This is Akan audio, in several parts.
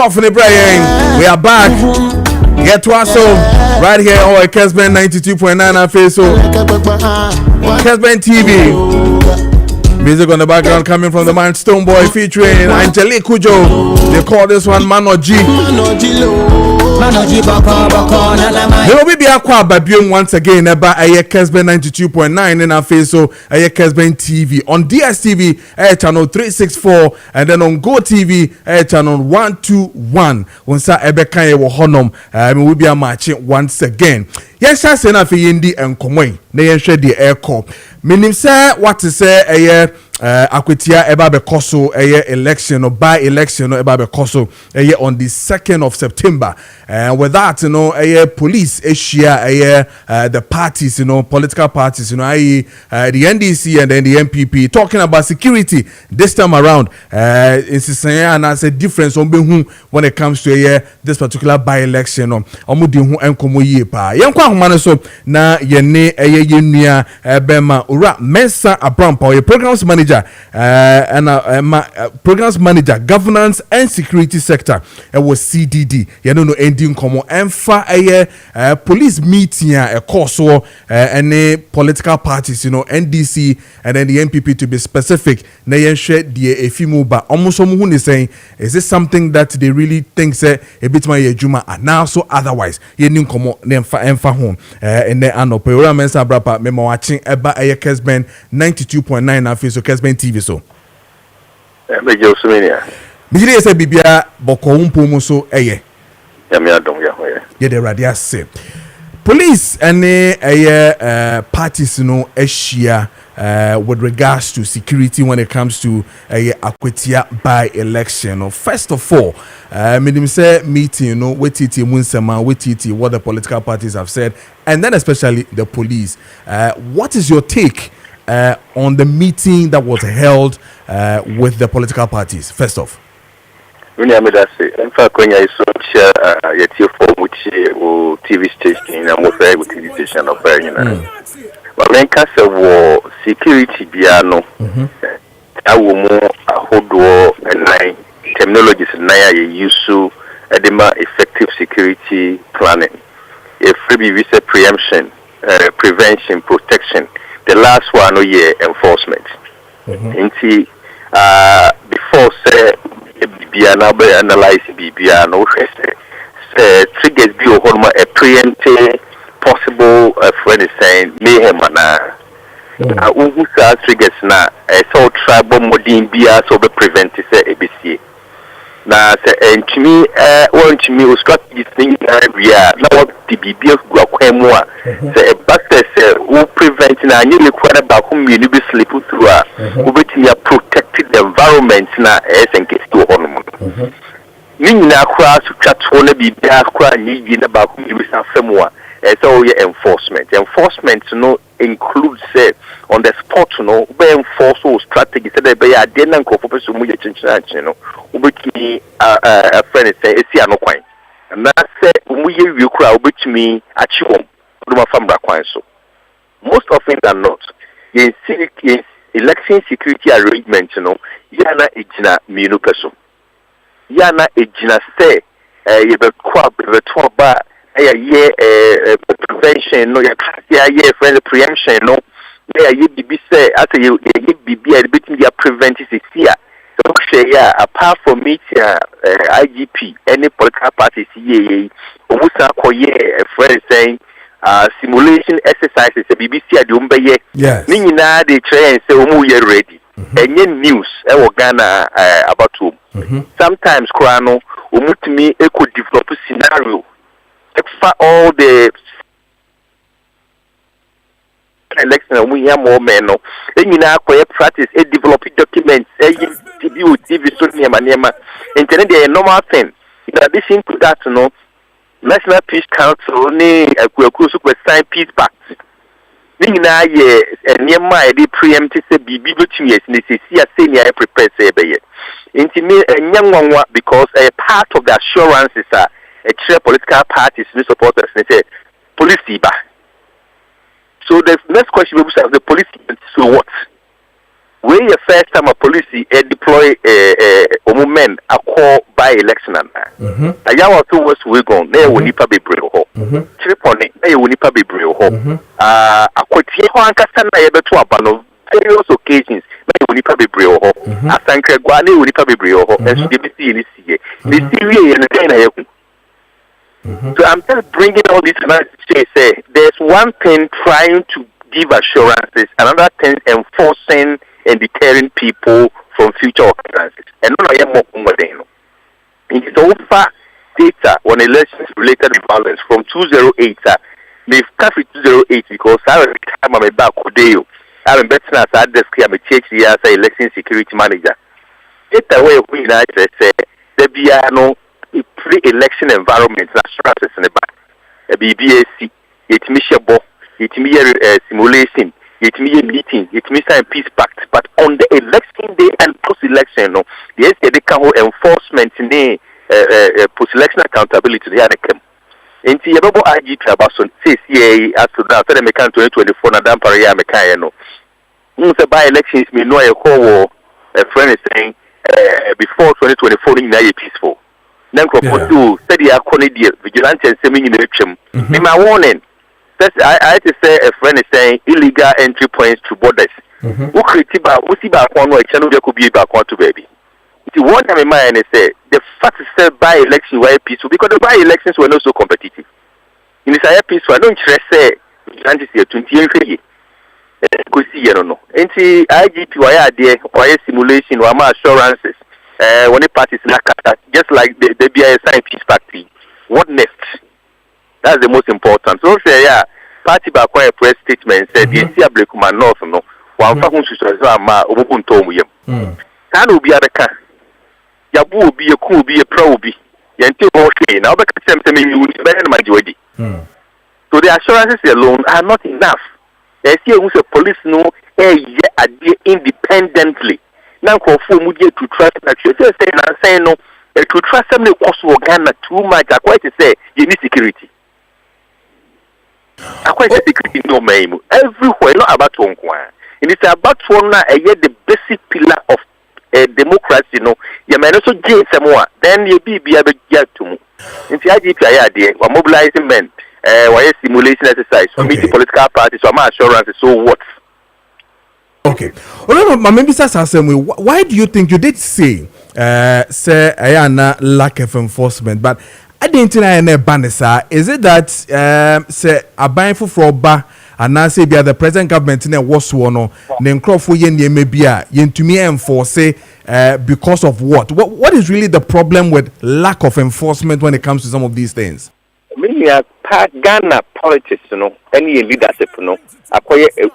off in the brain. We are back. Get to us right here on Kessben 92.9 Facebook. Kessben TV. Music on the background coming from the man Stone Boy featuring Angelique Kojo. They call this one Manoji. Here we be aqua babium once again about Kessben 92.9 in our face, so Kessben TV on DSTV channel 364 and then on Go TV channel 121. Once Ebeka wo honom we be a match once again. Yes, I say na fi yindi enkomoi na yenhwe de airco. Minim say what to say akwetia eba be koso election or by election or eba be koso on the 2nd of September. With that, you know, police share the parties, you know, political parties, you know, the NDC and then the MPP talking about security this time around. It's and as a difference on when it comes to this particular by election. Omudi enkomo yie pa. Yenkwa humane so na yene yenua bema ura Mensa Abrampa, your programs manager programs manager governance and security sector. It was CDD. You know ending komo emfa police meeting a course or any political parties, you know, NDC and then the MPP to be specific. Na yenhwe the efimu ba almost someone is saying, is this something that they really think say a bit my juma and now so otherwise yenim komo emfa home and then anope ura Mensa Abrampa memo watching eba Kessben 92.9 na face Kessben TV so. Me Josumenia. Bigire say bibia boko umpo mo so Ya me adom ya ho ye the radia say. Police and parties no share with regards to security when it comes to Akwetia by election. First of all, minim say meeting, you know, wetiti munsema, wetiti what the political parties have said, and then especially the police. What is your take on the meeting that was held with the political parties? First off, when I made that say, in fact, when I saw your phone with TV station, I'm afraid with TV station of but when Casa war security piano, I will more a whole and nine terminologies naya use to edema effective security planning. If we say preemption, prevention, protection. The last one, enforcement. Inti before say Bibiana be analyze Bibiana say triggers be a preemptive possible friend is saying mayhem na who say triggers na so tribal modin bia so be prevent say ABC. Na say and to me want to me strategy thing area na what the BBF go kwemu a say a back say who prevent na any require back whom you be sleep through who be protected the environment na SNK to on ni na kwa so twatwo na bibia kwa ni na back whom you be afemu a so enforcement no includes say on the spot no be enforce strategy say there be ade na nkofo peso mu ye chinchina no ubetimi a friend say esi anokwan na say mu ye wi kura ubetimi achi hom do ma fam kwan so most often than not in election security arrangement no yana ejina mienu peso yana ejina say ye be kwa be to ba prevention no ya friend preemption no ye bibi say after ye bibi a bit media prevent is here so share apart from it IGP any political parties ye omusa koye friend saying simulation exercises BBC ade umbeye ni nyina dey try and say omu ye ready enye news e wo Ghana about sometimes kwano omutumi e could develop scenario for all the election we have more men no and you know practice a develop documents TV so nema internet they normal thing in addition to that no National Peace Council ni akuaku so sign peace pact ni na ye nema e dey preempt say bibi betumi yes ni say ni I prepare say be ye intimi enyanwanwa because a part of the assurances are a political parties and supporters and say police ba. So the next question we have the police so what? we the first time a police deploy men a call by election and a yawa to was we go there will nipa be brave ho trip on it they will nipa be brave ho a kwatie ho ankasa na ye beto abano various occasions they will nipa be brave ho asankre gwa na will nipa be brave ho and so dey be see ni see ni see na ye so I'm just bringing all this to say there's one thing trying to give assurances, another thing enforcing and deterring people from future occurrences. And no, I am more than it's so far data on elections related to violence from 208. They've covered 208 because I time I'm back Kodeo. I'm better as I desk I'm a THC as an election security manager. It's the way we say there be no pre-election environment assurances in the back. A BBAC, it's Michelle it may simulation, it may meeting, it may sign peace pact, but on the election day and post-election, no, yes, they can hold enforcement in the post-election accountability. They are the come. In the Yababo IG Trabason, says, yeah, as to that, they can 2024, Nadam Paria Mekayano. The by-elections may know a call a friend is saying before 2024, in a peaceful. Then, to study a Conady, vigilante and semi in election. In my warning. I had to say a friend is saying illegal entry points to borders. Who critique who see back one way channel there could be back one to baby. The one time in mind is say the fact is that by election were peaceful because the by elections were not so competitive. In this peaceful, I don't say vigilante say 20 years. Could see you know. And see IGP why there why simulation or assurances when the parties just like the BIS sign peace party. What next? That's the most important. So say yeah, party back a press statement said the NCA Blekuma North no one fakun susu ama obukun to mu yam. Kan obi adaka. Yabu obi eku obi epra obi. Yente ho hwe na obeka sem me you be na majodi. So the assurances alone are not enough. They see who say police no independently. Now for mu dey to trust that you say no to trust them no cost Ghana too much. I quite say you need security. I quite security no memo. Everywhere, not about one. And it's about one the basic pillar of democracy. You know, you may also gain some more. Then you be able to get to. In the IGP, we're mobilizing men. We're simulation exercise. For me, the political parties, so my assurance is so what. Okay. Maybe why do you think you did say, say, I lack of enforcement, but I didn't know Banessa. Is it that say a buying for ba and now say the present government in a was one then crop for yen maybe yen to me enforce because of what is really the problem with lack of enforcement when it comes to some of these things? Many Ghana politics, you know, any leadership, you know, acquire a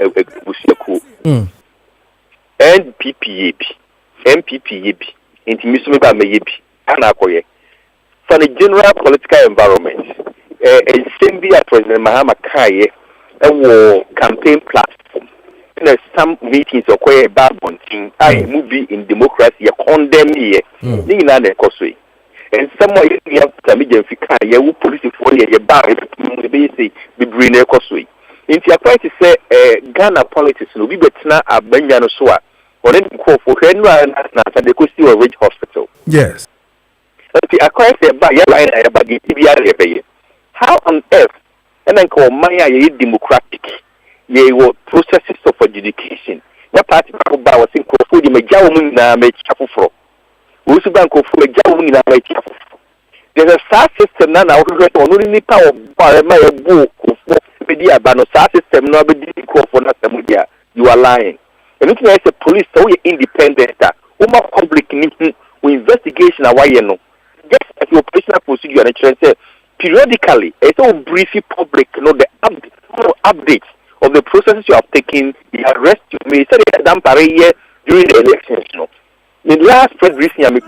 NPPAB, intimism by maybe, and acquire. For the general political environment, and same be President Maakye a campaign platform. And some meetings or quite bad one thing. I movie in democracy a condemn here. Nina ne koswe. And someone you have to meet Fika, you police for your bar, be bring a koswe. In the point to say Ghana politics no be better a Benjano Soa or then call for Henry and they could see a rich hospital. Yes. How on earth and then call Maya democratic ye were processes of adjudication. That party was in Kofu the Majawun make chapel. Usubank of Majawun make chapel. There's a SAR system now only power by my book of media ban SAR system no be for media. You are lying. And looking at the police so independent public investigation why you know. Just as the operational procedure and say periodically, it's all briefly public, you know, the updates of the processes you have taken, the arrest you may say that during the elections, you know. The last press briefing I make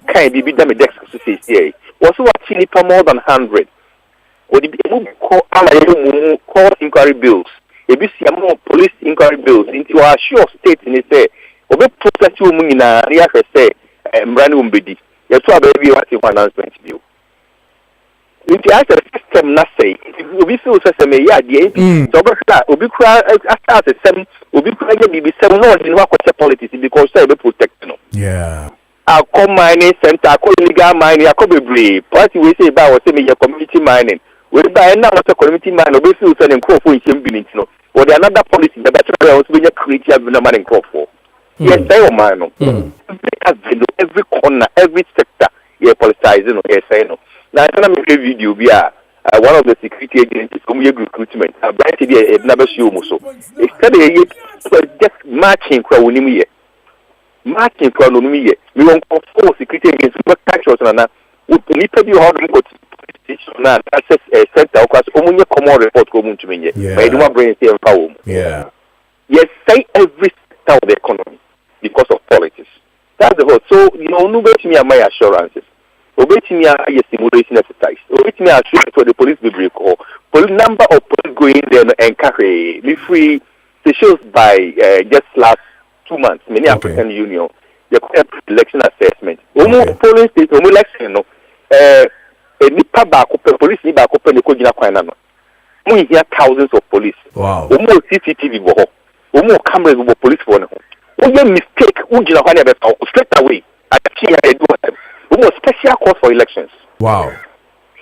kind of be done with the was actually more than 100. Or the call inquiry bills, more police inquiry bills into our sure state in it say, over process you in a real say, Mrani Umbedi. Yes, so baby, what you announcement view. Into as a system, not say, we feel such a may, so we cry as a seven, we cry maybe 7 months in what politics because they protect. Yeah. Our coal mining center, our legal mining, our cobble party we say about community mining. We buy another community mine, we feel certain crop for him being or the another policy that also being creative no man in crop for. Yes, they are mine. Every corner, every sector, you're politicizing, yes, I know. Now, I'm going to video via one of the security agencies from your recruitment. I've been to the never show so. Instead of just marching crowd in me. Marching crowd on me. We won't call 4 security agencies, but catch us on that. We need to be hard to go to now. Access a center, of course, only a common report coming to me. But I do not bring it power. Yeah. Yes, say every sector of the economy because of politics. That's the whole. So, no bet me my assurances. Obey me a simulation exercise. Obey me a shoot for the police be break or number of police going there and carry be free. The shows by just last 2 months. Many African Union the election assessment. Polling state, election no. Nipa back up police ni back up the Kojina Kwana no. We hear thousands of police. Wow. CCTV go. Cameras go police for no. We mistake. Ujina Kwana be straight away. I do special course for elections. Wow.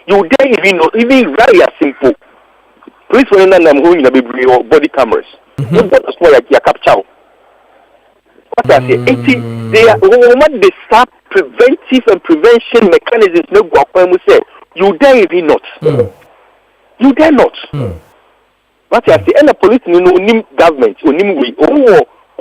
You dare even very simple. Police will not know who in a body cameras. You got as well like your capture. What I say, they start preventive and prevention mechanisms. No go up and say you dare even not. You dare not. What I say, and the police government, we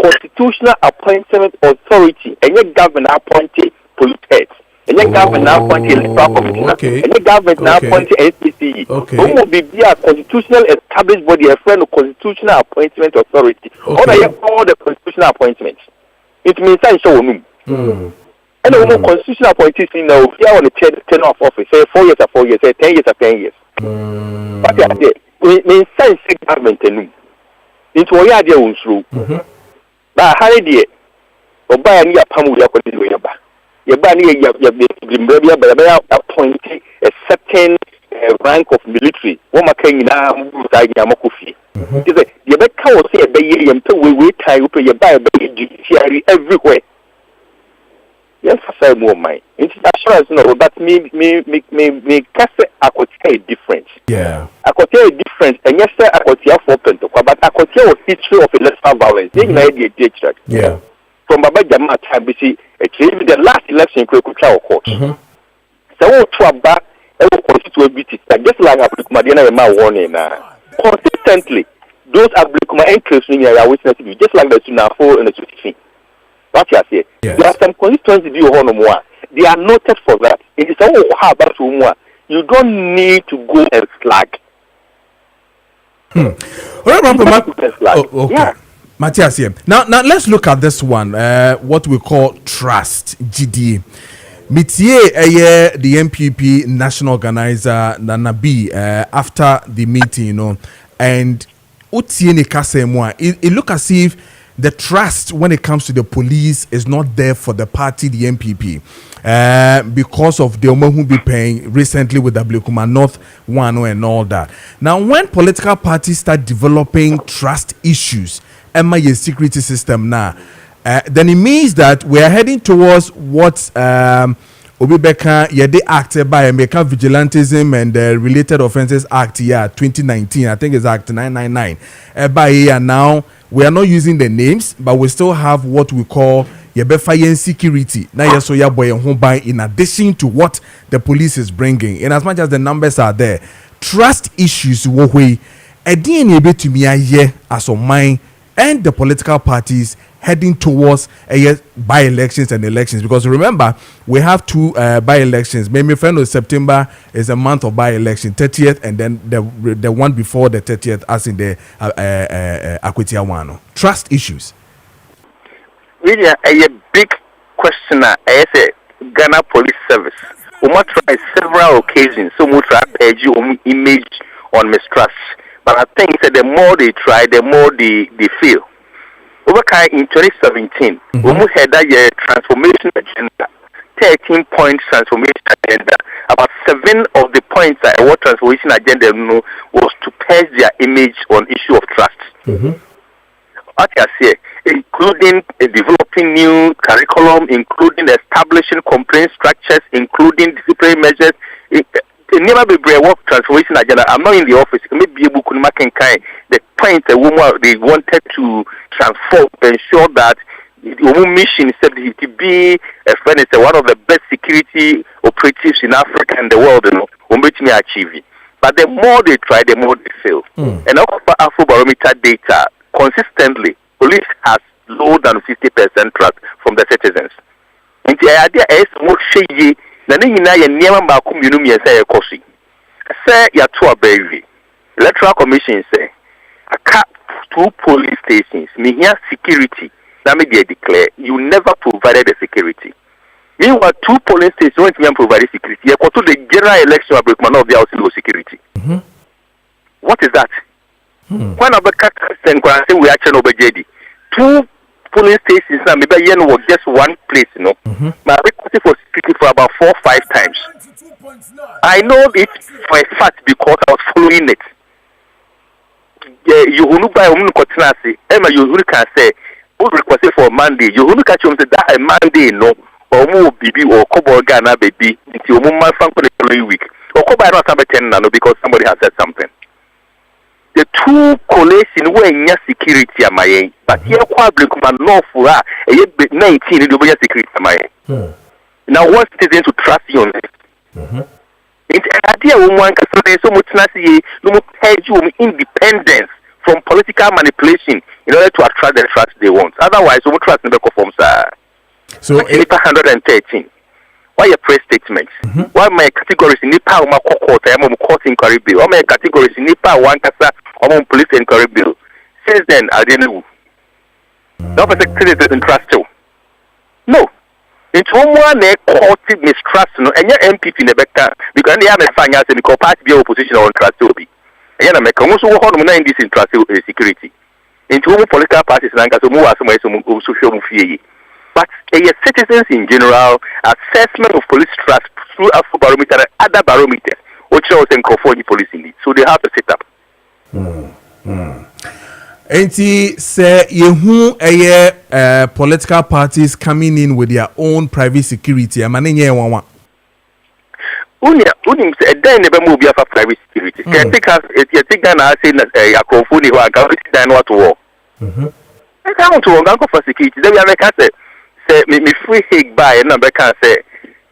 constitutional appointment authority, and your government appointed police heads. And your government now appointed electoral commissioner. And your government now appointed SPCE. Who will be a constitutional established body, a friend of constitutional appointment authority. All the constitutional appointments. It means I show them. And the constitutional appointees now, here on the tenure of office, say 4 years or 4 years, say 10 years or 10 years. But it means science government and into a idea on through. But how did you buy a near Pamu Yakoba? Your body, you appointed a certain rank of military. What Maakye now, Yamokufi. You bet how say a baby and we wait time to your buy judiciary everywhere. Yes, I say more mine. It's assurance no, but me cast a quote difference. Yeah. A quote difference, and yes, sir, I quote for Pentoka, but I quote history of electoral violence. Yeah. From Baba Jama time, we see the last election in court. So, to back, constituency, just like Madina warning consistently, those are interests in your witness, just like the Tunafo and the Tuti. What you say? There are some constituencies you want more. They are noted for that. It is all how about more. You don't need to go and slag. Okay. Matthias here. Now let's look at this one. What we call trust GD. Mitie the MPP national organizer Nana B after the meeting, and it look as if the trust when it comes to the police is not there for the party, the MPP, because of the who be paying recently with the Blekuma North one and all that. Now, when political parties start developing trust issues, MIA security system now, then it means that we are heading towards what Obibeka Yede Act by American Vigilantism and Related Offences Act 2019. I think it's Act 999. By here now, we are not using the names, but we still have what we call Yebefayen security. Now, yes, so ya boy by in addition to what the police is bringing. In as much as the numbers are there, trust issues wo we DNA to me as on mine and the political parties heading towards by-elections and elections, because remember we have two by-elections. Maybe September is a month of by-election, 30th, and then the one before the 30th, as in the Akwetia one. Trust issues. Really, a big question. I say Ghana Police Service. We must try several occasions. So much image on mistrust. But I think that the more they try, the more they feel. In 2017, we had that transformation agenda, 13-point transformation agenda. About 7 of the points point what transformation agenda was to purge their image on issue of trust. What I say, including developing new curriculum, including establishing complaint structures, including disciplinary measures. Never be brave work transformation agenda. I'm not in the office. Maybe able to make the point a woman they wanted to transform, ensure that the woman mission is said to be a friend is one of the best security operatives in Africa and the world. Me achieve it. But the more they try, the more they fail. And our Afrobarometer data consistently, police has lower than 50% trust from the citizens. And the idea is more shady. Nani nyina ye niema maako mienu miensa ye kosi. Say ya to a baby. Electoral Commission say aka 2 police stations. Me here security. Na me dey declare you never provided the security. Meanwhile 2 police stations won't even provide security. You go to the general election of man of the house no security. What is that? When Abeka send say we action over JD. 2 police stations now maybe yen was just one place, you know. My request for security for about 4 or 5 times. I know it for a fact because I was following it. You who buy a contingency, Emma, you who can say, who requested for Monday, you who catch him that a Monday, no, or more BB or Kobo Ghana baby until my function the following week. Or Kobo not have 10 no because somebody has said something. The 2 coalition were in security am I, but here public man no for a 19 in the security am I. Now what citizens to trust you on this? It's an idea woman can say so much no more pledge you independence from political manipulation in order to attract the trust they want. Otherwise, we trust never conforms. So 113. Why a press statement? Why my categories in Nipa uma court court inquiry bill? Why my categories in Nipa one kasa police inquiry bill? Since then, I didn't know. No particular trust you. No. It's one court mistrust no and your MPP never can because they have a finance and the party be opposition on trust will be. And I make almost 109 this in trust security. Into political parties and so more as social fear. But citizens in general, assessment of police trust through Afrobarometer and other barometers, which shows in California police in it. So they have to set up. Enti say yehu political parties coming in with their own private security. Amanenye wanwa. Unim say then never move for private security. Can take us you think na say Yakrofuni who are going to what war. I can't to go for security. Then we have say me free hig by and number can say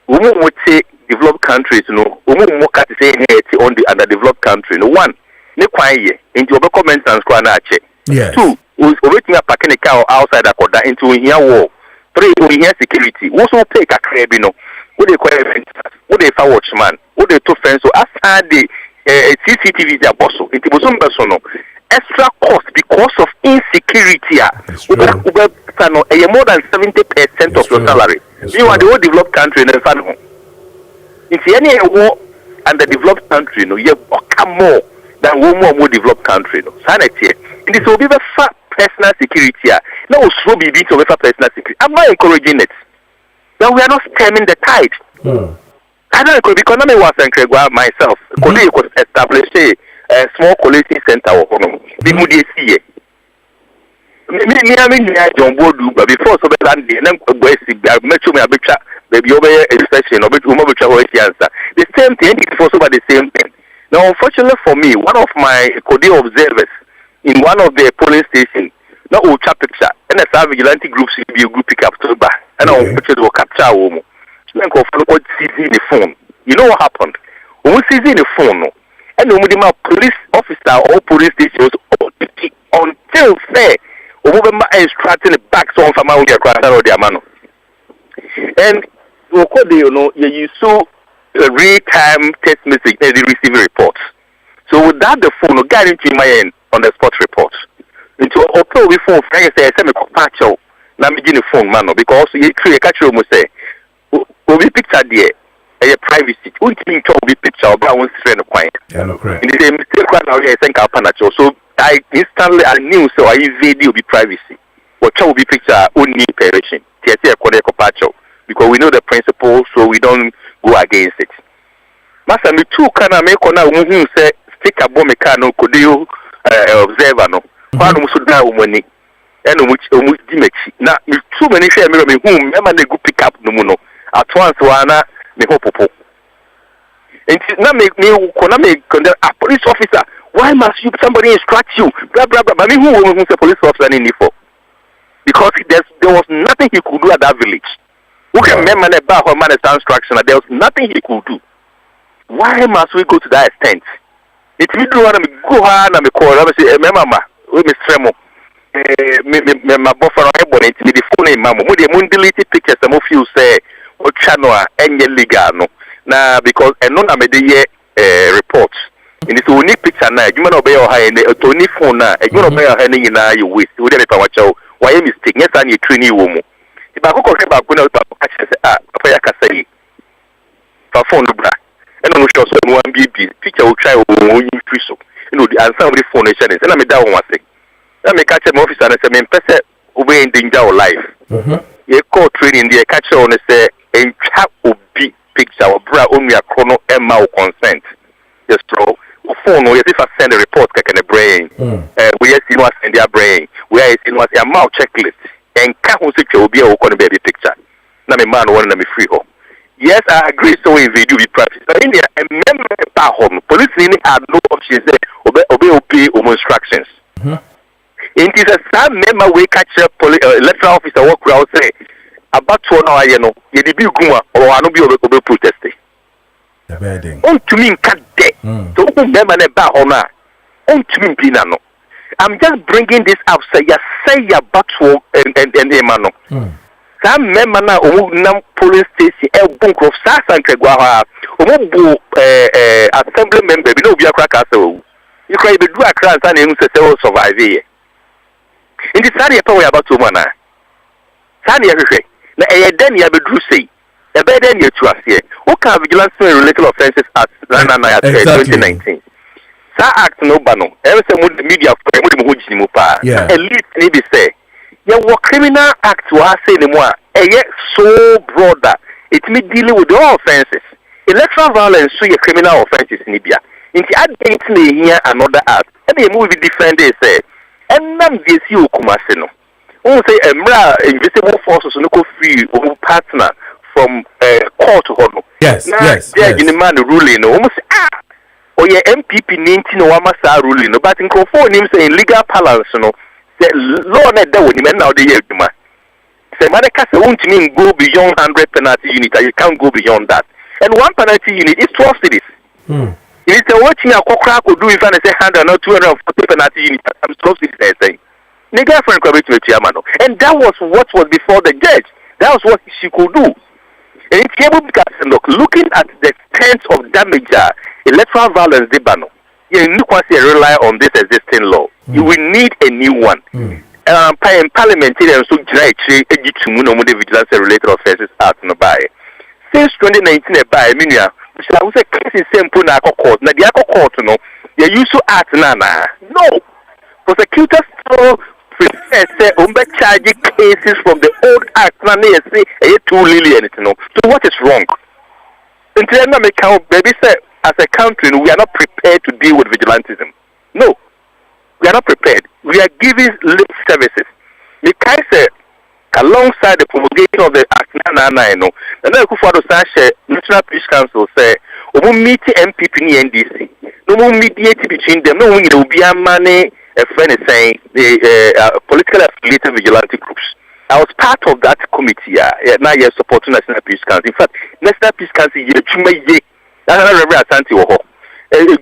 women would say developed countries no women more cat say on the underdeveloped country no one ne kwaye into your comments and squad check. Yes. 2 originally packing a car outside Akoda into here war. 3 we here security. Also pay a crab no. Would they call would they for watchman? Would they to fence so after the CCTV their boss into Bosumbasono extra cost because of insecurity. More than 70% of your salary. You are the whole developed country in the fan. If any war and the developed country, no, you have more than one more developed country. No, sanity. And this will be the personal security. Now, so be beat over personal security. I'm not encouraging it. Now we are not stemming the tide. I don't know because I was myself. Could establish a small collating center or big moody see. John Bodu, but before so land the metro me a picture, baby over expression of answer. The same thing is also about the same thing. Now, unfortunately for me, one of my Code observers in one of the polling stations, now will picture, and a vigilante groups will be a group pick up to back, and I'll picture will capture a woman. Then go for what sees in the phone. You know what happened? When we see in the phone, and the police officer or police station was until fair. Over instructing the back so from out or their man. And you saw a real-time text message and the receiving reports. So without the phone, guarantee my end on the spot reports. Into okay before Frank say send me patcho. Now me the phone man because you create catch you say we picture there a privacy. We think to be picture but I want to friend quiet. Yeah, no correct. In the same mistake right now I think I'll so I instantly I knew so I video be privacy. What will be picture only perishing. Because we know the principle, so we don't go against it. Masa me too kana me kona umuhu say stick abọ me car no kodeyo observer no. Kwa no muso da umani. Eno mu di mechi. Na me too many share me hu me ma na go pick up no mu no. At once wana me hopopo. And na me a police officer. Why must somebody instruct you? Blah blah blah. But me who a police officer in for? Because there was nothing he could do at that village. Who can remember about her man's instruction? There was nothing he could do. Why must we go to that extent? It's me do want to go on and me call. I say, mama, we Miss Tremo. My boyfriend I born it me the phone name, mama. We the delete pictures. Some of you say, "Oh, channel any legal no." Now because no na me the reports. In this unique picture now, you might obey your high and a Tony phone now. You might obey your hand in you waste. We don't know what you. Why you mistake? Yes, I need trainee woman. If I go about going out, I can say, for phone the bra. And I'm sure someone be picture will try when you free so. You know, the answer of the phone is, and I'm a down one thing. Let me catch him officer and say, person obey in danger of life. You call training the catcher on say, and chap will be picture or bra only a chrono and mouth consent. Just throw. Phone or if I send a report can a brain we are seeing what's in their brain we are seeing what's a mouth checklist and can't will be a baby picture now me man want me free home. Yes, I agree so in video be practice but in there a member of home police had no options there obey instructions it is a some member we catch up electoral officer work crowd say about 2 hours you know you be guma or I no be obey protesting on to me cut dead. So remember about honor. On to me pinano. I'm just bringing this up. Say ya battle and emano. Some member now nam police station el bunk of Sasan Kegwaha. Omo assembly member. We know we are crackers. You can be do a class and you say survive here. In the study power about 2 months. Sani everything. Na then you have a say. A better than you to us here. What kind of vigilance related offences Act 2019? That act no bano. Every time the media at least maybe say, yeah, what criminal act was say anymore? Yet so broader. It may dealing with all offences. Electoral violence so your criminal offences in Libya. In the add here another act. And the movie defend they say, and none this you kumasino. Who say invisible forces no go free or partner. From court to yes. In the man ruling almost or your MPP 19 or Massa ruling but in conform him saying legal balance no the law net that would demand now the year man say Madacasa won't mean go beyond 100 penalty unit and you can't go beyond that and 1 penalty unit is 12 cities it is a watching a crack will do if I say 100 or 240 penalty unit I'm 12 cities saying nigga friend and that was what was before the judge that was what she could do. And it's able to looking at the extent of damage, electoral violence, you rely on this existing law. You will need a new one. Parliament, so the Vigilance Related Offences Act. Since 2019, which I would say case is simple na court. Now the court, they used to act no. Prosecutors still say charging cases from the old act na say too little anything. So what is wrong? Baby say as a country we are not prepared to deal with vigilantism. No, we are not prepared. We are giving lip services. Because say alongside the promulgation of the Act 999, and then Kufuor National Peace Council say we meet MPP and NDC. No more mediate between them. No, there will be a money. A friend is saying the politically affiliated vigilante groups. I was part of that committee. Now you're supporting National Peace Council. In fact, National Peace Council, that's another Asante Woho.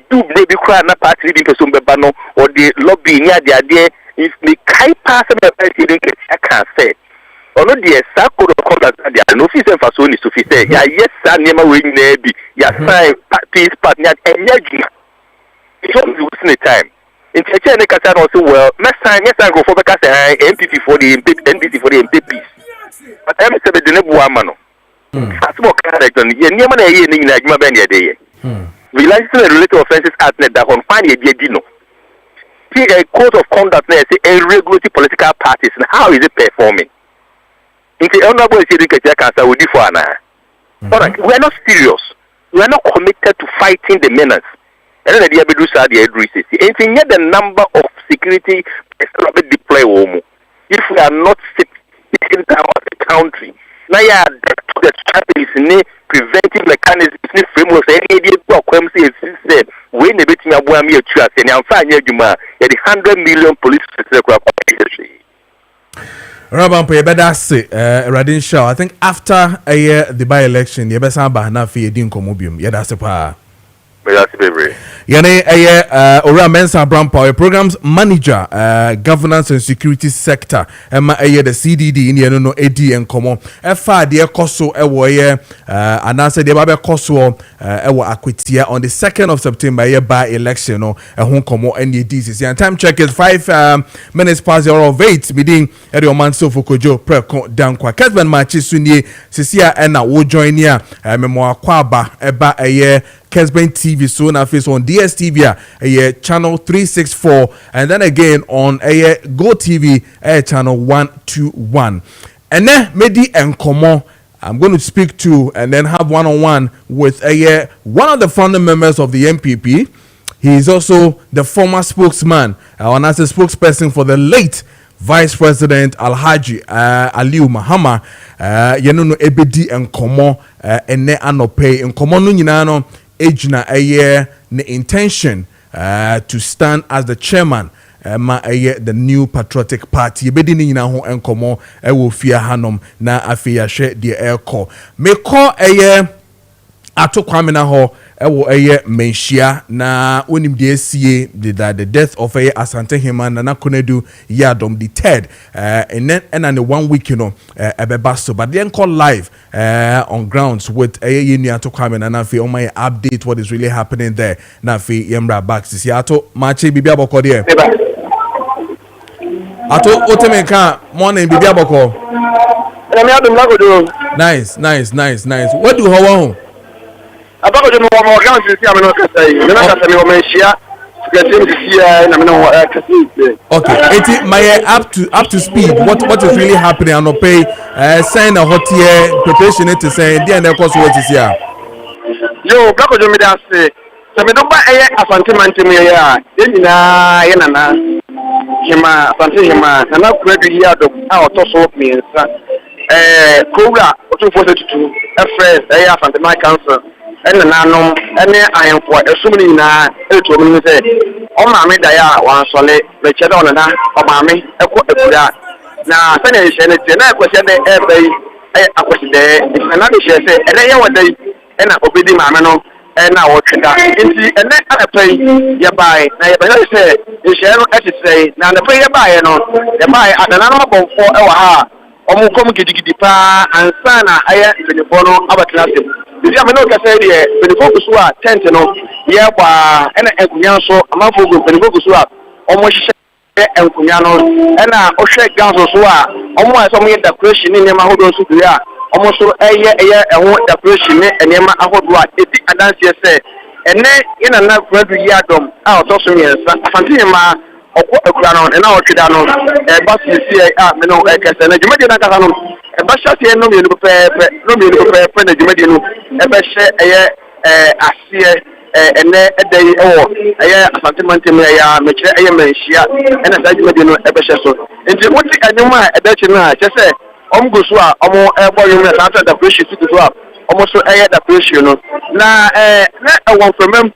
Do maybe cry na party leading person bebano or the lobby near the idea. If the kai pass I can't say. Or not the code of conduct that no officer for so is to say. Yes, sir, never will be. Yes, peace partner and it's only within the time. In Chechene Katan also well, next time go for because MPP for the NDC for the MPPs. But I'm saying the nebu amano. As more character, you never know ye in Nagma Benya day. We like to relate to offences at net that on fine ye dino. See a code of conduct there say a regulatory political parties and how is it performing? In the honorable Cancer will differ. Alright, we are not serious. we are not committed to fighting the menace. And then the Abedu Sadi Edrisi. And yet the number of security personnel deploy home. If we are not taking down the country, now you are the strategies, preventing mechanisms, frameworks, any idea of say when the betting of 1 year trust and I'm fine, you ma, 100 million police officers. Rabampo, you better say, Radin Shaw, I think after a year, the by-election, you better say, na fi edin komobium. Yeah, that's a pa. Yane Ora Mensa Brampa, programs manager, governance and security sector, Emma the CDD in the AD and Common. Fa dear Koso Ewoye, and answer the Baba Koso Ewa Akwitia on the 2nd of September, year by election or a home Common NDCC. And time check is 5 minutes past the hour of 8. Meeting at your man so for Kojo Preko Dankwah. essbenMaakye Sunye, Cecilia Enna will join here. Memoir Kwaba Eba a year. Kessben TV soon face on DSTV channel 364 and then again on Go TV channel 121. And then Medi and Komo I'm going to speak to and then have one-on-one with one of the founding members of the MPP. He is also the former spokesman and as a spokesperson for the late Vice President Alhaji Aliu Mahama Yenuno Ebedi and Komo ene anope and Komo no nyina no ejina the intention to stand as the chairman the new patriotic party ebedi ni nyina ho enkomo wo fia hanom na afia hwe de elko me call atokwamena ho ewo menhia na onim de asie the death of Asante Hima na Konedu Yadom the third and then and 1 week ebeba so but then call live on grounds with yenu atokwamena na fi on my update what is really happening there na fi yemra back sisi ato Maakye bibia boko there ato otemenka morning bibia boko nice what do how Abako je mo account si ameno kasai me na kasai me menhia gatem si na me no kasai. Okay, it my up to speed what is really happening and pay sign a hot year preparation to say there na course what is here. Yo bako je me da say se me do ba Asante mantemi ya nyina ye nana hima Asante hima na Koredu Yadom a otoso miensa Kowra otufo setutu friends Asante my council and nanom ene ayemfo esumni na eto mu se o maame da ya wan sole be chede on na o maame eko ekura na se na ehye ne te na ekwese de ebei akwese de na de hye se ene ye wadai ena obedi maame no ena wo tweda nti ene anapei ye bai na ye bai se ehye no etise na anapei ye bai no ye bai adana no bonfo e wa ha omu kom gidigidi pa ansa na aye telefon no abatena se Did you know that when the focus was tent, yeah, and a Kunyano, a month ago, when the focus was almost and Kunyano, and a Oshe Gansos, almost some the question in Yamaho Supria, almost a year, and what the question and Yamaho, and that's yes, and then in another Koredu Yadom, out of some years, Fantima. And now Chidano, a bus is here, no, I can send a Jumadian, a bus shot here, no, you prepare, no, you prepare, friend, a Jumadian, a bus a seer, and a day or a Santimantimaya, Mature, a Menshia, and a Jumadian, a Beshaso. And what I know, a Dutch just say, Guswa, almost a volume after the pressure to drop, almost a year the pressure. Now, I won't remember,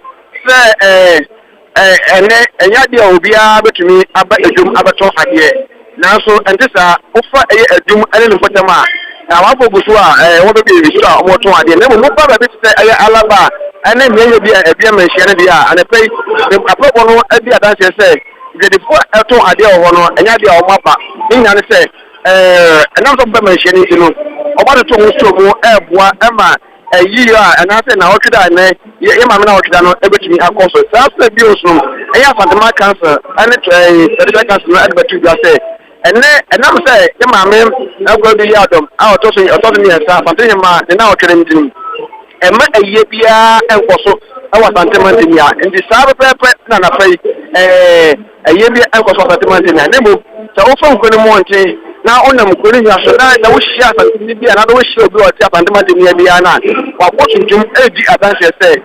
and Yadia will be able to me about a doom abaton idea. Now, so and this offer a doom and Potama. Now, I will what will be restored more to idea. Never move about it, Alaba, and then maybe be a Biaman Shanadia, and a pay a problem at the advance say. The before a ton idea or one, and Yadia or Mapa, in and say, another Biaman Shanadia, about a ton to Emma. A year and I said now today now everything I also after bills no I have the cancer and the cancer advert say and I'm say my ma'am I'm going to be out of our tossing autonomy and stuff until my now trending and my a year and also I was antimantin and the Sabbath Nana pay a year and was antimantin and then so often going to na ona mukuri ya so na wo hia asante bi na wo hia obi o ti asante ma de ne bia na wa ko tuntum edi adanse se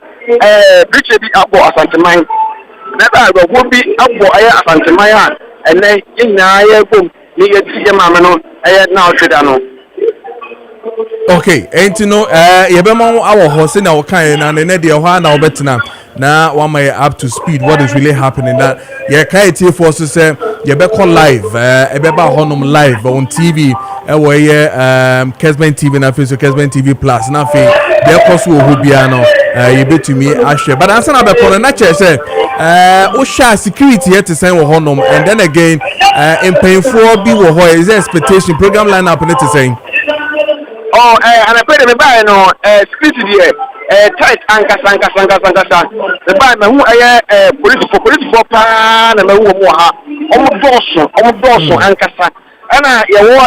biche bi abo asante man na ba go bi abo aya asante man a ene nyina ya bom ni ye ti ma me no na o tweda no. Okay, ain't no yebema awo ho se na wo kan na ne de ho na wo betena na one may up to speed what is really happening that ye kai tie for so say ye be call live ebeba honum live on TV wo ye Kessben TV na face Kessben TV plus na fe de koso wo bia no ye betumi ahwe but answer na be call na che say o sha security yet say wo honum and then again in painful bi wo ho is expectation program line up net say oh and I pray me buy no security there tight ankasa the buy me hu police for pa na me hu mo ha omo doso ankasa ana ye wo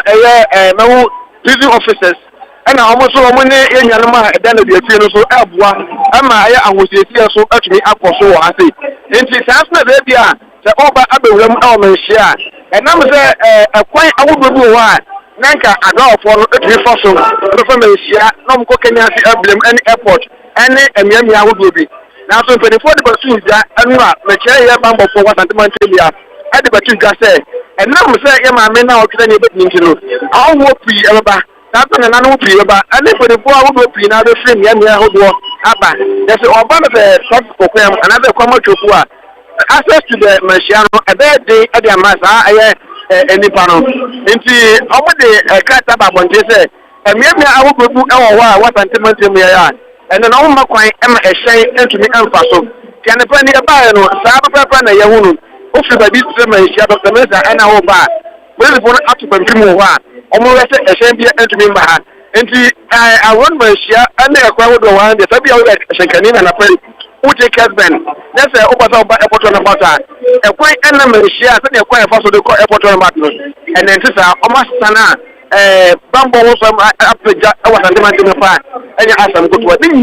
me hu prison officers ana omo so omo ne enyanoma dan na de no so aboa ama aye ahosiesie so atumi akoso wo ase enti saasna be bia se oba abewuram na o menhia enam se ekwan awododo wo a nanka adolfo no etwi foso no fa menhia no mko Kenya si ablem any airport any emiamia awodobi na so mpedifo de batu ja anu a meche ye bambo for wasanteman tebia ade batu ja se enam se ye ma me na o tweda ne betni ntino awo pi ebeba na to na no pi ebeba ane mpedifo awodobi na do frame emiamia awodo aba yes oba no se stop kokwem another common choku a access to the Marciano a bad day at the Amasa, any panel. Into over the Kataba Bonte say, and maybe I will put our what antimatum we are, and then all my quite am a shay and to me unfaso. Can a penny a buy no Sabah Pana Yahoo, also by this shadow of the Mesa and our bar. Well, for up to Pemua, almost a shame be to me by hand. And I want my share and a crowd of one, the Sabia Shankanin and a friend. Uche Kessben. That's a over airport on about that. A quite enemy share, and a quite fast to the airport on about and then sister, almost sana, bamboo from up to our sentimental fire, and you ask them good what they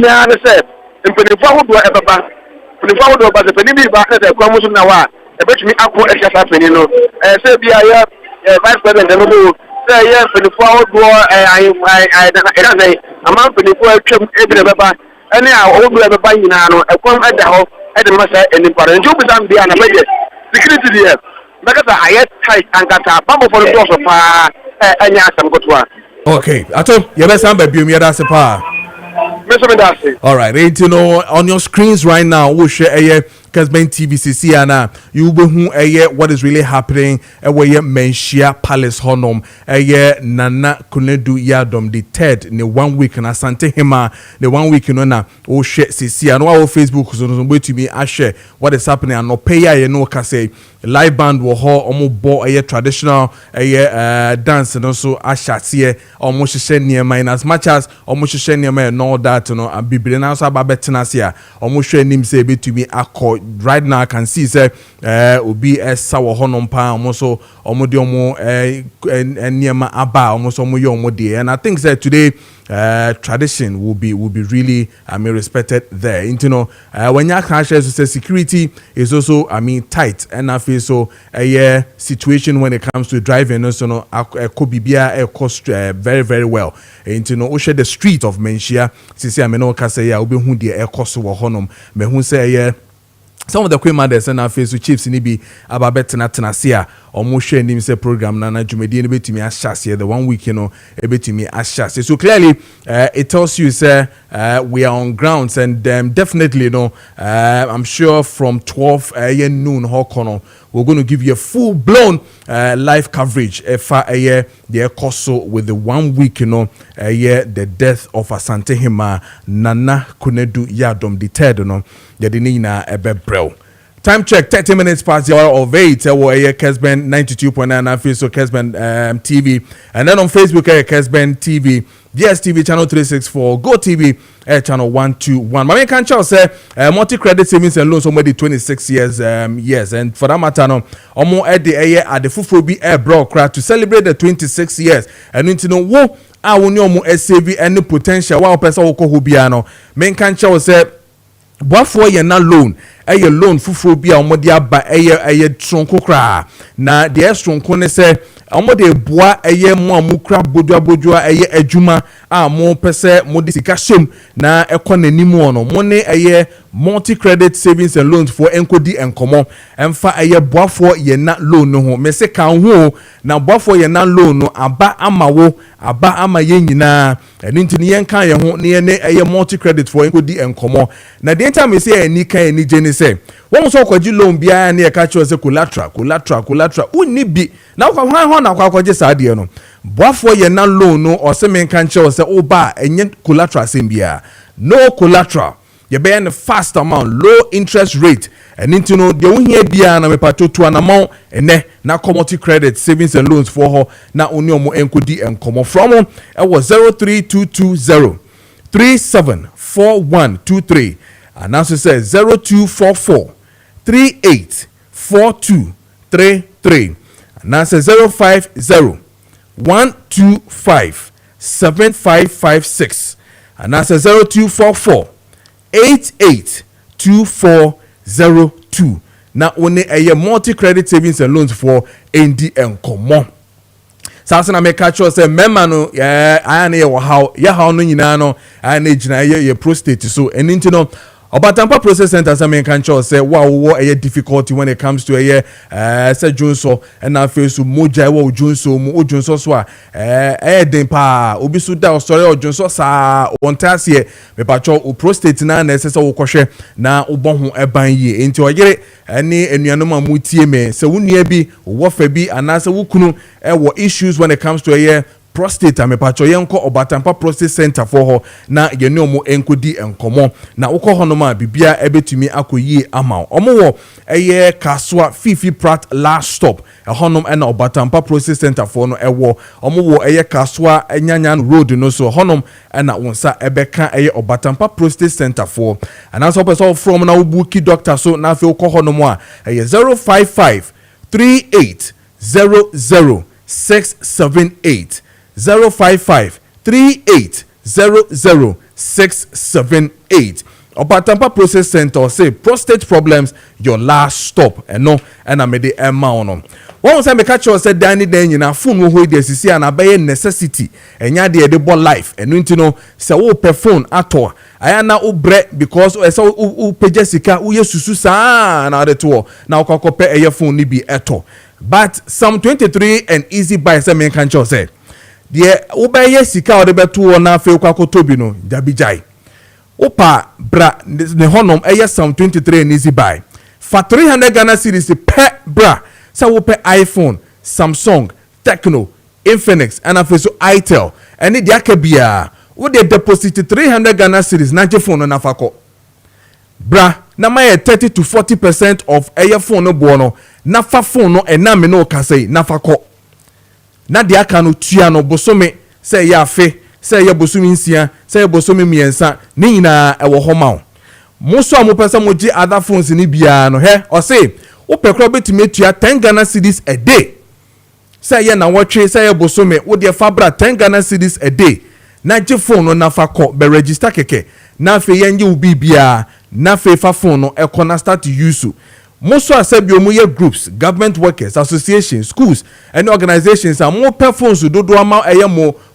said. And put the forward to ever back. Put the forward about the penny back at the promotion now. A bet me up for extra happening, you know. Say, be a vice president, and who say, yes, for the forward door, I don't say, a month for the forward trip, every any old ever buying now, a come at the house at the Massa and in Paran. You become the Anna security there. Because I had tight and got a bumble for the doors of and yes, I'm good one. Okay, I told you best I'm baby, that's a par. All right, you know, on your screens right now, we'll share a Kessben TV CC and you will who what is really happening where you Menshia Palace Honum Nana Kunedu Yadom the third in the 1 week and Asante Hima the 1 week na oh share CC and our Facebook so wait to me I share what is happening and no pay you know say live band will hold almost bo traditional dance and also ashatie almost share near mine as much as almost share near and all that you know and be now so about betenasia almost share him say to me accord right now I can see say obi sawo honom pa almost omodi omo niema aba almost omo yo omodi and I think that today tradition will be really respected there. You know when you can share say security is also tight and I feel so a situation when it comes to driving also no could be cost very very well. You know we share the street of Menshia sisi ameno ka say ya obi hu de cost wo honom me hu say some of the queen mothers and our face with chiefs in be about better almost share him say program na jumedi ni betimi ashase the 1 week you know e betimi ashase so clearly it tells you say we are on grounds and definitely you know I'm sure from 12 noon hokono we're going to give you a full blown live coverage the course with the 1 week you know the death of Asante Hima Nana Kunedu Yadom the third you know yadinina ebebrel. Time check 30 minutes past the hour of 8 Kessben 92.9 and Facebook Kessben TV and then on Facebook Kessben TV DSTV channel 364 Go TV channel 121. My can say multi-credit savings and loans somebody 26 years yes and for that matter no omo at the fufu be bro crack to celebrate the 26 years and you know wo a woni omo save any potential wa person wo ko hobia no men can say boafo ye na loan loan fufu bi a omodi aba tronko kra na the tronko ne say omo de boa eye mo amukra bodua eye adwuma a mo pese mo de sika hyem na ekonanim ono mo ne eye multi credit savings and loans for enkodi enkomo emfa eye boafo ye na loan no ho me se kan ho na boafo ye na loan no aba amawo aba ama ye nyina eni ntini yen kan ye ho ne ne eye multi credit for enkodi enkomo na de enta me se eni kan eni je ni se won so kwaji loan bia na ye ka che se collateral unni bi na kwa ho na kwa kwaje sa de no boafo ye na loan no o se men kan che o se oba enye collateral sem bia no collateral you pay a fast amount, low interest rate, and into no the one here bia na me pato to an amount and na commodity credit savings and loans for her na only omo enkodi enkomo from it was 03220 374123 and now says 0244 384233 and now says 050 125 7556 and now says 0244 882402 na one a multi credit savings and loans for ND enkomo sasa na me catch us say memma no aya na ye wo how ya how no nyina no aya na gina ye prostate so enti no Obatampa process center say me kan cho say wo a difficulty when it comes to say Junso and na face moja wo Junso mu Junso so den pa obi so da story o Junso sa wontas ye me pa cho o prostate na na say wo kohwe na wo ho eban ye enti oyere ani enuanom amutie me say wo nua bi wo fa bi anase wo kunu wo issues when it comes to prostate amepacho yenko Obatampa prostate center for her na yene omo enkodi enkomo na ukọ honoma bibia ebetumi akoyi ama omo wo kaswa fifi prat last stop honom na Obatampa prostate center for no ewo omo wo kaswa enyanyan road no so honom na wonsa ebeka Obatampa prostate center for and also person from na ubuki doctor so na fe ukọ honom a 055 38 00 678 055 38 00 678 Obatampa process center say prostate problems your last stop and no and I made the amount one time me catch you say Danny den na phone wo dey sisi and abaye necessity enya dey dey born life and you know say wo per phone ato aya na wo bre because say wo page sika wo yesusu sa na de to na wo kope eye phone ni bi eto but some 23 and easy buy say me can say the obeye sika o de beto na fe kwakoto bi no dabijai opa bra ne honom some 23 and easy buy for 300 Ghana cedis per bra so wo pe iPhone Samsung Tecno Infinix and afi so Itel and the akabia wo de deposit 300 Ghana cedis na je phone na fako bra na my 30 to 40% of phone no bono na fa phone no na me no ka say na fako na de aka no tua no bosome say ya fe say ya bosome nsia say ya bosome miensa ni nyina ewo homa mo so mo pesa mo gi other phones ni bia no he o say wo pekro betime tua 10 Ghana cedis a day say ya na wotwe say ya bosome wo de fabra 10 Ghana cedis a day na gi phone no na fa be register keke na fe yenje ubi bia na fe fa phone no e na start to use most of us groups, government workers, associations, schools, and organizations are more phones to do amount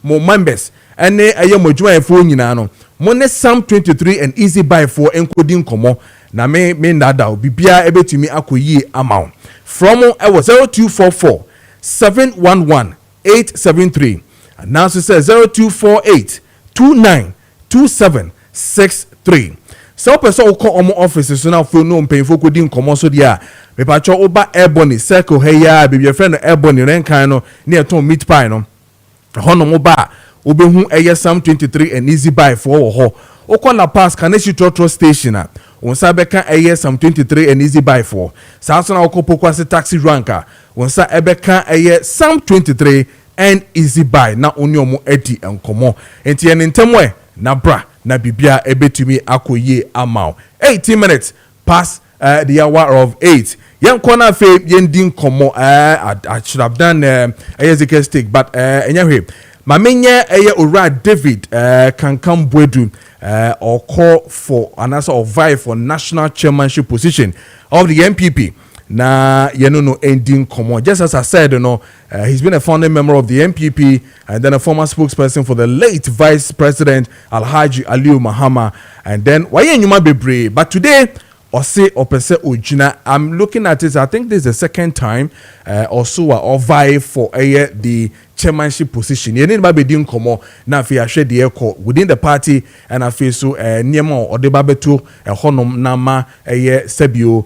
more members and more join phone yinano. Money Sam 23 and easy buy for encoding komo na me nada bibia ebe to me akoyi amount. From I was 0244 711 873 and now so says 0248 29 2763. So person will call omo offices so now for no pay for coding komo so dia me pa cho oba Ebony circle hey ya baby your friend Ebony ren kan no near to meat pie no hono mo ba obehu Sam 23 and easy buy for ho o call na pass Kaneshi Trotro station a on sa beka Sam 23 and easy buy for sa so na okopo kwase taxi ranker on sa ebeka Sam 23 and easy buy na oni omo edi enkomo enti en ntemwe na bra na bibia ebetumi akoye amount 18 minutes past the hour of 8 yan kona fe yendin komo I should have done Ezekiel stick but anyway ma menye ora David Kankam Bwedu or call for an answer of vie for national chairmanship position of the MPP na no ending komo. Just as I said, he's been a founding member of the MPP and then a former spokesperson for the late Vice President Alhaji Aliu Mahama, and then waye nyuma bebre. But today Ose Opese Ojina, I'm looking at it. I think this is the second time also or vie for the chairmanship position. You need to be doing komo na fi ahwe de ekọ within the party, and I feel so niema or de babeto honom nama sebio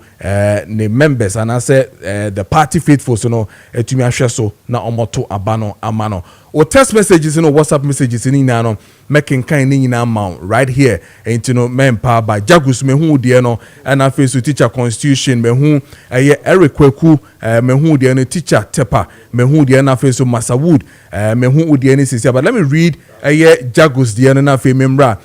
ne members, and I say the party faithful so no etumi ahwe so na omoto abano amano. Or text messages, WhatsApp messages in no making kind in amount right here. And member by Jagus mehu de and I face to teacher constitution mehu Eric Kweku mehu de teacher Tepa mehu de na face to Masawood mehu de sisi. But let me read Jagus de na fe memra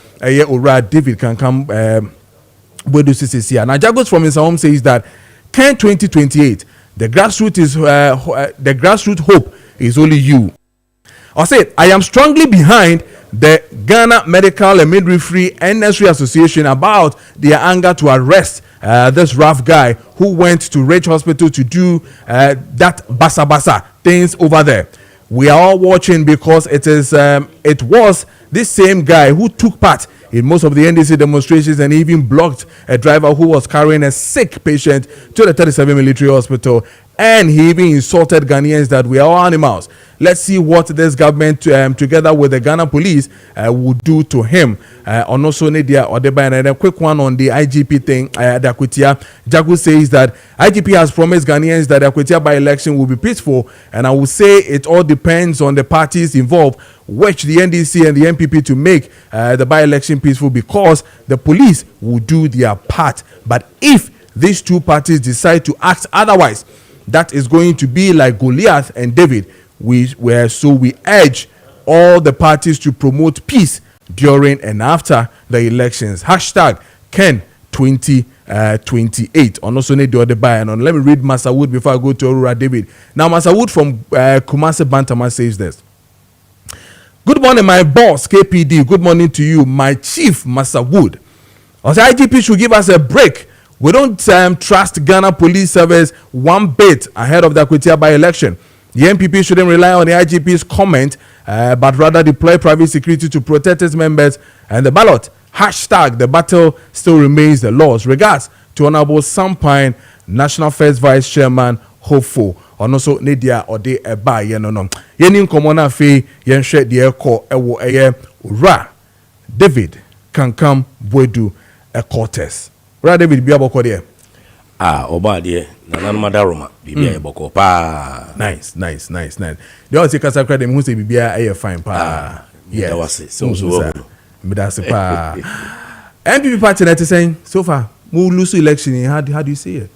Ora David can come Bodu sisi. And Jagus from his home says that Ken 2028 the grassroots hope is only you. I said, I am strongly behind the Ghana Medical and Midwifery and Nursery Association about their anger to arrest this rough guy who went to Rich Hospital to do that basa things over there. We are all watching because it was this same guy who took part in most of the NDC demonstrations and even blocked a driver who was carrying a sick patient to the 37 military hospital. And he even insulted Ghanaians that we are all animals. Let's see what this government, together with the Ghana police, would do to him. On also Nadia Odeba, and a quick one on the IGP thing. The Akwetia Jagu says that IGP has promised Ghanaians that the Akwetia by-election will be peaceful, and I will say it all depends on the parties involved, which the NDC and the MPP, to make the by-election peaceful, because the police will do their part. But if these two parties decide to act otherwise, that is going to be like Goliath and David. We urge all the parties to promote peace during and after the elections. Hashtag Ken 2028. On also need the other buy. And let me read Masawood before I go to Aurora David. Now Masawood from Kumasi Bantama says this. Good morning, my boss KPD. Good morning to you, my chief Masawood. Also, IGP should give us a break. We don't trust Ghana Police Service one bit ahead of the Akwetia by-election. The MPP shouldn't rely on the IGP's comment, but rather deploy private security to protect its members and the ballot. Hashtag the battle still remains the laws. Regards to Honorable Sampine, National First Vice Chairman, hopeful. And also Nadia Ode Eba Yenonom. Yenin Komona Fe Yenshre the Eko Ewo Ra David Kankam Bwedu Cortes. Ra David Bia Boko there. Oba there. Nana Madaroma. Bibia Boko pa. Nice. They all say Kasa credit who say Bibia aye fine pa. Yeah, was it. So me that's pa. MPP party that is saying so far we lose election. How do you see it?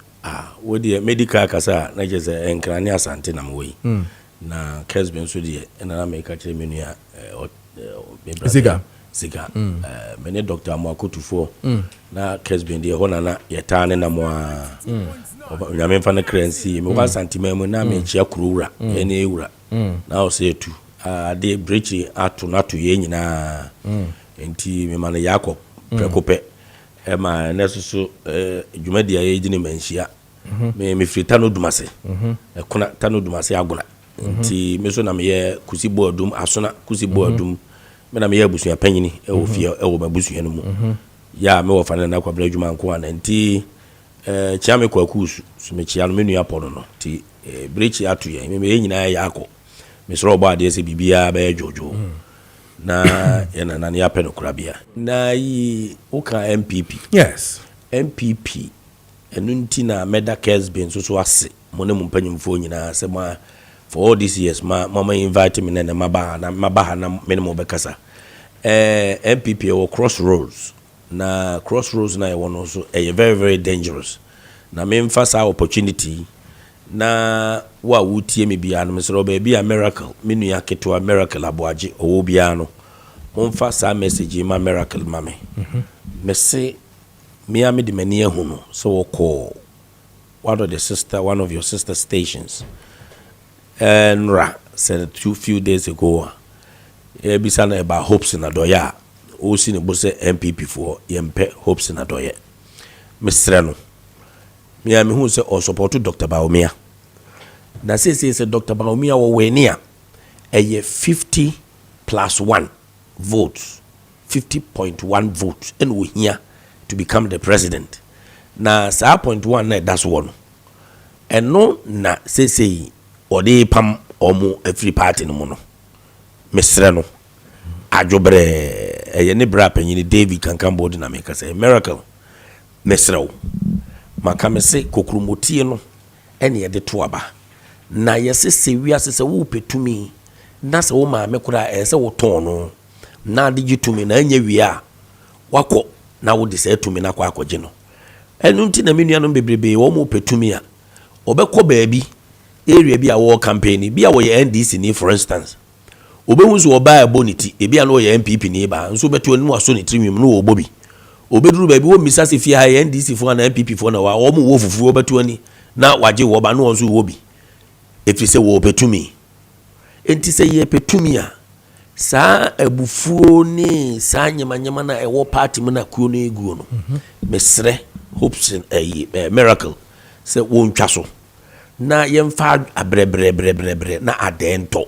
What the medical Kasa na just enkrani asante na mwe. Na Kessben so die na make a chemia Siga. Mene Dr. Amakotufo na Kessben de hona na yetane na moa. Nyame mfa na currency me wa santimemu na me chia kurura ene ewura. Na o say tu. De breach atu na to ye nyina. Enti me man Yakob Preko pe. Ma nesusu dwumadi aye gine manhia. Me frita no dumase. Kuna tano dumase aguna. Enti me so na me ye kusi boardum asona kusi boardum. Me na me ye busu ya panyini e wo fie e wo babusu ya no mu. Ya me wo fana na kwabla dwuma nko ana enti chia me kwakusu so me chia no me nua pono no ti breach atu ye me nyina ya akọ me soro oba de se bibia ba jojo na ya na ya pe no kurabia na yi uka MPP. Yes, MPP enunti na meda Kessben so ase mo ne mpanyimfo nyina se ma for all these years mama invite me na mabaha na me mo bekasa MPP or crossroads na crossroads na one also a very very dangerous na me mfasa opportunity na wa wutie me bia no mesro ba bia miracle menu ya keto miracle aboaje owo bia no mo mfasa message ma miracle mame me say me am de mani ehu no so call one of your sister stations and said few days ago bisana about hopes in adoya o si ne bo se MPP for yempe hopes in adoye mesre no me am who say or support Dr. Baumia. Na say Dr. Baumia wo we a 50 plus 1 votes, 50.1 votes, and we here to become the president. Na sa 0.1 that's one. And no na say or they pam omo every party no mono. Mesre no adwobre ne bra panyin David Kankambo na make say miracle. Mesre wo. Maka me say kokrumotie no ene ye de to aba. Na yese se wiase se wo petumi na se wo ma me kura se wo ton no na de gitumi na anya wia wako na wo de se tumi na kwa akogye no enu nti na menua no bebrebe wo mo petumi a obekọ baabi area bi a wo campaign bi a wo ye NDC ni for instance obehu so oba aboniti ebi a no ye MPP ni ba nso beto anu aso ni trimim no obobi obeduru baabi wo misa se fi ha ye NDC fo na MPP fo na wa wo mo wo fufu wo beto ani na waje wo ba no nso wo bi efi se wo petumi enti se ye petumi a sa ebufuo ni sa nyamanyama na ewo party mu na kuo no eguo no mesre hopes miracle se won twaso na yemfa abrebre na adento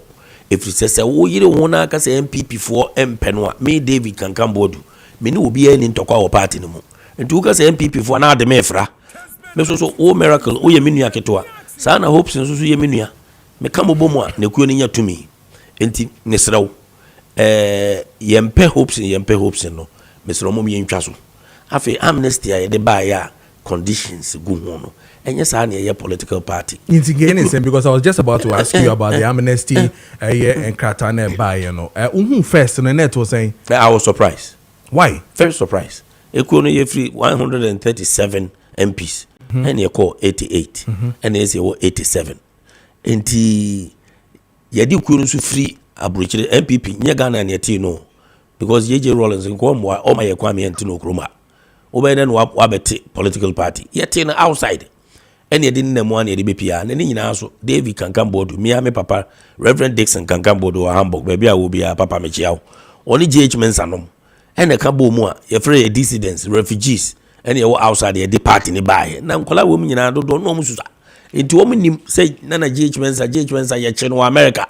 efi se wo yire wo na aka se MPP fo empeno a me David Kankambodu me ni obi ani ntokwa wo party no mu enti wo ka se MPP fo na ade me fra me so wo miracle wo ye menua ketoa sa na hopes so ye menua me ka mobomu a na kuo ni nya tumi enti nesrawo yempe hopes no mesro mom yentwa so afi amnesty ya de ba ya conditions gu ho no enye sa na ye political party because I was just about to ask you about the amnesty and Kratane ba you know first no net was saying I was surprised. Why? Very surprised. Eko no ye free 137 MPs and ye call 88 and ye say 87 enti ye di ku no so free abrochire MPP nye Ghana na yeti no because JJ Rollins nko mo o ma ye kwa me enti no kroma obe den wa beti political party yeti na outside ene ye din na mo na ye bepia na ni nyina so David Kankambodu me papa Reverend Dixon Kankambodu wa Hamburg ba bia wo bia papa me chiawo oni GH mensanom ene ka bo mu a ye free dissidents refugees ene ye wo outside ye the party ni bae na nkola wo nyina do no mo susa enti wo nim say na GH mensa ye che no America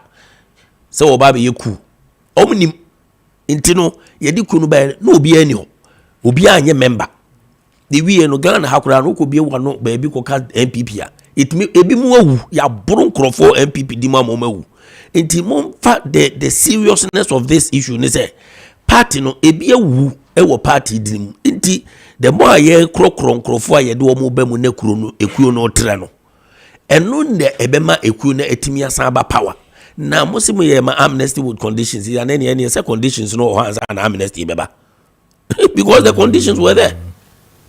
se wo ba be yeku omnim nti no ye di kunu ba no obi ani ho obi anye member de wie no Ghana hakura no ko bie wano ba bi ko ka MPP a itimi ebi mu awu ya buru nkrofo MPP di ma awu nti mo fa the seriousness of this issue ne say party no ebi awu wo party dim nti the more ye krokro nkrofo a ye de wo mo ba mu na kuro no ekuo no tre no eno ne ebema ekuo na etimi asan ba power na musimu ye ma amnesty with conditions and any say conditions no hands and amnesty beba because the conditions were there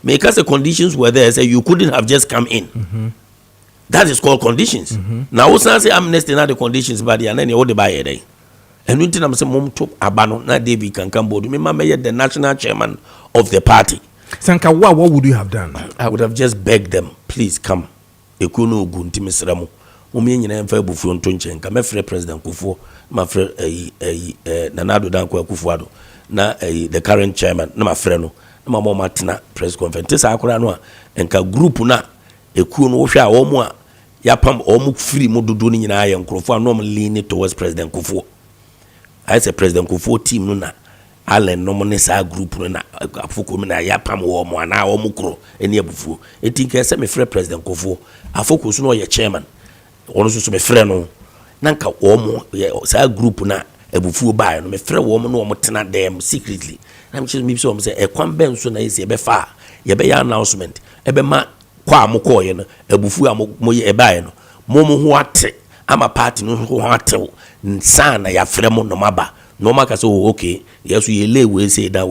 because the conditions were there say you couldn't have just come in that is called conditions now say amnesty na the conditions but and any all the buy there and until am say mom to abano na David Kankambodu me ma the national chairman of the party Sanka what would you have done? I would have just begged them please come ekuno ogunti mesramu omi nyina mfa bufuo ntonchen ka mefre president Kufuor ma fre Nanado Dankwah Kufuor na the current chairman na ma fre no na ma mo matena press conference sa akora no a enka group na ekuo no hwe a omo a yapam omo free mo dodo ni nyina aye nkrofo no mo lean towards president Kufuor I say president Kufuor team no na Allen no mo ne sa group no na afoko mi na yapam wo mo na omo kro eni abufuo etinka se me fre president Kufuor afoko so no ye chairman ono so me frɛ no nanka wo sa group na ebufuo bae no me frɛ wo no wo tena dem secretly na me chise me so say e kwan ben so na yesi e be fa ye be ya announcement e be ma kwa amokɔ ye no ebufuo mo ye bae no mo ho ate ama party no ho ate nsa na ya frɛ mo no maba no maka so okay yes we lay we say down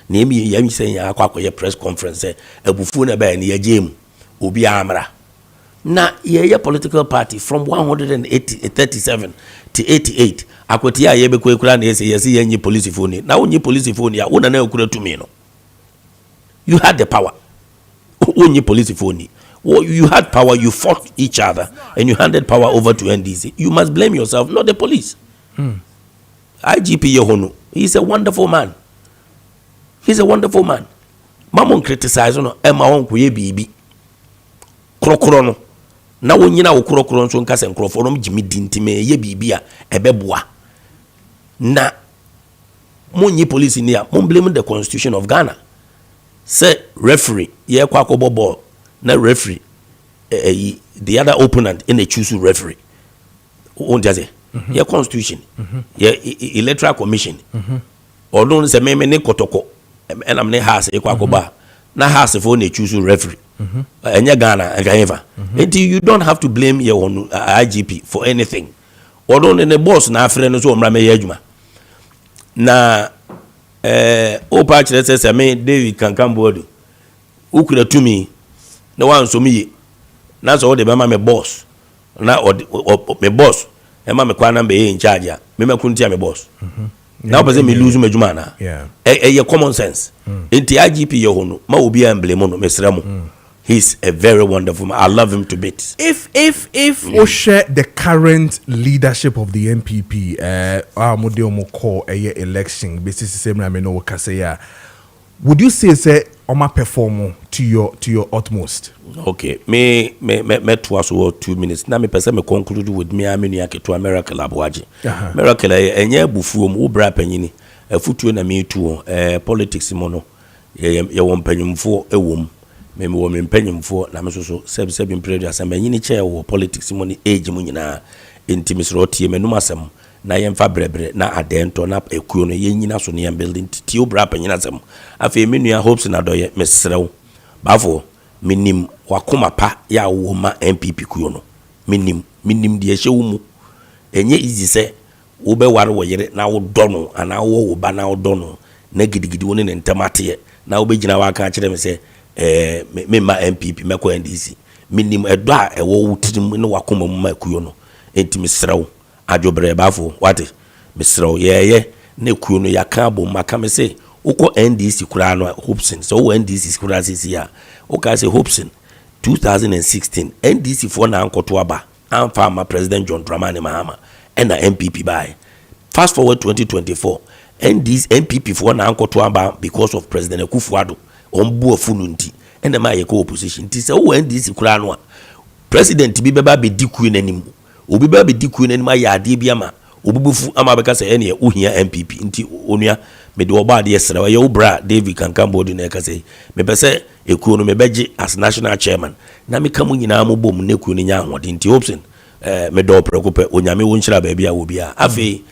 na emi ya mi say ya akwa ye press conference ebufuo na bae ne ya gem obi amra na ye political party from 137 to 88 akwati a ye be kwekura na yes ye nyi police phone na onyi police phone ya wona na ekura tumi no you had the power onyi police phone you had power you fought each other and you handed power over to NDC you must blame yourself not the police IGP Yehono he's a wonderful man mamon criticize no e ma won ko ye bibi krokro no na wonyina wo krokro nso nka se nkrofo no gimi dintime ye bibia ebeboa na monyi police ni a mon blame the constitution of Ghana. Say referee ye kwa kobo ball na referee the other opponent in a choose referee on jaze ye constitution ye electoral commission or don't say me ne kotoko and am ne house e kwa koba na house for na choose referee enya Ghana enka until you don't have to blame your own IGP for anything or don't in the boss na afre no so omra me adwuma na opa chire say me David Kankambodo ukura to me na wan so me na so de be ma me boss na me boss e ma me kwa na be in charge a me makuntia me boss na opa say me lose me adwuma na ye common sense enti IGP ye ho no ma obi am blame no me sramo. He's a very wonderful man. I love him to bits. If we share the current leadership of the MPP, election, would you say Oma perform to your utmost? Okay, me twice or 2 minutes. Now me person me conclude with me aminiake to America labuaji. Miracle enye bufu mu bra panyini. Futu na me too. Politics mono. Ye won panyimfo ewom. Me wo mpanyimfo na me so seb imperial assembly nyini chair wo politics money age mu nyina intimisro tie menum asem na yemfa brebre na adento na ekuo no yenyina so ne building tie obra panyina asem afa menua hopes na doye mesrew bafo minim wakoma pa ya wo ma MPP kuo no minim de ehye wo mu enye easy se wo be ware wo yere na wo dono ana wo ba na wo dono na gidigidi woni ne ntamate na wo be gina wa ka kire me se me ma MPP meko NDC minim edo a ewo wutirim ne wakoma mu ma kuyo no enti mesrew adwobre bafo wate mesrew ye ne kuyo no yaka bom maka me se uko NDC kura no Hopson so wo NDC kura sisi ya uka se Hopson 2016 NDC for na ankoto aba amfa ma President John Dramani Mahama and na MPP by fast forward 2024 NDC MPP for na ankoto aba because of President Akufo-Addo ombu afununti ene ma yeko opposition ti se wo NDC kura no a president bi beba be diku nanim obi beba be diku nanim ayade bi ama obubufu ama beka se ene uhia MPP nti onua me de oba de yesra ye obra David Kankambodo na ka se me pese ekuo no me beje as national chairman na me kamu nyina mo bom na ekuo no nya ahode nti Hopson me do Preko pe onyame wo nchira ba bia wo bia afi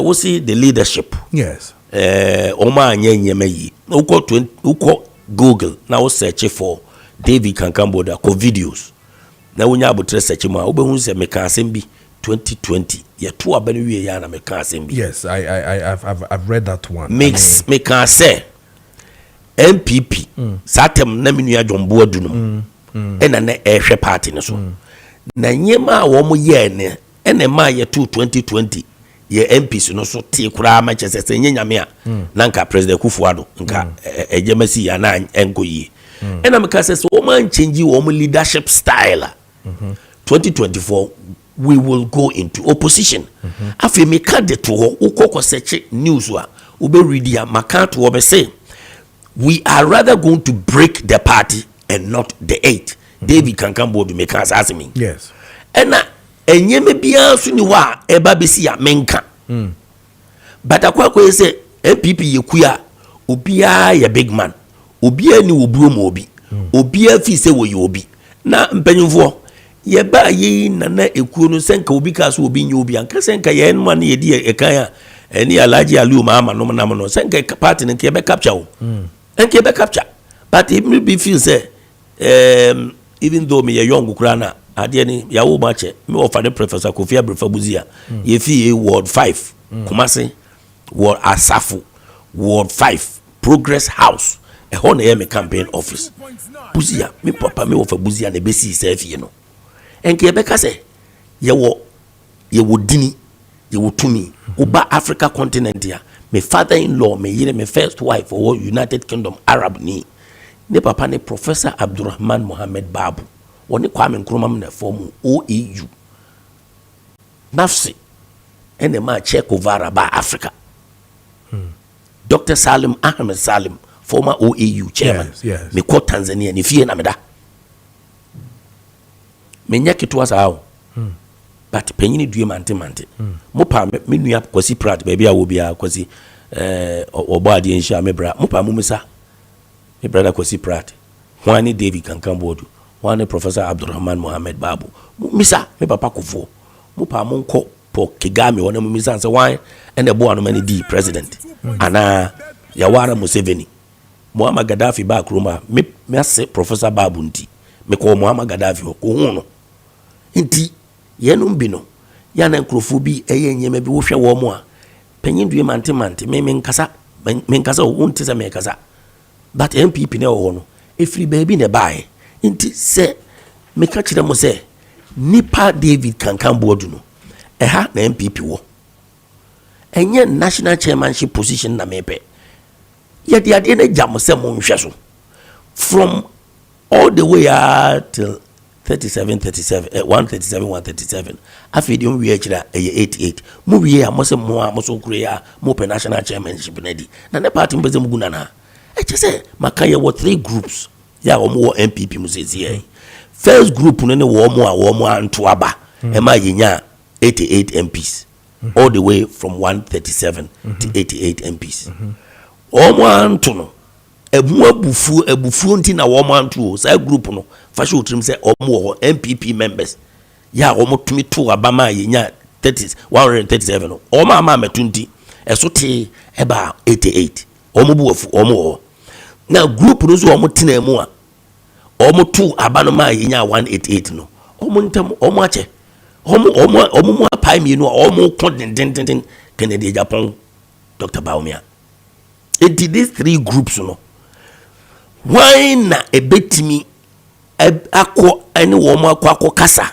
wo see the leadership yes oma anya nyema yi uko Google now search for David Kankambodo ko videos na wonya abotre search ma obehu se meka asem bi 2020 ye to abanu wie ya na meka asem bi. Yes, I've read that one. Mix meka say MPP satem na menua Jombo adunum ena na ehwe party ne so na nyema wo mo ye ne ena ma ye 2020 ye MPs no so te kura ma chese nyanyame a na nka President Akufo-Addo nka ejemasi ya na enkoyi ena meka se wo man change wo mo leadership style 2024 we will go into opposition afi meka de to ukoko search news wa ube read ya maka to wo be say we are rather going to break the party and not the eight. David Kankambodo meka asasemi yes ena enyeme bia so ni wa eba besi ya menka but akwa say MPP yekuya obia ya big man obia ni obuo mo obia fi se wo obi na mpanyimfo ye ba yi na ekuo no senka obi ka so obi nya obi anka senka ye no na ye di ekan a eni alaji aliu mama no na no senka party nke be capture wo nke be capture but it may be feel say even though me young kurana ade ni ya wo mache me offer the Professor Kofi Abrefabuzia ye fi ward 5 Kumasi ward Asafu ward 5 Progress House e ho na ye me campaign office Buzia me papa me offer Buzia na be si se no enke be ka se ye wo dini ye wo tumi oba Africa continent ya me father-in-law me yire me first wife for United Kingdom Arab ni ne papa ne Professor Abdurrahman Mohammed Babu woni Kwame Nkrumah na form OAU nafsi ene ma check over ba Africa Dr. Salim Ahmed Salim former OAU chairman yes. me ko Tanzania ni fie na meda menya ketewa saa but penyini due mante mo pa me nua kwasi prat baby a wo bia kwasi obo ade nhia me bra mo pa mo misa me brother kwasi prat wani David Kankambodu wani Professor Abdurrahman Mohammed Babu misa me papa kofo mo pa mo nko po Kigame wona mo misa say why and the boy no many di president ana Yawara Museveni Muammar Gaddafi ba kroma me ase Professor Babu nti me ko Muammar Gaddafi ko hu no nti yenum bi no ya na nkrofo bi eye nyema bi wo hwe wo mo a panyin due mante me nkasa wo nti se me kasa but MPP ne wo no efiri baby ne bae nti se me ka kire mo se nipa David Kankambodu no eha na MPP wo enye national chairmanship position na mepe ye de ade na jam se mo nhwe so from all the way till 137 afidi on we akira 88 mu we a mo se mo a mo so kure ya mo pe national chairmanship na di na ne party mbeze muguna na se Maakye wo 3 groups ya wo mo MPP mu se first group no ne wo mo anto aba e ma yenya 88 MPs all the way from 137 to 88 MPs omo anto no ebufu nti na wo manto sa group no fa sho trim say omo MPP members ya omo tumi to abama yenya 137 no omo ama metunti esote eba 88 omo buafu omo na group no so omo tena mu a omo to abano ma yenya 188 no omo ntam omo ache omo mu apai mi no omo kondendendenden Kennedy Japan Dr. Baumia it did these 3 groups no why na ebetimi akọ ene wo mo akọ kasa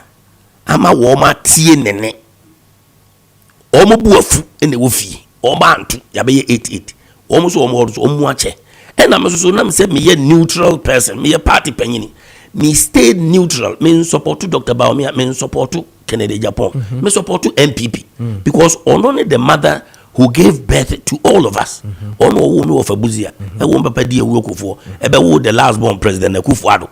ama wo ma tie nene o mo buafu ene wo fie o ma antu ya be 88 o mo so o mo ache ena me so na me say me ye neutral person me ye party panyini me stay neutral me support Dr. Baumia me support Kennedy Japan me support MPP because only the mother who gave birth to all of us. Ono wo me of abuzia. E wo papa di ewu okofo. E be wo the last born president Akufo-Addo.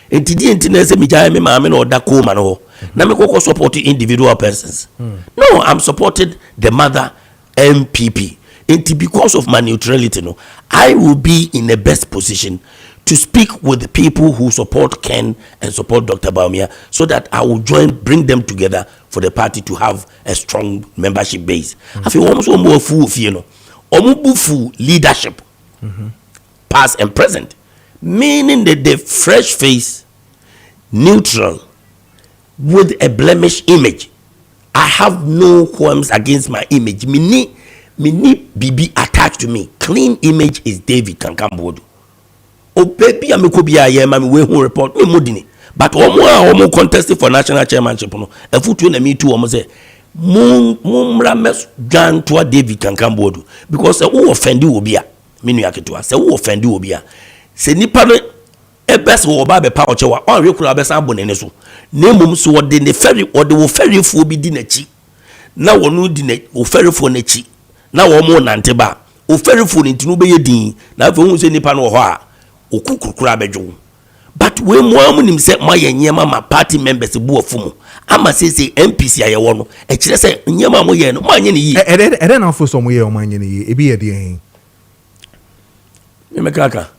Enti di enti na se mi jaye me maame na oda ko ma no. Na me kokko support individual persons. No, I'm supported the mother MPP. Enti because of my neutrality no, I will be in the best position to speak with the people who support Ken and support Dr. Baumia so that I will bring them together for the party to have a strong membership base. I feel almost more full, you know, full leadership, past and present, meaning that the fresh face, neutral, with a blemish image. I have no qualms against my image. Me BB attached to me. Clean image is David Kankambodu. O baby amekobia ye ma me we hu report me modini but omo contested for national chairmanship no afutu na me too omo say mumra mes gan to David Kankambodu because who offend obi a me nua ketewa say who offend obi a se nipa no ebes wo ba be pa ochewa on rekura be san bonene so na mum so wode ne ferry wode wo ferry fo bi di na chi na wonu di na wo ferry fo na chi na wo mo nante ba wo ferry fo ni ntinu be yedin na fa hu se nipa no ho a okukukura abedwo but we mo nim se ma ye nyema ma party members bu ofumu ama se MPC aye wo no e kire se nyema mo ye no ma anye ne yi ere na fo so mo ye o ma anye ne yi ebi ye de hen me mekaka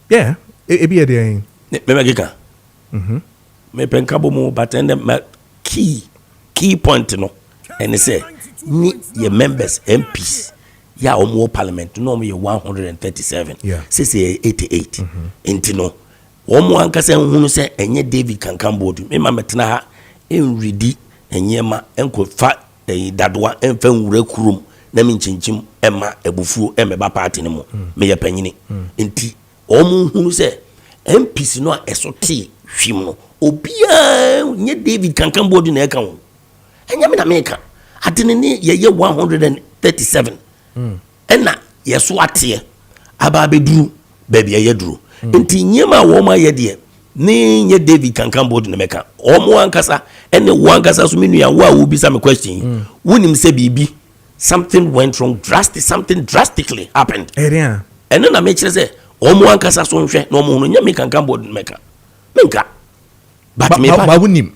yeah ebi ye de hen me mekaka me penkabo mo but and key point no and say ni ye members MPs ya omo parliament no mo ye 137 say 88 enti no omo ankasa hunu se enye David Kankambodu me ma metena ha enredi enyema enko fa dadoa emfa nwura kurum na me nkinkim ema ebufuo emeba party ne mo me ye panyini enti omo hunu se MPC no esote hwim no obia nye David Kankambodu na eka ho enye me na meka adene ne ye 137 ena yeso ate aba beduru baby ye duru enti nyema wo ma ye de ni nye David Kankambodu na meka omo ankasa ene wo ankasa so menu ya wo a wo bisa me question wonim se bibi something went wrong something drastically happened area ene na me kire se omo ankasa so nhwe na omo hunu nye me Kankambodu na meka but me ba wonim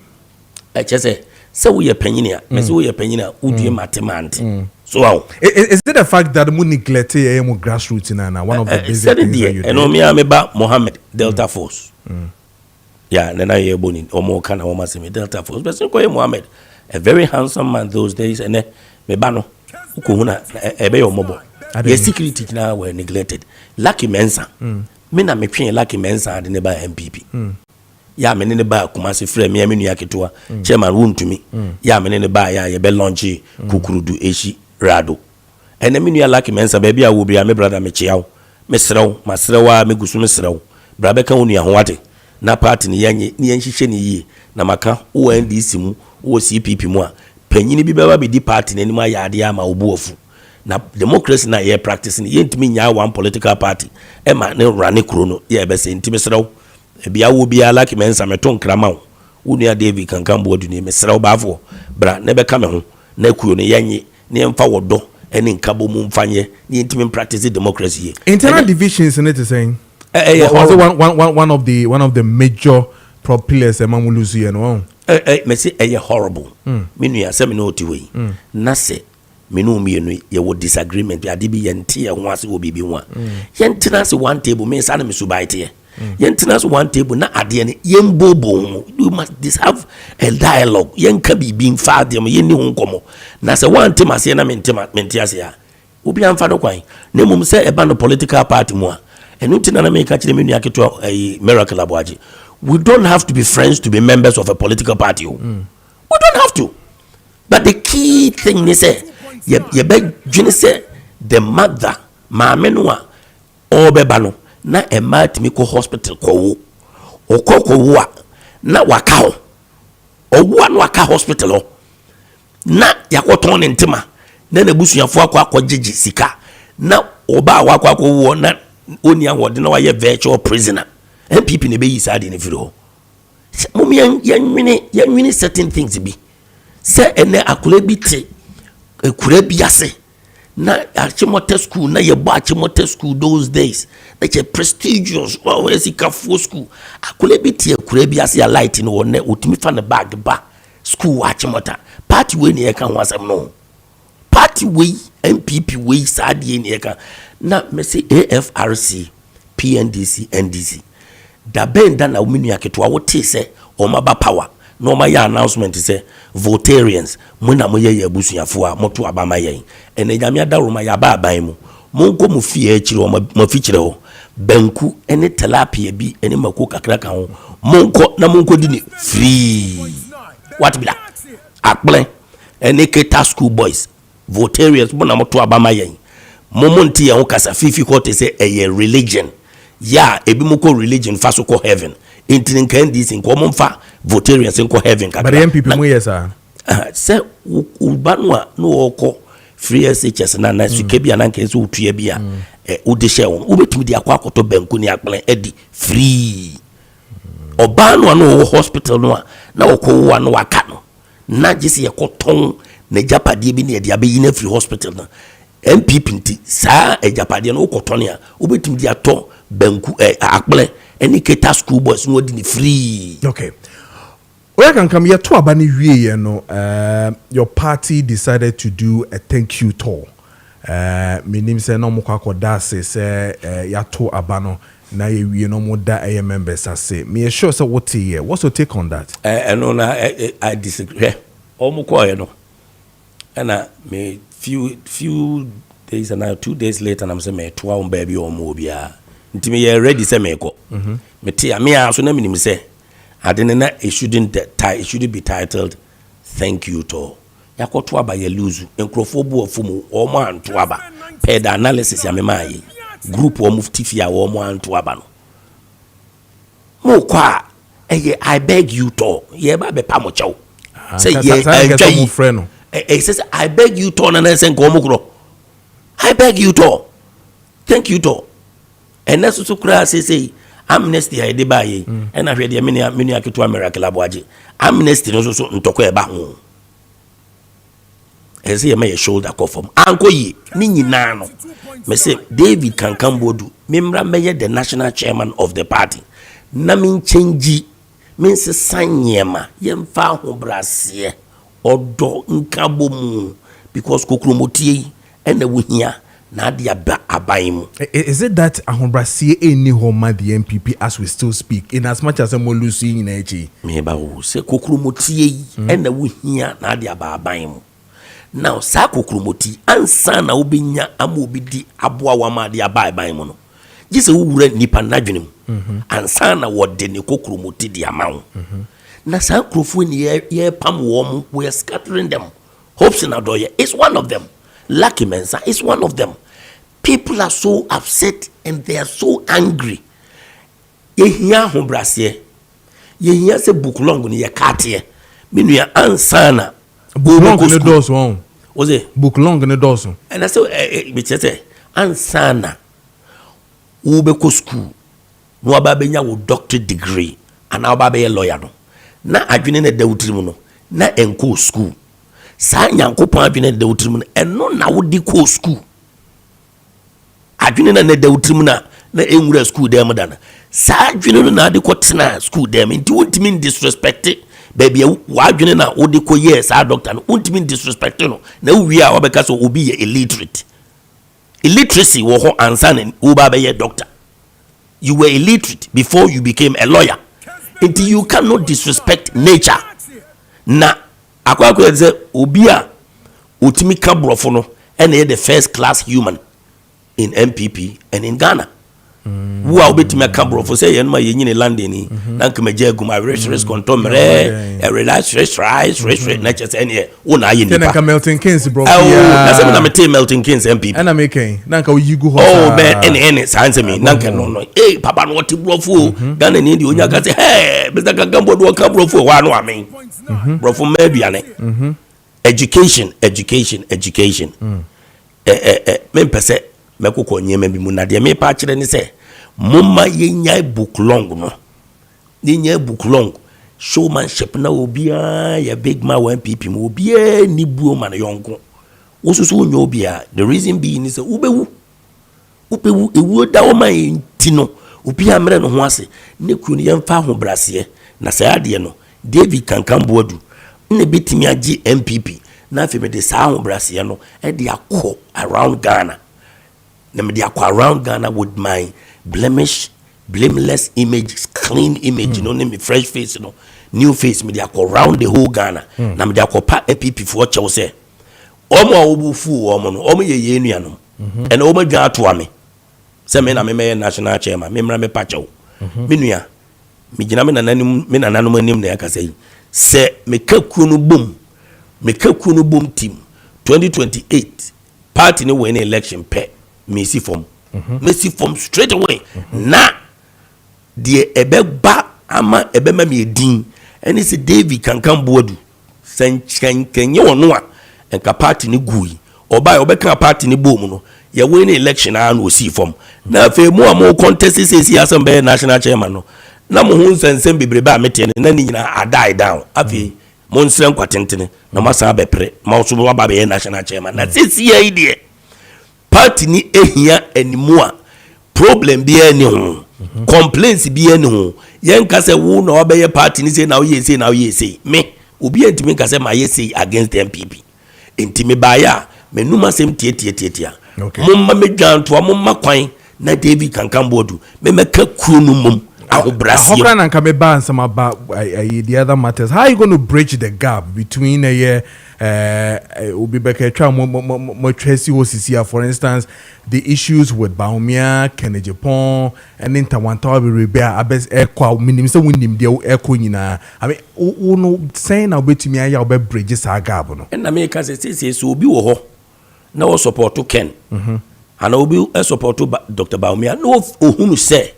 say we are penina me say we are penina udue matemant so is it the fact that mu neglect am grassroots na one of the basic things that you do? And me ba Mohammed Delta Force yeah na ye boni omo kana o masemi Delta Force but so ko Mohammed a very handsome man those days and me ba no ko huna ebe yo mobo your security now were neglected Lucky Mensa me na me twen Lucky Mensa de ne ba MPP ya me ne ba Kumasi frɛ me amenu yaketoa chairman wuntumi ya me ne ba ya ye be launch kukurudu eshi rado ene me nua Lucky Mensa ba bia wo bia me brother me chiaw me serew ma serewa me gusu me serew bra be kan onua ho ade na party ne yanye ne yanhihye ne yie na maka wo NDC mu wo CPP mu a panyini bi beba be di party ne ma ya ade ama obuofu na democracy na ye practicing ye ntimi nya one political party e ma ne rane kuro no ye be se ntimi serew bia wo bia Lucky Mensa meton krama wo unua David kankan bodu ne me serew bafo bra ne be ka me ho na kuyo ne yanye ne mfa wodo ene nkabo mu mfanye ne ntimi practice democracy ye internal divisions in it is saying also one of the major pillars among Lucy and one me say horrible me nua se me no otiwe na se me no mienu ye wo disagreement bi ade bi ye nte ye ho ase wo bibi ho a ye ntena se one table me sa na me subaite ye ntena se one table na ade ne ye mbobo you must have a dialogue ye nka bibi mfa ade ye ni ho nkomo na se one tema se na me ase ya obi amfa do kwan na mum se eba no political party mu a enu ntina na me ka kire me nua keto miracle aboaje we don't have to be friends to be members of a political party we don't have to but the key thing is ye be dwene say the mother maame no a obeba no na ematimi ko hospital ko wo okoko a na waka ho owo no waka hospital ho na yakoton ne ntima na nabusuafo akwajeji sika na oba akwa wo na oni awode na waye virtual prisoner MPP ne be yi sade ne firi ho mum yanwini certain things bi se ene akure bi te ekure bi ase na Achimota school na ye ba Achimota school those days that a prestigious always ikafo school akure bi te ekure bi ase ya light no ne otimi fa ne bag ba school Achimota party we ne ka ho asem no party we MPP we sade ne ka na me say AFRC PNDC NDC da benda na uminu yaketwa wote se omaba power no ma ya announcement se votarians muna moye ye abusuafo a moto abama yen ene nyame da roma ya ba aban mu monko mu fie akire o ma fikire ho banku ene tilapia bi ene mako kakra kan ho monko di ni free what be that akple ene keta school boys votarians muna moto abama yen momonti ye ho kasa fifi ko te se eye religion ya ebi mu ko religion fa so ko heaven intinin kan dis nko momfa votarians nko heaven kakra but MPP mu yesa se ubanwa no oko free SHS na su kebia na nkan so utua bia udi share won ubetumi di akwakoto banku ni akplen edi free obanwa no hospital no na okowa no waka no na gisi yakoton na japade bi na dia be yi na free hospital na MPP nti sa ejapade no okoton ya ubetumi di ato banku akple any keta school boys no di free. Okay. Where can come here to abani wie no your party decided to do a thank you tour. Me nim say no mo kwakoda say ya to abano na ye wie no mo da members say. Me sure say what here. What's your take on that? No na I disagree. Omo ko no. And me few days and 2 days later I'm say me to am baby omo bia. Ntimi ye ready say me ko me tia me aso na minim say adene na it shouldn't be titled thank you to yakoto aba ye lose enkrofo bu ofumu omo anto aba per the analysis ya me mai group o mufti fia omo anto aba no mo kwa eye I beg you to ye ba be pa mo chew say ye enjoy friend no says I beg you to na say nko mo kro I beg you to thank you to and that's so cry say amnesty I dey buy and I hear the many aketo miracle aboaje amnesty no so ntoko e ba ho e say me shoulder call from anko yi ni nyina no me say David Kankambodu memra meye the national chairman of the party na min change means sanyema yemfa ho brase odo nkabo mu because kokromotie ena wohia na de aban mu. Is it that ahobrase eni homa the MPP as we still speak in as much as Molusi in echi me ba wo se kokromotie ena wohia na de aban mu. Now sa kokromoti ansa na obenya amobidi aboa wa ma de aban mu no gise wura nipa nadwene mu ansa na wode ne kokromoti de amawo na sa krofo ni ye pam wo mu we are scattering them. Hopes in Adoye is one of them. Lucky Mensa is one of them. People are so upset and they are so angry. Ye hiya ho brase ye hiya se book long ni ye katie minu ya ansana book long ne doors won oze book long ne doors and I say be say ansana wo be ko school no aba benya wo doctorate degree and aba be lawyer no na adwene na dawutiri mu no na enko school sa nyankopon adwene na dawutiri mu no eno na wo di ko school adwene na dawutiri mu na enwura school dem da na sa adwene no na de ko tena school dem nti wontimi disrespect baby wa adwene na wo de ko yes a doctor no wontimi disrespect no na wi a obeka so obi ye illiterate. Illiteracy wo ho ansa na wo ba be ye doctor. You were illiterate before you became a lawyer. Until you cannot disrespect nature. Na akwa say obi a otimi ka brofo no and the first class human in MPP and in Ghana. Who are betimi ka brofo say yen ma yenyine landing ni na nkamaje aguma risk contomere relax na chese ene wo na aye nipa. Ka Milton Keynes brofo ya. Na say na mete Milton Keynes MPP. Na make na nka oyigu ho. Oh man ene sanse me na nka no. Eh papa no ti brofo Ghana ni ndi onya ka say hey Mr. Kagambo do ka brofo wa no amen. Brofo meduane. Education. Me pese mekoko nyema bi mu na de me pa kire ni se momma yenya book long no yenya book long showmanship na obia ya big man one pp mu obia ni buo man yonko wosusu onyo obia the reason being is ubewu ewu da o man tino obia mre no ho ase ne kunu ye mfa ho brase na sa ade no David Kankamboadu ne bitimi agi MPP na afi me de sa ho brase no e de akọ around Ghana. Let me around Ghana with my blameless image, clean image, you know, me fresh face, you know, new face, me around the whole Ghana. Na me pa MPP for what you say. Omo obufu omo ye nuanom. And omo dwa to ame. Say me na me national chairman, me mra me pacho. Me nua. Me gina me nananom anim na yaka say. Say me kakuo no bom team 2028 party no win election pay. Messi form straight away. Na the ebeba ama ebema me din and it's David Kankamboadu kenye wono a enka party ni gui oba obeka party ni bom no ye win election an o si form na fe mu am contest say assemble national chairman no na mo hu nsensem bebrebe a mete na ni nyina die down afi mo nsren kwatentene na masa bepre ma so ba be national chairman na sisi ya idea party ni ehia animua problem bi ani ho complaints bi ani ho yen ka se wo na obeye party ni say na wo say me obi antimi ka se ma ye say against the MPP intimi ba ya menuma sem tie momma medwanto momma kwan na David Kankamboadu me meka kru no mum ahobrase how can anka me ba ansem about the other matters. How are you going to bridge the gap between obi beka twa mo twesi osisia, for instance, the issues with Baumia, Kenejepon, and Intawanta Rebea abes ekwa minim se winim de ekwo nyina. I mean no saying na obetumi aya obe bridge sa gap no. And na me ka say so obi wo ho na wo support to Ken. And obi support to Dr. Baumia no ohunu say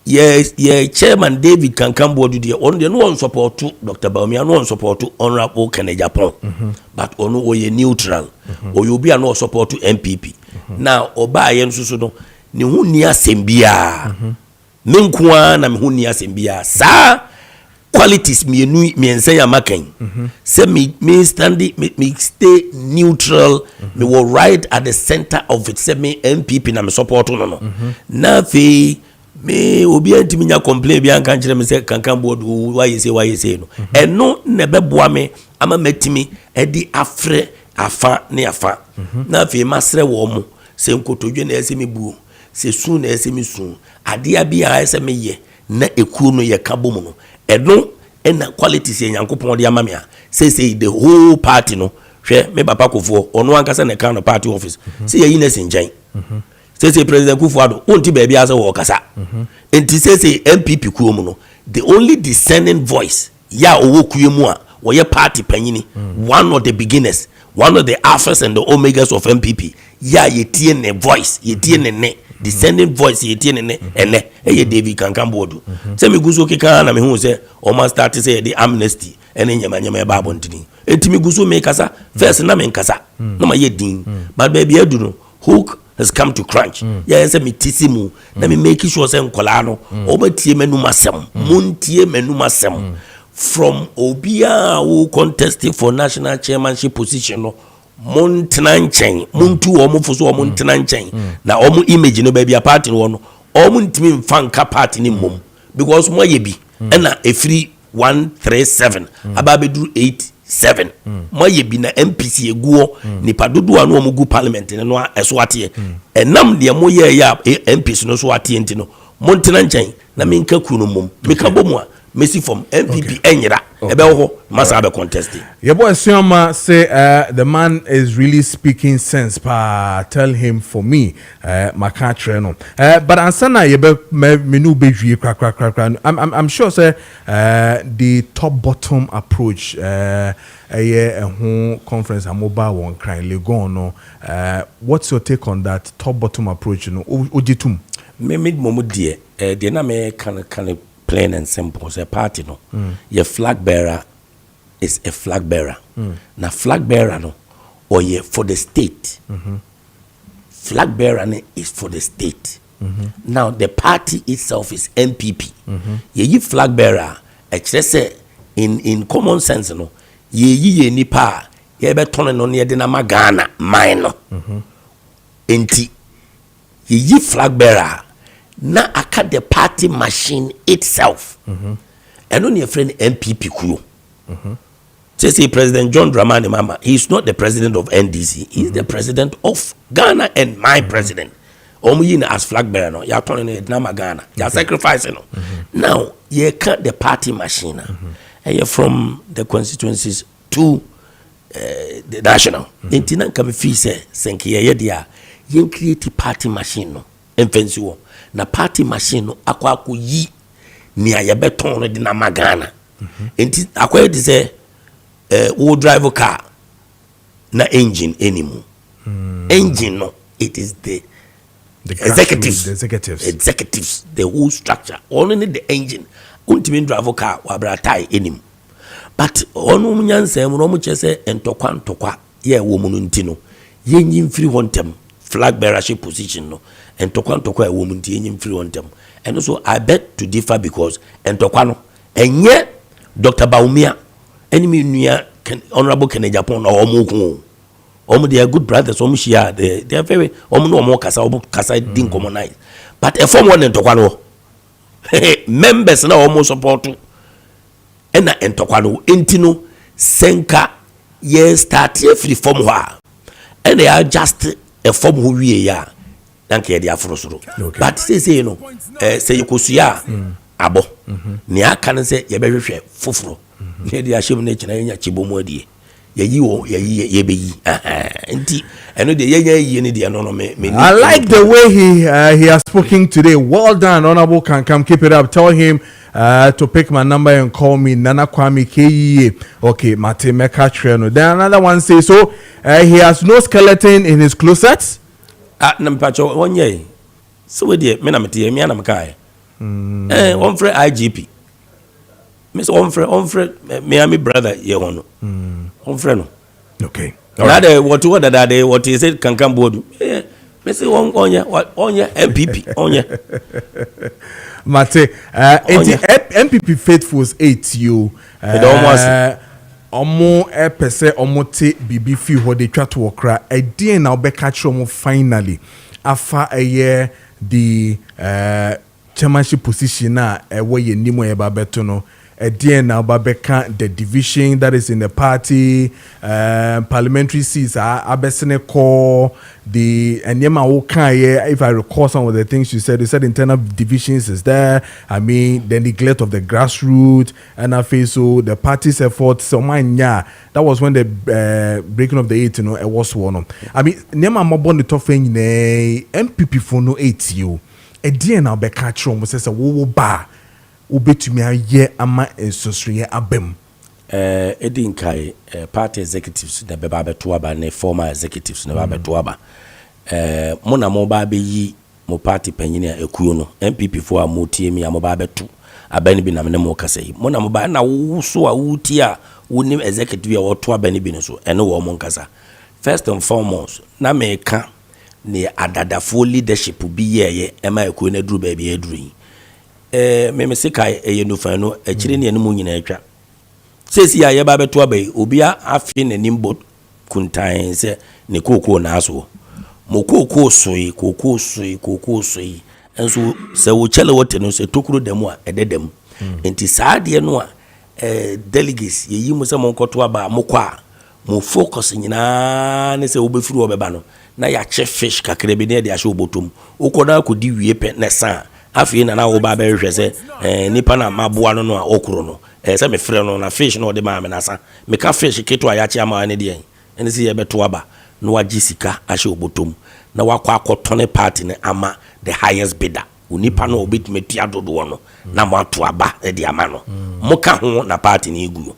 yeah, Chairman David Kankamboadu de on the no support to Dr. Baumia, no support to Honorable Kenejapon, but on we neutral, or you be no support to MPP. Now, Oba and Susuno, ni hunia sembia, Minkwa na hunia sembia, sa qualities me say Maakye. Say me standing, me stay neutral, me will right at the center of it. Say me MPP na me support no. Na fe me obi antimi nya complain bi anka nkyere me say kankan board why you say no eno na beboa me ama matimi edi afre afa ne afa na fe masre wo mo se nkotodwe na ese me buo se su na ese me su ade abia ese me ye na ekuo no ye kabo mu no eno ena quality se nyankopon de ama me a say the whole party no hwe me papa kofo ono ankasa na kan no party office say ye yin ese njan say president Kufuado onti baby asa wo kasa enti say MPP kuo mu no the only discerning voice ya owo kuo mu a wo ye party panyini one of the beginners, one of the alphas and the omegas of MPP ya ye tie ne voice ye tie ne descending voice ye tie ne ene ye David Kankambodu say me guso keka na me hu say o ma start say the amnesty ene nyama e ba bontini enti me guso me kasa first na me nkasa na ma ye din but baby adu no hook has come to crunch ya say me tisimu na me make sure say nkola no o ba tie menum asem montie menum asem from obia who contesting for national chairmanship position no montena nchen muntu o mo foso o montena nchen na o mo image no ba bia party no no o mo ntimi mfanka party ni mom because mo ye bi na efiri 137 ababedu 87 mo ye bi na MPC eguo ni padodo anu o mo gu parliament no eso ate enam de mo ye ya MPC no so ate enti no montena nchen na menka kunu mom meka bomu a Messi from MPP Enyira Ebeho must have a contest. Your boy Sioma say the man is really speaking sense. Tell him for me, Maakye no. But ansana yebe menu beji crack. I'm sure say the top bottom approach a whole conference a mobile one crying Legon no. What's your take on that top bottom approach? No, Ojitum. Me mid momo die de na me can plain and simple. Say party no. Your flag bearer is a flag bearer. Na flag bearer no or ye for the state. Flag bearer is for the state. Now the party itself is MPP. Ye flag bearer say in common sense no ye nipa ye be turn no ne de na magana mine no. Enti ye flag bearer na aka the party machine itself. And only a friend MPP kuyo. Say President John Dramani Mama, he is not the president of NDC, he is the president of Ghana and my president. Omuyina as flag bearer no, you are turning it nama Ghana, you are sacrificing no. Now you cut the party machine, and you from the constituencies to the national. Intina kami fi say senki ye dia, you create party machine no, enfensi na party machine no akwa yi ni ayabeton no de na magana enti akwa de say wo drive car na engine anymore engine no it is the executives the whole structure only the engine untimi drive car wa bratai anymore but onu munyansa mu no mu chese entokwa ye wo mu ntino yenyi mfiri hontem flag bearership position no entokwa wo mu nti yenyi mfiri hontem and so I beg to differ because entokwa no enye Dr. Baumia enemy nua honorable Kennedy Japan or omo they are good brothers omo share they are very omo no omo kasa din commonize but a form one entokwa no members na omo support ena entokwa no enti no senka ye start free form ho and they are just a form who we ya danke dia frosoro but say you know say yokosuya abo ni aka ne say ye behwehwe foforo ye dia hyem na kina nya chibomu adie ye beyi enti eno de ye ne dia no me I like the way he has spoken today. Well done, Honorable Kankam. Keep it up. Tell him to pick my number and call me Nana Kwame Keye. Okay, Mate Maakye no. Then another one says so he has no skeleton in his closet. Nampacho one year. So we dear, me na makai. One friend IGP. Miss one friend, me and my brother, ye one. One friend. Okay. Right. What he said can come board. Me say one MPP onye. Mate, MPP faithfuls 8 you. Omo pese omo te bibi fi ho de twa to okra edin na obeka chiro mo finally afa the chairmanship position na where ye nimo e babeto no again now babeka the division that is in the party parliamentary seats abesene call the enyema if I recall some of the things you said internal divisions is there. I mean the neglect of the grassroots and I feel so the party's efforts so that was when the breaking of the 8 it was one. I mean enyema mobon the top thing MPP for no 8 you again now be catch room say wo ba ubetumi aye ama ensosre abem edin kai party executives na beba beto aba ne former executives na beba beto aba mo na mo ba be yi mo party panyini a ekuo no MPP fo a mo tie mi a mo ba beto aba ni bi na me mo kasa yi mo na mo ba na wo so a wo tie a wonim executive a wo to aba ni bi no so ene wo mo nkasa first and foremost na me ka ne adadafo leadership bi ye ema ekuo na duru ba bi eduru yi me se kai no fa no akire ne mu nyina atwa sesi ya ye ba beto abai obia afi ne nimbo kuntan se ne kokoo na aso mo kokoo soi enso se wo chele wote no se tokuro demu a ededem enti saade no a delegates ye yi mu se mo nkoto aba mo kwa mo focus nyina ne se wo befiri wo beba no na ya che fish kakre bi ne de ahye obotom ukoda akodi wie pe ne sa afi na wo ba be hwɛ se nipa na maboa no no a okuro no se me frɛ no na fish no de ma me nasa me ka fish keto a ya chi ama ne de ene se ye beto aba no wa gisika ahye obotom na wakɔ akɔtɔne party ne ama the highest bidder unipa no obetumi tua dodo no na mo ato aba de ama no mo ka ho na party ne egu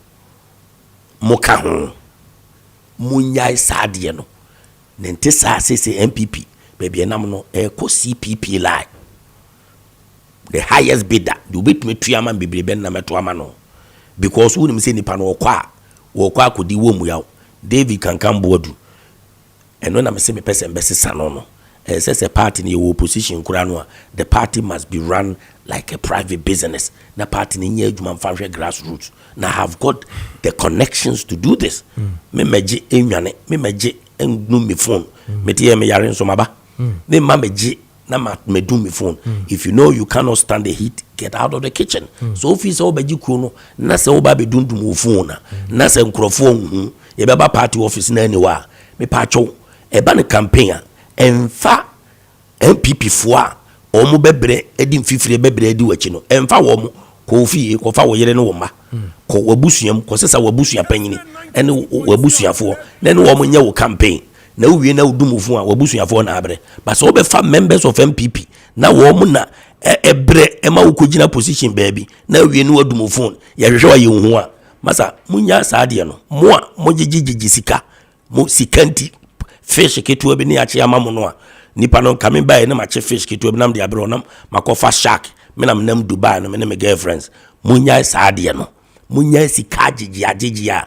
mo ka ho munyai saade no ne nte sa se MPP baby enam no ko CPP line the highest bidder the obetumi tua ama bebrebe na meto ama no because who say nipa no okwa akodi wo mu yaw David Kankan boadu eno na me se me person besesa no say party in your opposition kura the party must be run like a private business na party ni nya adwuma mfa grassroots na have got the connections to do this me meje enwane me meje engnu me phone me tie me yare nso maba me ma meje na me do me phone if you know you cannot stand the heat get out of the kitchen so office obaji kuro no na se oba be dundum phone na se nkrofo hu ye beba party office na aniwa me pa cho eba ne campaign emfa MPP fo a omo bebre edi mfifire bebre edi wachi no emfa wo mo ko fie ko fa wo yere no wo ma ko wabusuam ko sesa wabusua panyini ene wabusuafo na ne wo mo nya wo campaign na wie na udumufu a wabusuafo na abre but so be fa members of MPP na wo mo na ebre ema ukogina position baby na wie no adumufu ya hwehwe wa yehu a masa munya saade no mo a mo gigigigi sika mo sikanti fish ketu bi ne achi amamu no a nipa no kame bae na mache fish ketu bi nam de abro nam makofa shark me nam Dubai no me ne me girlfriends munya saade no munya sika gigi a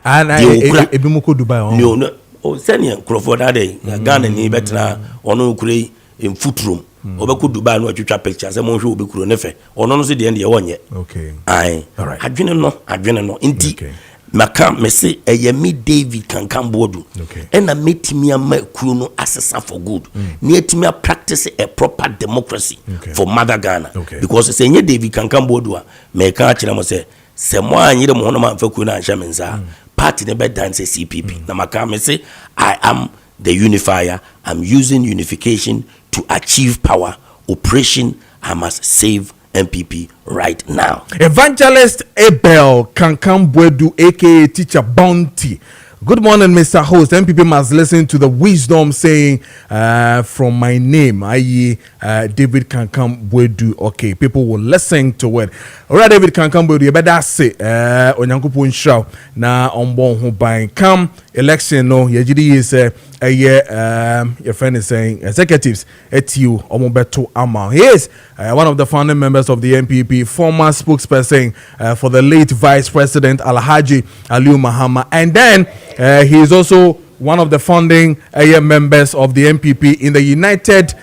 ebi mu ko Dubai no o senior Crawford ade Ghana ni betna ono kure in footroom obeko Dubai no atwitwa picture se mo hwe obekuro ne fe ono no se de wonye okay ai adwene no inti maka mese eyemi David Kankan bodu ena metimi ama kuro no asesa for good ne etimi practice a proper democracy for mother Ghana because se nye David Kankan bodu a me ka kire mo se mo anyire mo no ma fa kuro na anhya menza party ne be dance CPP na maka mese I am the unifier. I'm using unification to achieve power. Operation, I must save MPP right now. Evangelist Abel Kankan Boadu, aka Teacher Bounty. Good morning, Mr. Host. MPP must listen to the wisdom saying from my name, i.e. David Kankan Boadu. Okay, people will listen to it. All right, David Kankan Boadu, you better say, Onyankopon Shaw, na onbon ho ban come election no, yejidi is your friend is saying executives at you omobeto ama. He is one of the founding members of the MPP, former spokesperson for the late Vice President Alhaji Aliu Mahama, and then he is also one of the founding members of the MPP in the United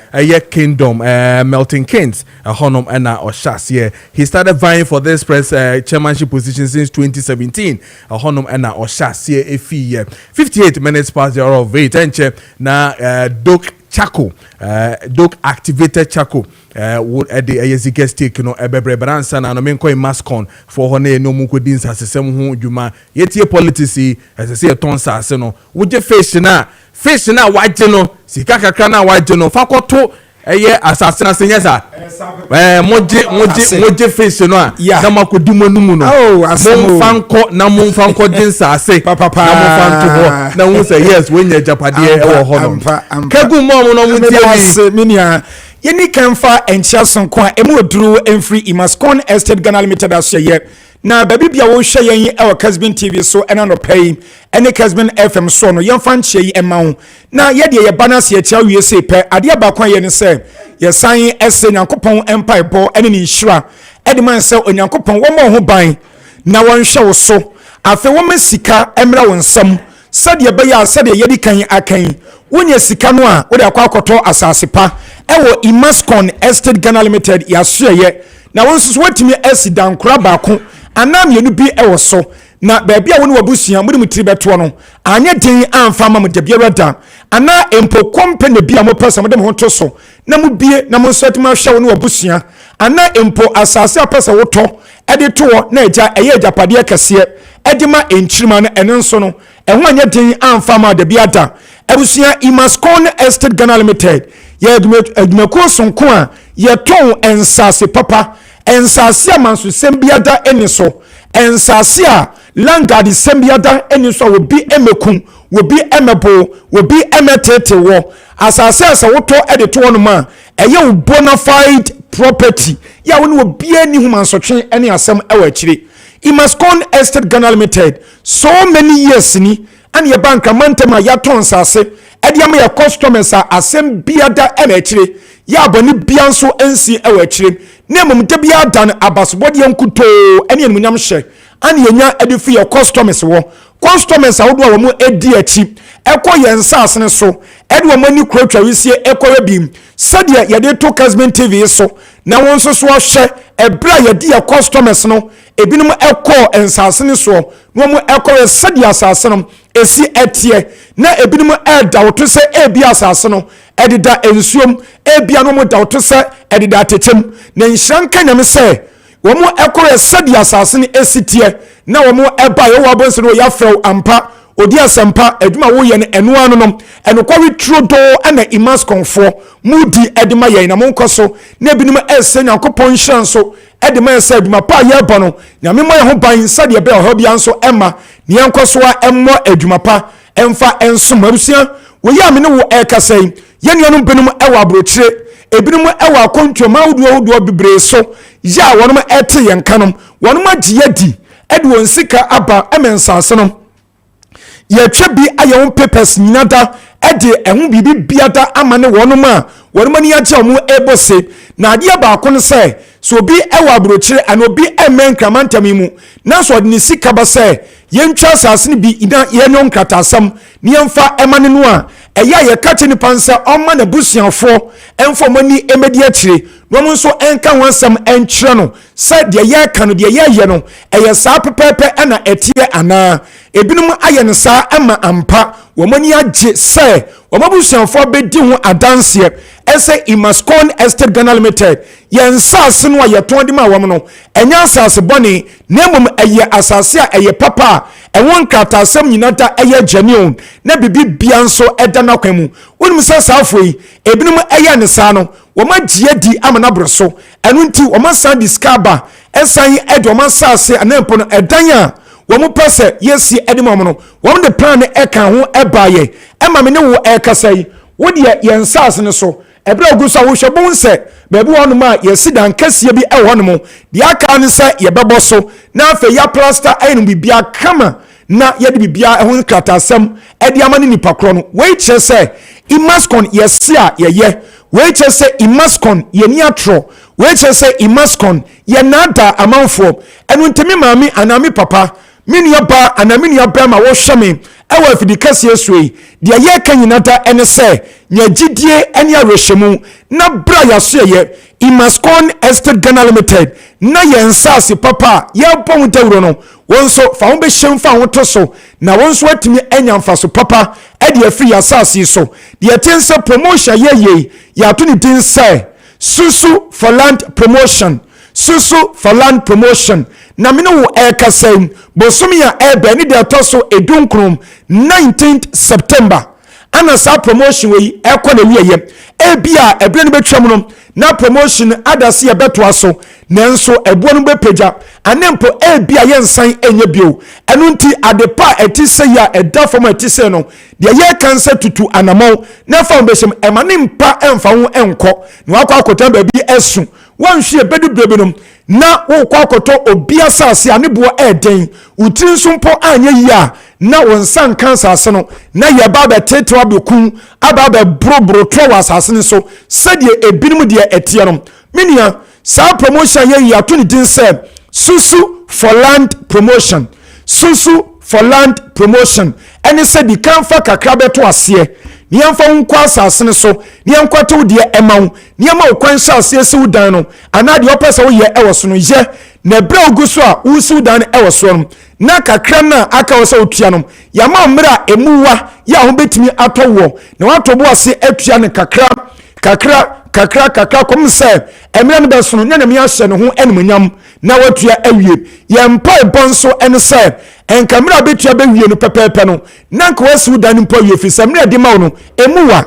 Kingdom, Milton Keynes, Honum Anna Oshas. Yeah, he started vying for this chairmanship position since 2017. Honum Anna Oshas. Yeah, 58 minutes past the hour of 8. And na Doc charcoal dog activated charcoal would at the ASK stick no ebebre bransa na no menko mascon for hone no mu kodin sasesem ho dwuma yetie politics as I say a ton sase no wo je fish na waje no sika kakra na waje no fakoto eye asase na senya sa moje fish no a na makodi manumu no mo fanko din sase na mo fanto ho na wo say yes when ye japade e wo ho no kagu mo no mutie minia yeni kanfa encha sonko a emu oduru emfree Imascon Estate Ghana Limited asye na baby bia wo hwe yen e Kessben TV so ena no pay ene Kessben FM so no yemfa nche yi ema ho na ye de ye balance ye chia wie se pe ade ba kwan ye ne se ye san ese nyankopon empire bo ene ni nhira ede man se onyankopon wo mo ho ban na won hwe wo so afi wo masika emra wo nsam sade be ya sade ye di kan akan wonya sika no a wo de akwakoto asase pa ewo Imascon Estate Ghana Limited ya soye na won so watimi asidan kura baako anam yenu bi ewo so na baabi a woni wabusia mu de beto no anya den amfa ma de bia rada ana empo company bia mo pesa mo de ho to so na mu bie na mo swetima hwe woni wabusia ana empo asase apesa woto ede to na eja eye japade kese ede ma enchirima no ene nso no eho anya den amfa ma de bia da ebusia Imascon Estate Ghana Limited ye adwumako sonko a ye ton ensase papa ensase amanso sembiada eni so ensase a landard sembiada eni so obi emekun obi emebo obi emetete wo asase asa woto ede to no ma eye bona fide property ya woni obi eni humansotwe eni asem ewa akire Imascon Estate Ghana Limited so many years ni and your bank mantema ya ton sase ediam ya customers a asem biada ena akire ya boni bianso ensi ewa akire nemum de bia dan abasbodi yankuto ene enmunyam hye ane yenya edifi your customers wo customers a wodo wo edi achi ekoye nsasene so edwo mani krotwa wisie ekoye bim sadia yade to Kessben TV so na won so so hye ebra yade ya customers no ebinum ekọ ensasene so no mu ekoye sadia asase no esi etie na ebinum eda woto se ebi asase no edida ensuom ebia no mu da woto se edida tetem na nhyanka nyame se wo mu ekoye sadia asase no esitie na wo mu eba ye wo abonse no ya frew ampa odi asempa adwuma wo ye ne eno anu no eno kwa witrodo ana Imascon fo mudi edima ye na monkoso na ebinum ese nyankopon hyan so edima ese adwuma pa ye ba no nyame mo ye ho ban sade be ho bia nso ema ne yankoso a emmo adwuma pa emfa enso marusia wo ye amene wo ekasai ye nuanom benum ewa abrochire ebinum ewa akontwo mawudo bibre so ya wonom ete ye nkanom wonom agye di ede won sika aba emensase no ye twa bi ayewon papers nyinada ede ehun bibi biada amane wonom a wonom ani agye omo ebose na ade ba ko no se so bi ewa abrochire ana obi emen kramantamimu na so de sika ba se yentwa asase ne bi ina yenyon kratasam ne yemfa emane no a eya ye kache ni pansa omma na busuafo enfo mani emedi akire no mo nso enka wansam enkyere no se de ye ka no de ye no eye saa pepepe ana etie ana ebinum aye ne saa ama ampa wo mani agye se wo mabusuafo bedi ho adanse ese Imascon Estate Ghana Limited yensa ase no aye ton de ma wo no enya asase bone nemum eye asase a eye papa ewon kratasam nyinata eye genuine na bibi bia nso eda na kwamu wonum se saafoi ebinum eye ne saa no wo magye di amana broso enu nti wo masan discover esan ede wo masase anampo no edan a wo mu pese yesi edimo no wo de plan e kan ho ebaye ema me ne wo ekasai wo de yensase ne so ebra oguso wo hwebon se bebi wonu ma yesi dan kasie bi e wonom de aka ne se ye bebo so na afa ya plaster ayinu bibia kama na ye de bibia ehun kratasam e de amane nipa kro no we che se Imascon yesi a ye we che se Imascon ye ni atro we che se Imascon ye nada amanfo enu ntemi maami anami papa mini aba ana mini aba ma wo hwe me ewa afidi kase esui de ye kan nyinada ene se nya gidie ene arehwemu na bra ya so ye Imascon Estate Ghana Limited na ye nsase papa ye pon dawuro no wonso fa wo be hyem fa wo to so na wonso atimi anya mfaso papa e de afiri asase so de tense promotion ye ya to ni din say Susu for land promotion Susu for land promotion na mino wo ekasem bosomi ya ebe ni de atoso edunkrum 19th September ana sa promotion we ekọ na wiye ebia ebre no betwam no na promotion adase ye beto aso nanso ebo no bepeja anempo ebia ye nsan enye bio eno nti adepa etise ya eda fom etise no de ye kansa tutu anamo na fa obeshem emane mpa emfa ho enko na wakọ akota ba bi esu wanhwe bedu brebenum na wo kwa akoto obia sase anebo eden utin so mpo anya yi a na wonsan kansa ase no na ye ba be tetewa bekun aba be brobro to wasase ne so sedie ebinum de etie no minia sa promotion ye yi ato ni din se Susu for land promotion Susu for land promotion ene se di kanfa kakra beto ase niamfa nkwa asase ne so niamkwa to de emaw niama okwan sase se udan no anade opese wo ye ewoso no ye na bra oguso a usu udan ewoso no na kakra na aka wo se otua no yama mra emuwa ya ho betimi atowo na watobo ase atua ne kakra kom se emra no beso no na me ahye ne ho enmunyam na watua awie yempa bonso ene se enkamra betua bewie no pepepe no na nka wasu dan mpo wie fi samra de mawo no emuwa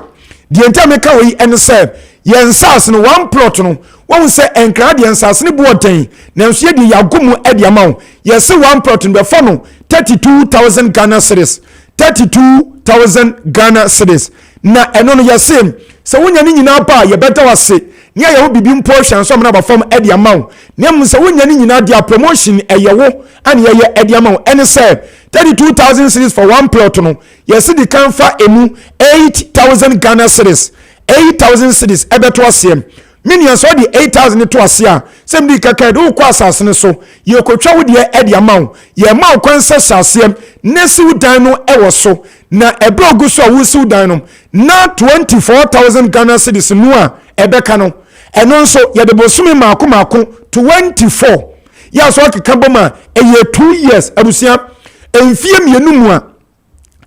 de enta ka wo ene se yensas no one plot no won se enkra de yensas ne boden na nso ye de yagomu e de mawo yesi one plot no be fo no 32,000 Ghana cedis 32,000 Ghana cedis na eno no yesi se wonya ni nyina ba ye beta wase nia ye ho bibi mpo hwan so na ba fam e de mawo na mu se wonya ni nyina dia promotion eyewo ane ye e de mawo ene se 32,000 cedis for one plot no yesi di kanfa emu 8,000 Ghana cedis 8,000 cedis ebeto asem minian so di 8,000 to asia sem di kaka do kwa asase ne so ye kotwa wo de e de mawo ye mawo kwansa sasem nesi udan no ewo so na ebro guso a wusi udan no na 24,000 Ghana cedis no a ebeka no eno nso ye de bosumi maako 24 ya so akeka boma eye 2 years abusia emfie mienu mu a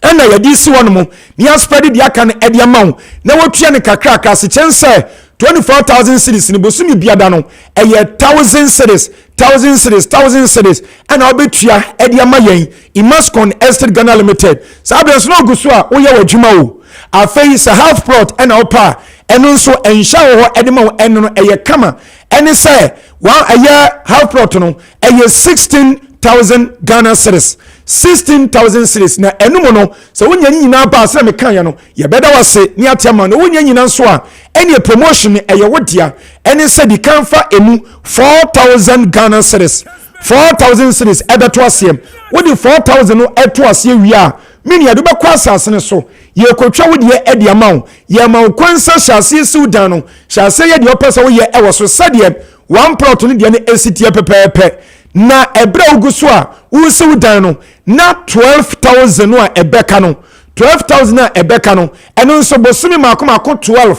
ana ye di si wono mo ni aspedi di aka no e de mawo na wotua ne kakra aka se chense 24,000 cedis ni bosumi biada no eye 1,000 cedis 1,000 cedis ana obetua e de ma yen Imascon Estate Ghana Limited sabe so no guso a wo ye wadwuma o afei sa half plot ana opa eno nso ensha wo e de ma wo eno no eye kama ene se wa eye half plot no eye 16,000 Ghana cedis 16,000 cedis na enumo no so wonya nyina ba se me kan ya no ye beda wase ni atema no wonya nyina nso a ene promotion eye wodia ene se di kanfa emu 4,000 Ghana cedis 4,000 cedis ebeto asem wodi 4,000 no eto ase wi a mini adu be kwa asase ne so ye kotwa wodi e de amaw ye maw kwansa hyase sudan no hyase ye de opesa wo ye ewo so sade one plot no de ne esitie pepepe na ebra uguso a wusi udan no na 12,000 no a ebeka no 12,000 a ebeka no eno nso bosumi maako 12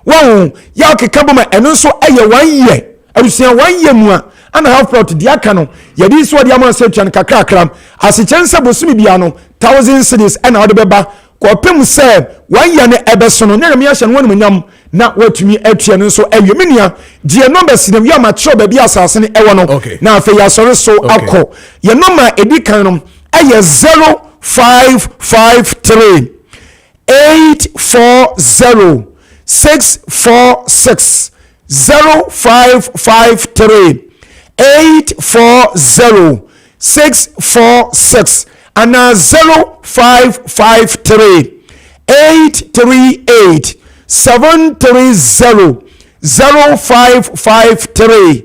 wow ya okeka boma eno nso eye 1 year arusia 1 year mu a ana half plot di aka no ye di so di amon se twan kakrakram asichense bosumi bia no 1,000 cedis ana ode beba ko pem se 1 year ne ebeso no nyame ya hye no wonu nyam na watumi atua no so awie menia die number sinem ya ma tro ba bi asase ne ewo no na afa ya sore so akọ ye number edikan no aye 0553 840 646 0553 840 646 and 0553 838 730 0553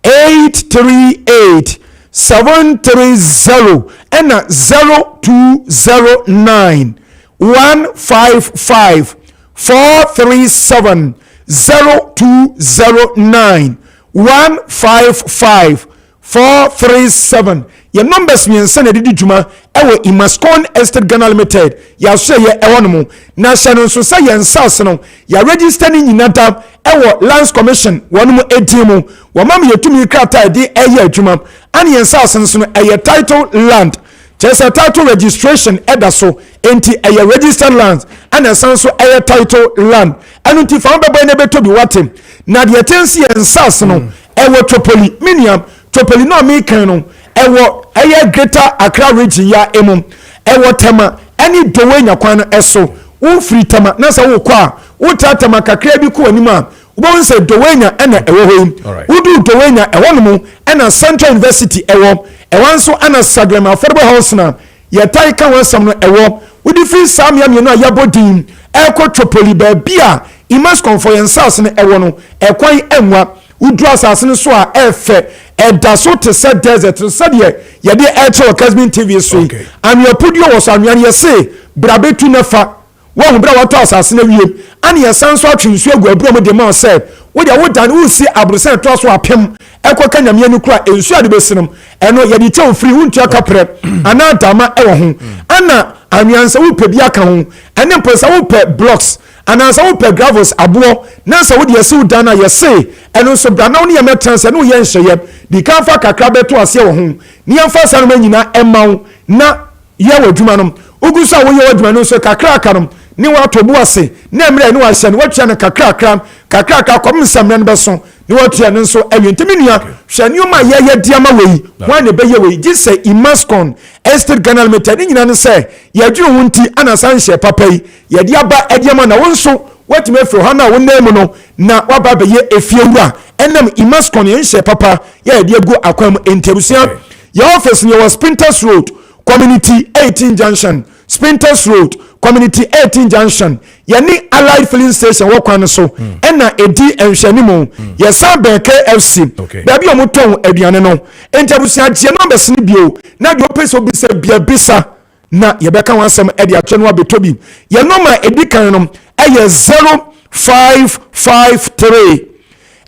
838 730 and 0209 155 437 0209 155 437 your numbers miensa na didi dwuma ewo Imascon Estate Ghana Limited ya so ye ewo no mu na hye no so say yen sas no ya register ni nyinada ewo Lands Commission wonu mu edimu wo mam yetumi krata de eye adwuma ani yen sas no so no eye title land chese title registration edaso enti eye registered lands ana san so eye title land anu ti fa bebo ne beto bi watem na de tensi yen sas no ewo Tropoli miniam Tropoli no me kan no ewo eye Greater Accra region ya emum ewo tema any dowe nyakwan no eso wo free tema na sa wo kwa wo tatama kakra bi ko anima wo bon se dowe nya na ewo hoyim wo du dowe nya ewo no mu na Central University ewo nso ana Sagrema Affordable House na ye tai kan wansam no ewo wo di free samia me no ayabodin eko Tropoli ba bia Imascon for yensas no ewo no ekwan enwa udu asase no so a efe eda so te se desert so de ye de airtel Kessben TV so and your pudio was anwan ye say brabetu nafa wo hu bra wato asase na wiem ani ye sanso atwensu agu abro mo de ma say wo de wo dan wo si abrosan to so apem ekwa kanyame anu kura ensu ade besinum eno ye de tew free wuntu akapre ana dama ewo ho ana anwansa wo pe bia ka ho ene mposa wo pe blocks anansa wo pe gravels abo na sa wo de yesi udana yesi eno so bra na wo ne yemetanse no ye nhye di kanfa kakra beto ase wo ho ni yemfa sa no nyina emaw na ye wadwuma no ugusa wo ye wadwuma no so kakra aka no ni wa tobu ase na emre ni wa hye no watwa no kakra kom samre no beso ni watua no so awentimi nua hye nioma ye diama wei wan ne be ye wei gi se Imascon Estate Ghana Limited nyina no se ye dwuru wunti ana san hye papa yi ye dia ba ediama na wonso watime afro ha na wonam no na waba be ye efiewura enam Imascon ye hye papa ye dia gu akwam entebusia your office near was Sprinters Road Community 18 Junction Sprinters Road Community 18 Junction yani Allied Filling Station wakwan so ena edi enhwanimu yesa ben KFC baby omuton aduane no entebusia je numbers ni bio na de opese obisa bia bisa na yebeka wansam edi atweno abetobi ye number edi kan no eye 0553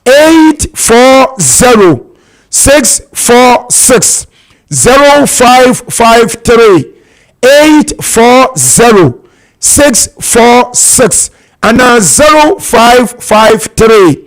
840 646 0553 840 646 and 0553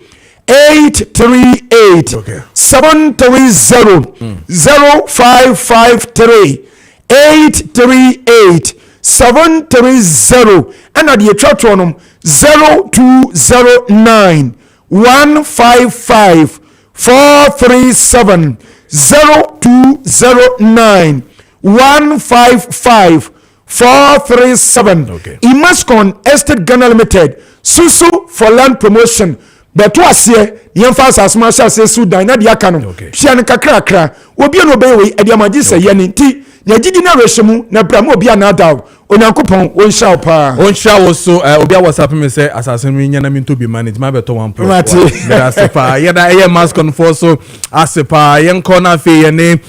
838 730 0553 838 730 and at the church on 0209 155 437 0209 155 437 Imascon Estate Ghana Limited Susu for land promotion beto ase yemfa asasma sha se Sudan na dia ka no hia ne kakra obi no be we ediamaji se ye ne ti ya gidi na rehemu na bram obi anadaw onyankopon wonsha pa wonsha wo so obi a WhatsApp me say assassin me nya na me to be manage ma beto 1 plus asepa ye da Imascon for so asepa yen corner fe ye ne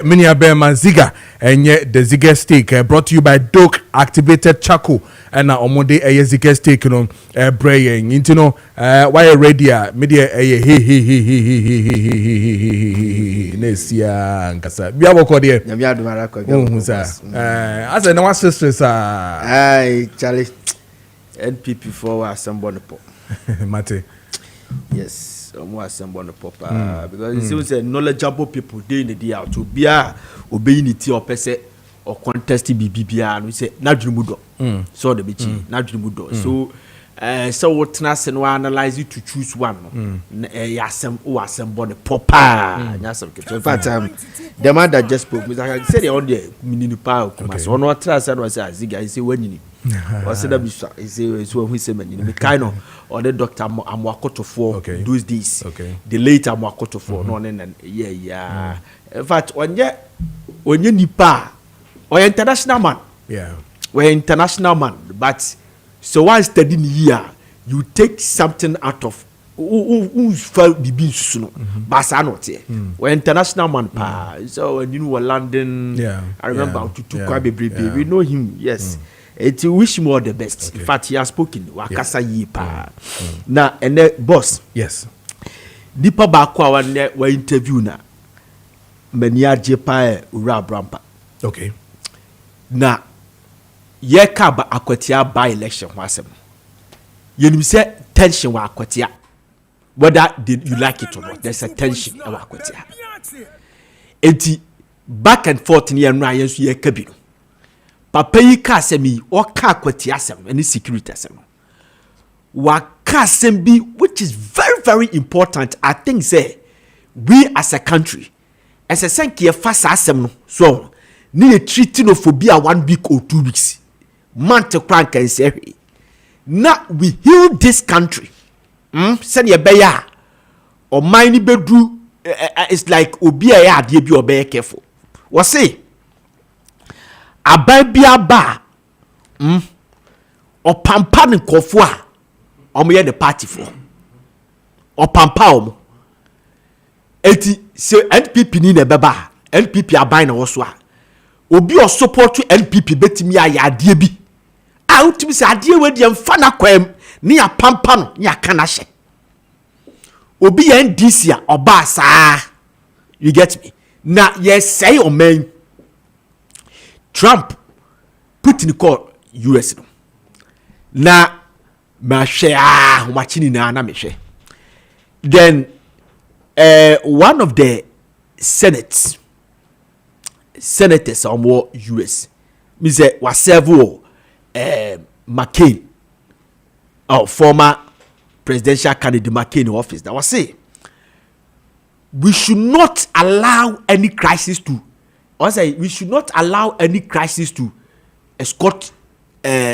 mini abema ziga enye the Ziga steak brought to you by Doak Activated Charcoal and omode Ziga steak no brayin into no why ready media nesia nkasa bia boko de na bia dumara ko asa na was sisters ai Charlie NPP for assemble no pop mate yes omo assemble no pop because it seems knowledgeable people dey in the day out to bia obey unity or pese or contest bibia no say na dwunu do so the bichi na dwunu do so so what trust and analyze it to choose one assemble the popper in fact the man that just spoke me I said on the municipal so no trust and was Ziga say when you was said he say so we say me kind of or the doctor Amwakoto for those days the later Amwakoto for no and yeah in fact when you nipa or international man we're international man but so once studying year you take something out of who felt the being suno basa not here we're international man pa so when you were London I remember to Kwabe we know him yes it wish him all the best in fact he has spoken wakasa yi pa na and the boss yes nipa ba kwa wa interview na mania jepa ura brampa. Okay. Na ye ka ba akwatia by election wasem. You say tension wa akwatia. Whether you like it or not, there's a tension wa akwatia. Enti back and forth ni enra yensu ye kabino. Papa yi ka asemi o ka akwatia asem any security asem. Wa ka asem bi which is very very important. I think say we as a country as a senke fa asem no so ni treating of phobia 1 week or 2 weeks. Month crank and say now we heal this country. Send your beya or mine bedru it's like obia ya de bi obey careful. What say? Ababia ba or pampa ni kofua or me the party for or pampa eti say NPP ni na beba NPP aban na woswa obi o support to NPP betimi ya ade bi a utimi say ade we de mfa na kwam ni ya pampa no ya kana hye obi ya NDC a oba saa you get me na yes say o man Trump put in call US no na ma hwe machini na me hwe then one of the senators on more US me say was serve McCain former presidential candidate McCain office that was say we should not allow any crisis to escort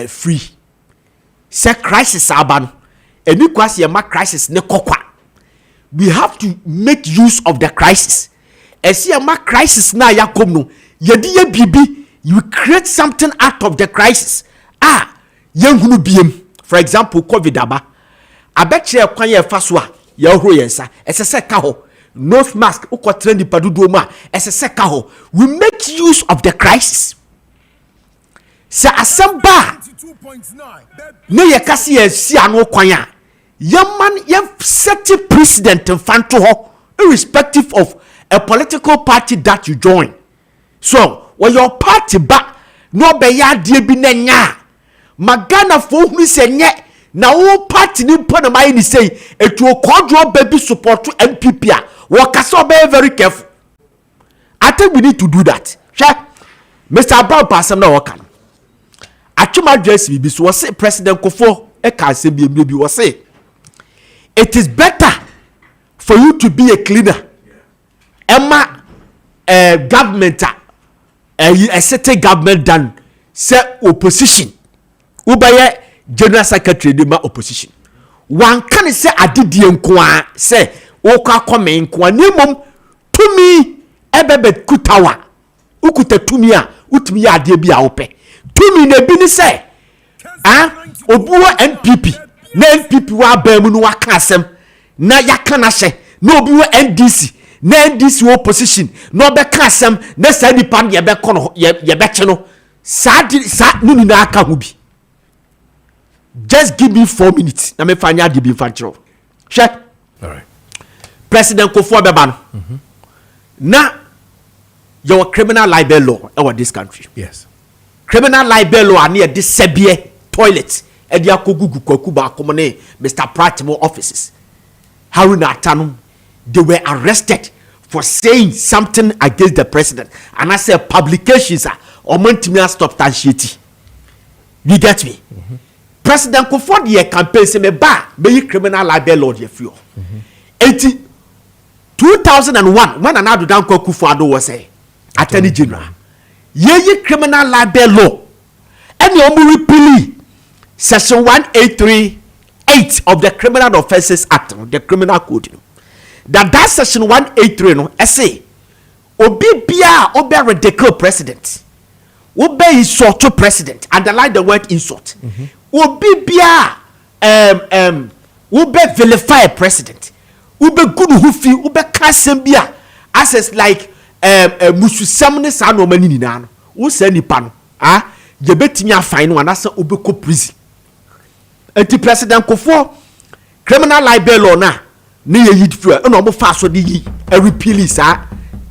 free say crisis aban any kwasi ma crisis ne kokwa we have to make use of the crisis esi ma crisis na yakom no yedi ye bibi you create something out of the crisis yenhunu biem for example covid aba abeche kwan ye fa so a ye horo yensa esese ka ho nose mask ukotra ni padudo ma esese ka ho we make use of the crisis sa asamba ne ye kasi ye si anu kwan a ye set precedent fanto ho irrespective of a political party that you join so when your party ba no be ya de bi na nya magana fo hunu se nye na wo party ni mpo na mai ni sei etu Kojo baby support to NPP a wo kasa be very careful. I think we need to do that. Sure. Mr. Abba Passam na wo kan atwuma address bi so wo say President Kofo e ka se bi wo say it is better for you to be a cleaner emma government a certain government than say opposition ubaye general secretary de ma opposition one can say adidie nkoa say okwa kome nkoa nemom tumi ebebe kutawa ukuta tumi a utumi ya ade bi a ope tumi na bi ni say obuwa NPP na NPP wa ba mu no waka asem na yaka na hye na obuwa NDC na NDC opposition na obeka asem na sa nipa ye be kono ye be che no sa nuni na aka hu bi. Just give me 4 minutes. Na me fanya di bi fanchiro. Check. All right. President Kofo Beba no. Na your criminal libel law in this country. Yes. Criminal libel law near this sebie toilet. Edi akogugu kwaku ba komone Mr. Pratimo offices. Haruna Atanum, they were arrested for saying something against the president. And I said publications are omontimi stop tanshiti. You get me? President Kofo the campaign say me ba be criminal libel law dey free. 2001 when Nana Dankwah Kufuor was say Attorney General. Ye criminal libel law. And you repeal section 1838 of the Criminal Offences Act, the Criminal Code. That section 183 no say obi bia obe ridicule president. Obe insult to president. Underline the word insult. Obi bia obe vilify president. Obe good hufi obe kasem bia as like mususam ne sa no mani nina no. Wo sa nipa no ye betimi afine no anasa obe ko prison. Enti President Kofo criminal libel law na ne ye yid feel no mo fa so de yi repeal sa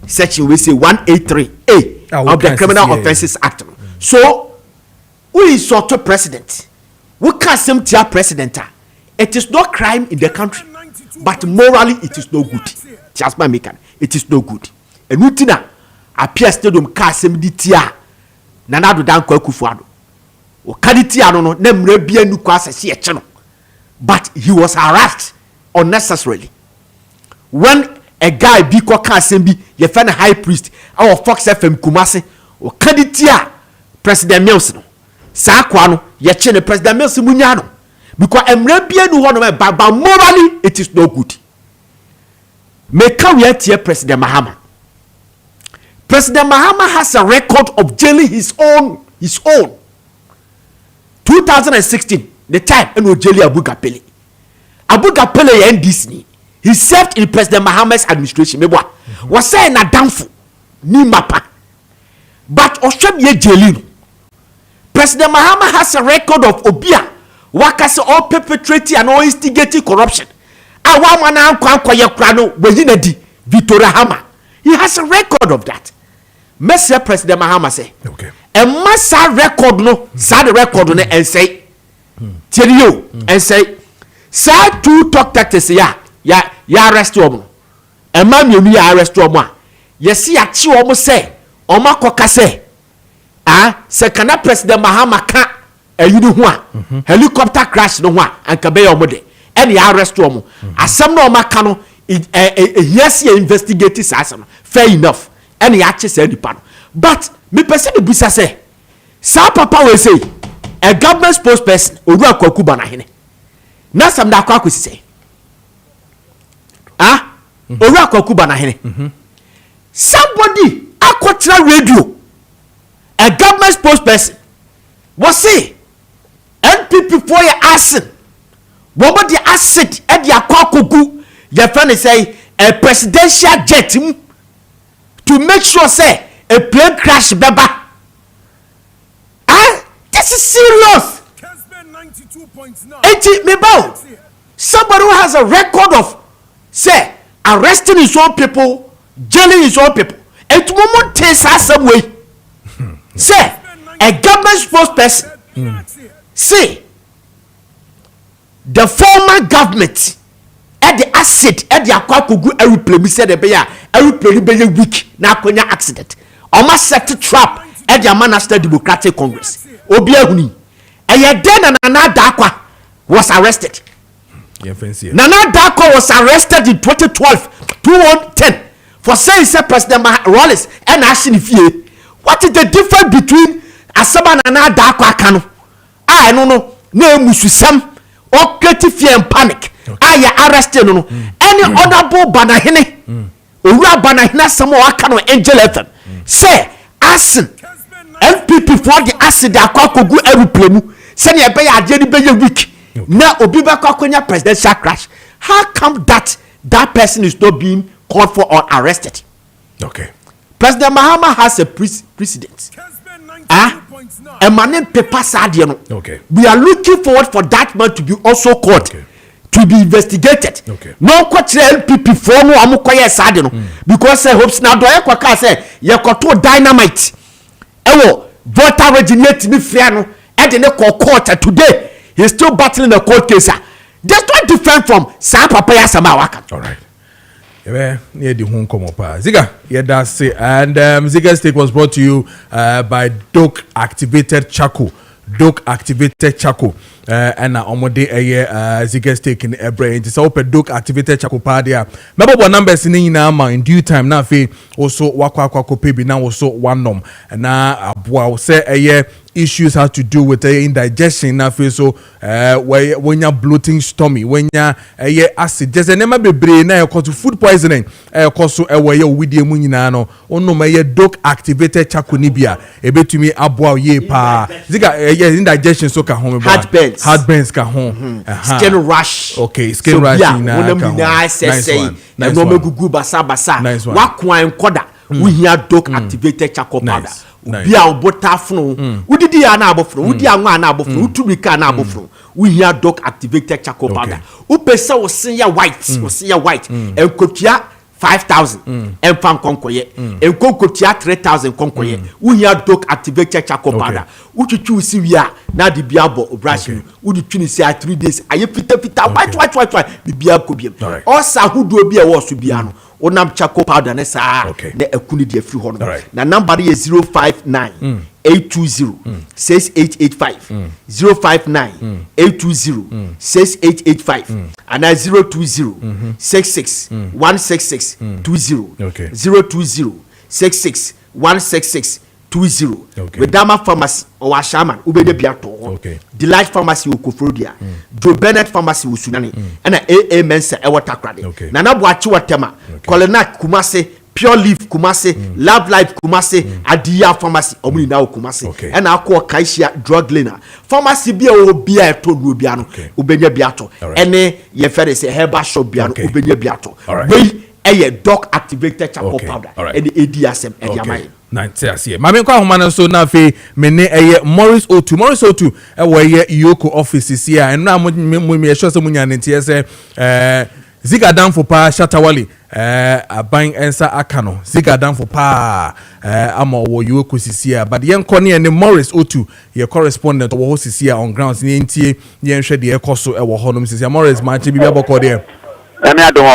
section we say 183A of the Criminal Offences Act. So we sort of president. We can't say to president. It is no crime in the country, but morally it is no good. Just my maker, it is no good. And Nutina appears stadium car assembly tia. Nanado Dankwah Kufuado. O kaditia no nemre bia nu kwase se cheno. But he was harassed unnecessarily. When a guy be kwa assembly, ye find a high priest, our Fox FM Kumase, o kaditia President Milson. Sa kwa no ye chene President Milson munyano. Because emre bia nu hono but morally it is no good. Make we here President Mahama. President Mahama has a record of jailing his own. 2016, the time and jail Abu Gapele. Abu Gapele and Disney. He served in President Mahama's administration. Was saying a downfall. Ni mapa. But Osham ye jailing. President Mahama has a record of Obia. Wakase all perpetrating and all instigating corruption. Awamana kwankwa krano wejinedi Victoria Hama. He has a record of that. Messiah President Mahama say. Okay. A massa record no, sad record no and say. Tell you and say. Sad two talk tactics ya arrest you. A man you arrest you. You see a chi almost say. Oma koka say. Se kana President Mahama ka you do one. Helicopter crash no one and kabe omode. And ya arrest you. Asam no makano. Yes, you investigate this asam. Fair enough. And he actually said the pan. But me person the bisa say, sa papa will say a government spokesperson oru akwaku bana hene. Na sam da akwaku say. Oru akwaku bana hene. Somebody akwatra radio. A government spokesperson was say NPP for your acid. What the acid at the akwaku your friend say a presidential jet to make sure say a plane crash beba. This is serious. Kessben 92.9. Somebody who has a record of say arresting his own people, jailing his own people. It won't take some way. Say a government spokesperson say the former government at the acid at the akwakugu aeroplane said the beya aeroplane be weak na akonya accident almost set trap at the Manchester Democratic Congress obi ahuni eye den Nana Dankwah was arrested. Nana Dankwah was arrested in 2012 2010 for saying say President Rollins and action fie. What is the difference between Asaba Nana Dankwah kanu I no na mususam or creative fear and panic. Okay. I arrested no. Any honorable banahine. Ura banahina samo akano angel FM. Say asin FPP for the acid akwakogu aeroplane. Say ya be ya jeni be week. Na obi be kwakonya presidential crash. How come that person is not being called for or arrested? Okay. President Mahama has a precedent. Emanent paper sadie no. Okay. We are looking forward for that man to be also caught. Okay. To be investigated. Okay. No kwatre LPP for no amukoye sadie no. Because hopes na do e kwaka say ye koto dynamite. Ewo voter originate ni fia no e de ne court today. He's still battling the court case. That's not different from sa papa ya sama waka. All right. Near the home come up. Ziga, yeah, that's it. And Ziga's Take was brought to you by Doke Activated Charcoal. Doke Activated Charcoal. And omode Ziga's Take in a brain. It's open Doke Activated Charcoal padia. Remember what numbers in in due time now. Also wakwa pebi now also one nom. And now I say issues have to do with indigestion now so when you're bloating stomach when you're acid just never be brain now cause food poisoning cause so where you with the munyina no no my Doke Activated Charcoal nibia ebetumi aboa ye pa ziga indigestion so ka home heartburns ka home skin rash okay skin so rash na nice one nice one gugu basa wakwan koda we hear Doke Activated Charcoal powder bia obota funu udidi ya na abofunu udi anwa na abofunu utubika na abofunu we hear Doke Activated Charcoal powder upesa wosen ya white enkotua 5,000 and fan konkoye and konkotia 3,000 konkoye we ya dog activated charcoal powder uchuchu si wia na di biabo brush we di twini say 3 days aye fita white bibia ko biem osa hudu bia wo so bia no onam charcoal powder na sa na akuni di afri ho no na number is 059 820 6885 059 820 6885 and 020 66 166 20 020 66 166 20 Redama Pharmacy or Washaman Ubede Biato Delight Pharmacy Ukofrodia Joe Bennett Pharmacy Usunani and a Mensa Ewatakrade Nana Bwachua Tema Kolonak Kumase Pure Leaf Kumase, Love Life Kumase, Adia Pharmacy, Omni now Kumase, and I call Kaisia Drug Liner. Pharmacy Bia or Bia to Rubiano, Ubenya Biato, and ye ferry say Herba Shop Biano, Ubenya Biato. Wait, a dog activated charcoal powder, and the ADSM and Yamai. Nancy, Mamma Humana so na fe mene Morris O2 where Yoko office here and now me sure some say Ziga down for pa Shatawali buying ensa akano Ziga down for pa amo wo Yoko here but yen Connie and Morris O2 your correspondent wo host here on grounds ni ntie yen hwe de ekoso e wo honom sisi Morris Maakye bibia boko de emi adon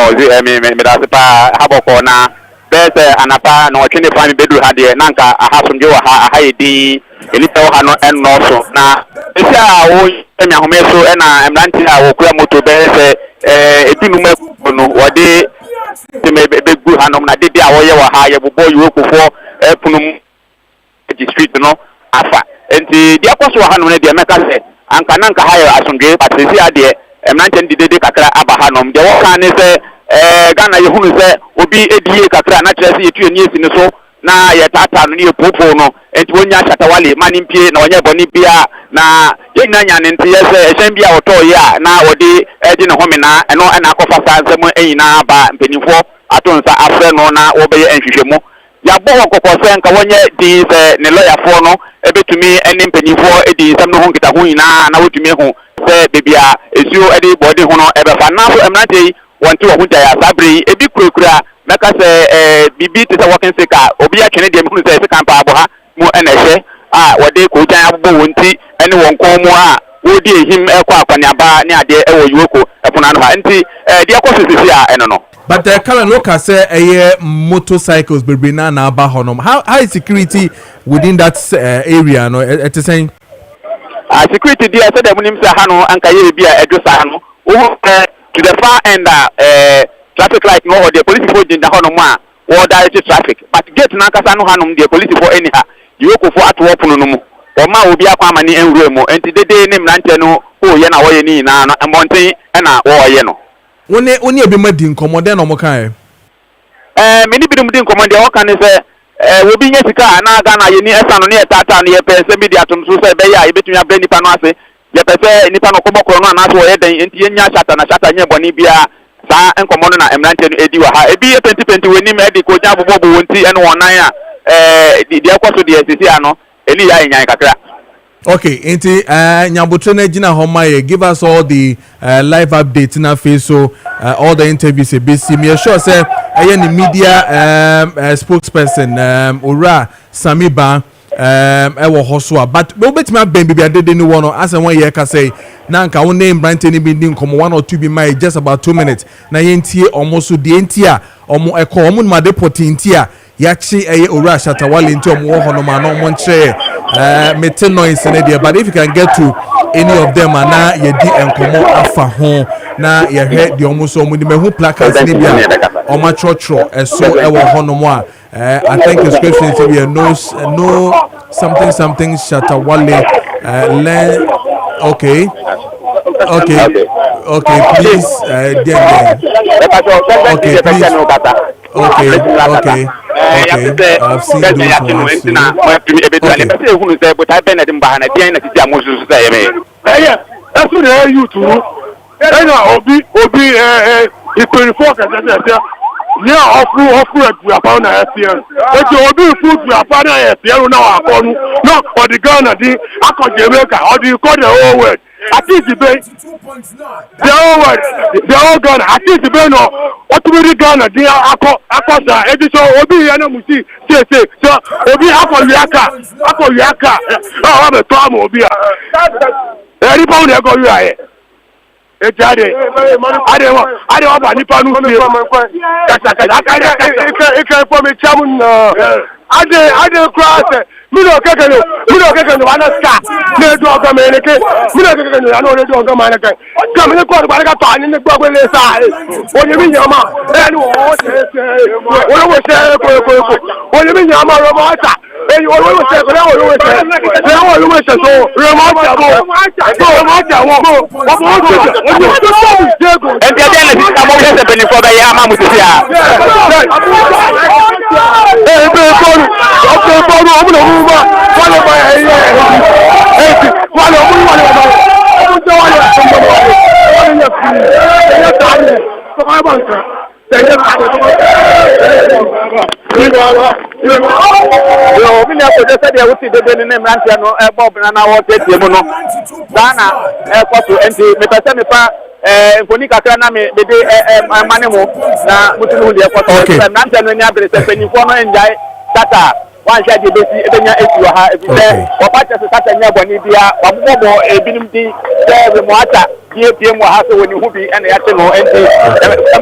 me da se pa haboko na bese anapa no twene fa mi bedu ha de nanka ahasomje wa ha yedi elita wa no enno so na esi a wo emi ahome so na emranti a wo kura moto bese edinu no wode te me begu hanom na de a wo ye wa ha ye bobo yo kofo punum district no afa enti dia kwaso wa hanom ne de meka se anka nanka ha ye asomje patesi ade emranti ndide kakra aba hanom de wo kan ne se Ghana ye hunu se obi edie kakra na kyerɛ se yetu ani esi ne so na ye tata no ne popo no enti wonya Shatawale mani mpie na onye boni bia na ye nyina nya ne nti ye se ehyen bia woto ye a na wode edi ne home na eno na akɔfa sa nsɛm enyina ba mpanimfo atonsa afrɛ no na wobɛyɛ nhwehwɛmu ya bo kokose nka wonye di se ne lawyer fo no ebetumi ene mpanimfo edi nsɛm no ho nkita ho nyina na wotumi ho se bebia esuo edi body ho no ebefa na so emnante want to hunja ya sabri ebi kurekura meka se bibi te se working sika obi a twene de mu se sika mpa abo ha mu enehye a wode ko jan abbo wonti ene won kon mu a wodi ehim ekwa akwaniaba ne ade ewo yuoko efuna no ha enti de akosisi a eno no but Kala no ka say motorcycles bebre na aba honom how is security within that area no it is saying security there said dem nim se ha no anka ye bia edwosa no wo to the far end traffic light no or the police for jinda hono ma or direct traffic but gate na kasa no hanom the police for anyhow you go for at work no mu o ma obi akwa amani enwure mu enti dede ne mrante no o ye na wo ye ni na no mbonten na wo ye no woni ebi ma di nkomo no mo kan me ni bi dum di nkomo de wo kan se wo bi nya sika na ga na ye ni esa no ne tata no ye pese media atom so se be ya e betumi abra nipa no ase ye pese nipa no kobokoro no na so ye den enti ye nya shata nya boni bia sa enkomo no na emrante no edi wa ha ebi 2020 weni me edi ko nya bobo wonti ene wonan a di akwaso de sisi ano eni ya enyan kakra. Okay, enti nyabotre na gina homaye give us all the live updates na face so all the interviews e be see me sure say the media spokesperson Ora Samiba ewo hoso but we betime ben bibia dede ni wono ase won ye ka say na nka won name brand ni bi ndi nkomo 1 or 2 be my just about 2 minutes na yentie omoso de entia omo eko omo ma deport entia yachi Ora Shatawale enti omo ho no ma no omo nche metin noise in there but if you can get to any of them na ye di enkomo afa ho na ye head the omoso omo di mehu placards ni bia omo chotro eso ewo ho no mo I think inscription to be no something Shatawale learn okay please okay please okay I've seen those yeah, offer to a pound FPL. But you will be food to a pound FPL now. No, or the Ghana, I call Jamaica, or do you call the whole word? at least the bay. They all gone. At least the bay no. What to be Ghana? They are Akosa. Edition Obi and Musi. Say. So Obi Akoyaka. Oh, I'm a Tom Obi. Everybody go here. Ejade, I don't want Nipa no feel. I can't for me chamun. I don't cross. Me no kekeno wana ska. Me do go me neke. Me no kekeno I no do go man neke. Come me ko ba ka pa ni ne gbo le sa. Onye mi nyama. E ni wo se ko. Onye mi nyama ro ma ta. E wo se ko na wo se. E wo se so. Ro ma ta bo. So ma ta wo. And the other is come over the benefit of the Yama Musia. Mfoni kakra na me de mane mo na mutunu de kwato na ntano nya bere se penifo no enjai tata wan sha de besi ebenya etu ha ebise opata se tata nya boni bia wabobo ebinim di se mo ata die mo ha so woni hu bi ena ya te no enti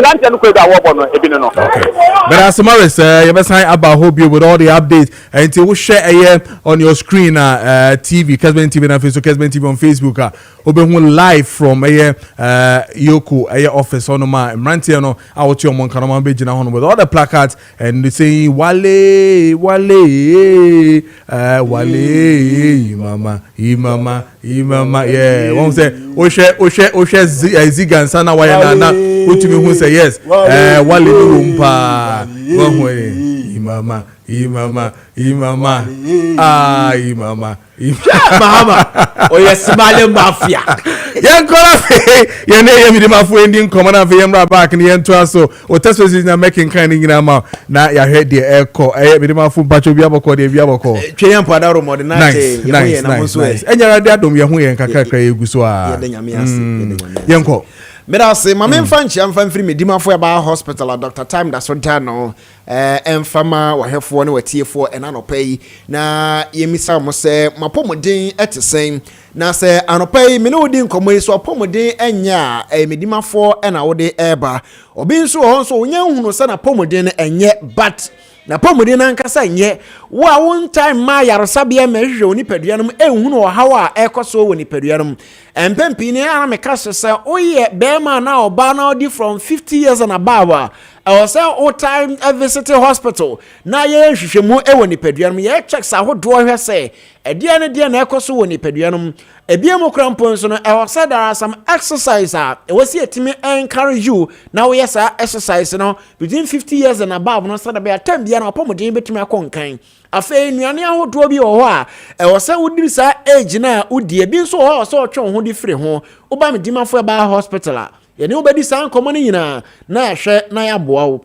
na ntano ko da wobo no ebinu no but as Morris you best sign about hope you with all the updates and we share on your screen TV Kessben TV na Facebook Kessben TV on Facebook obehun live from Yoko office on my Mrantia no out your Monkanoma Beijing on with all the placards and they say Wale Imama yeah one say Oshe Zigan Sana Wayana utimi who say yes Wale Lumpa Imama Mama oh yes Somali mafia Yankola yene mi de mafu ending common for yemra back ni ento so o test na making kind nyina ma na ya head the echo mi de mafu bacho bia boko de bia boko twe yam pada ro mod na te ye na mo so enyara de adom ye hu ye nkakakra egu so a ye de nyame ase yenko Mera se mama mfanchi amfa mfiri medimafo ya ba hospital Dr. Time da so dano emfama wahefo ne watiefo enanopai na yemisa mo se mapomodin etesen na se anopai me no di nkomo so apomodin enya medimafo ena wode eba obi nso ho so onya hunu se na pomodin enye but na pomodin na nkasa enye wo a one time ma yaresabia mehwe oni paduanum ehunu hawa ekoso woni paduanum empempi ni ana mekase se oye bema na oba na odi from 50 years and above I say all time visit hospital na ye hwehwemu woni paduanum ye check sa hodo hwe se edia ne dia na ekoso woni paduanum ebiam krampo so no I say there are some exercise we see etimi encourage you now yes exercise no between 50 years and above no say da be atam bia na opomodin betimi akonkan afa nuane ahodo bi wo ho a e say wodiri sa age na wodie bi so ho so otwe ho di free ho oba medimafo ba hospital ye ne obedi sa nkomo ni nyina na ehwe na ya boa wo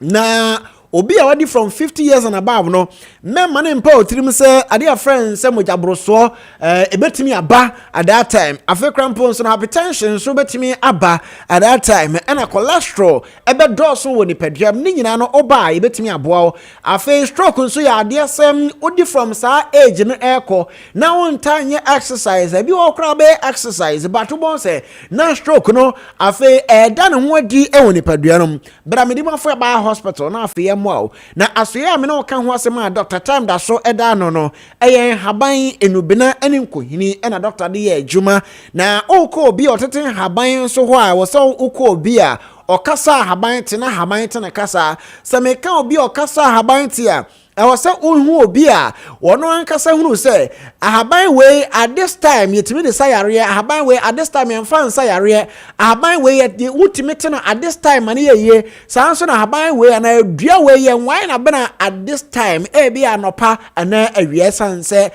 na obi a wadi from 50 years and above no memma ne mpa otirim se ade a friend se mojabroso ebetimi aba at that time afa crampons no hypertension so betimi aba at that time and a cholesterol ebe doso woni padwam ni nyina no oba ebetimi aboa afa stroke so ya ade asem odi from sa age no eko na won tanye exercise ebi wo kra be exercise but won se na stroke no afa da ne ho adi woni padwam bra medimafo ba hospital na afa na asoya me no kan ho asema Dr. Time da so eda no eyen haban enubina enkohini na doctor de ye adwuma na okọ obi oteten haban so ho a wo so okọ obi a okasa haban te na haban te na kasa se me kan obi okasa haban te a was unhu obi a wono ankasa hunu se ahaban we at this time yetimi de sayare ahaban we at this time emfa sayare ahaban we yet ultimate no at this time ane ye sanso na ahaban we na adua we ye wan na bena at this time e bi anopa ana awie sanse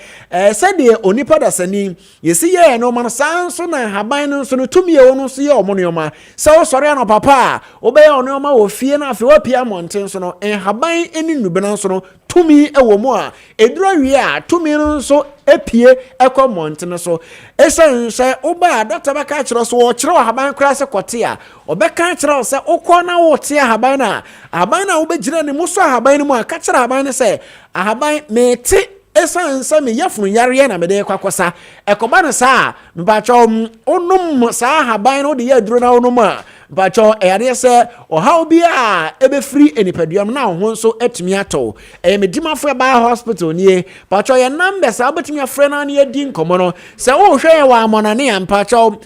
se de onipa da sani yesi ye no man sanso na ahaban no so no tumi ye wono so ye omonoma se wo sore anopa pa obe ye onoma wo fie na afi wo pia monten so no ahaban eni nubena so no tumi ewo mu a edura wie a tumi no so epie ekɔ montene so esan sɛ oba doctor bɛka kyerɛ so wɔkyerɛ haban kora sɛ kɔte a ɔbɛka kyerɛ sɛ okɔ na wɔte haban na haban na wobɛgyina ne mu so haban no mu a ka kyerɛ haban ne sɛ haban mete esan sɛ me yafunu yare na me de kwakosa ekoba no saa mpacho onum saa haban no de yɛ duro na onum a mpacho eyade sɛ ɔhaw bi a ebefiri enipaduam na ho nso atumi ato medimafo ba hospital nie mpacho yɛ number saa obetumi afrɛ na ne adi nkomo no sɛ wo hwɛ yɛ wa amonane a mpacho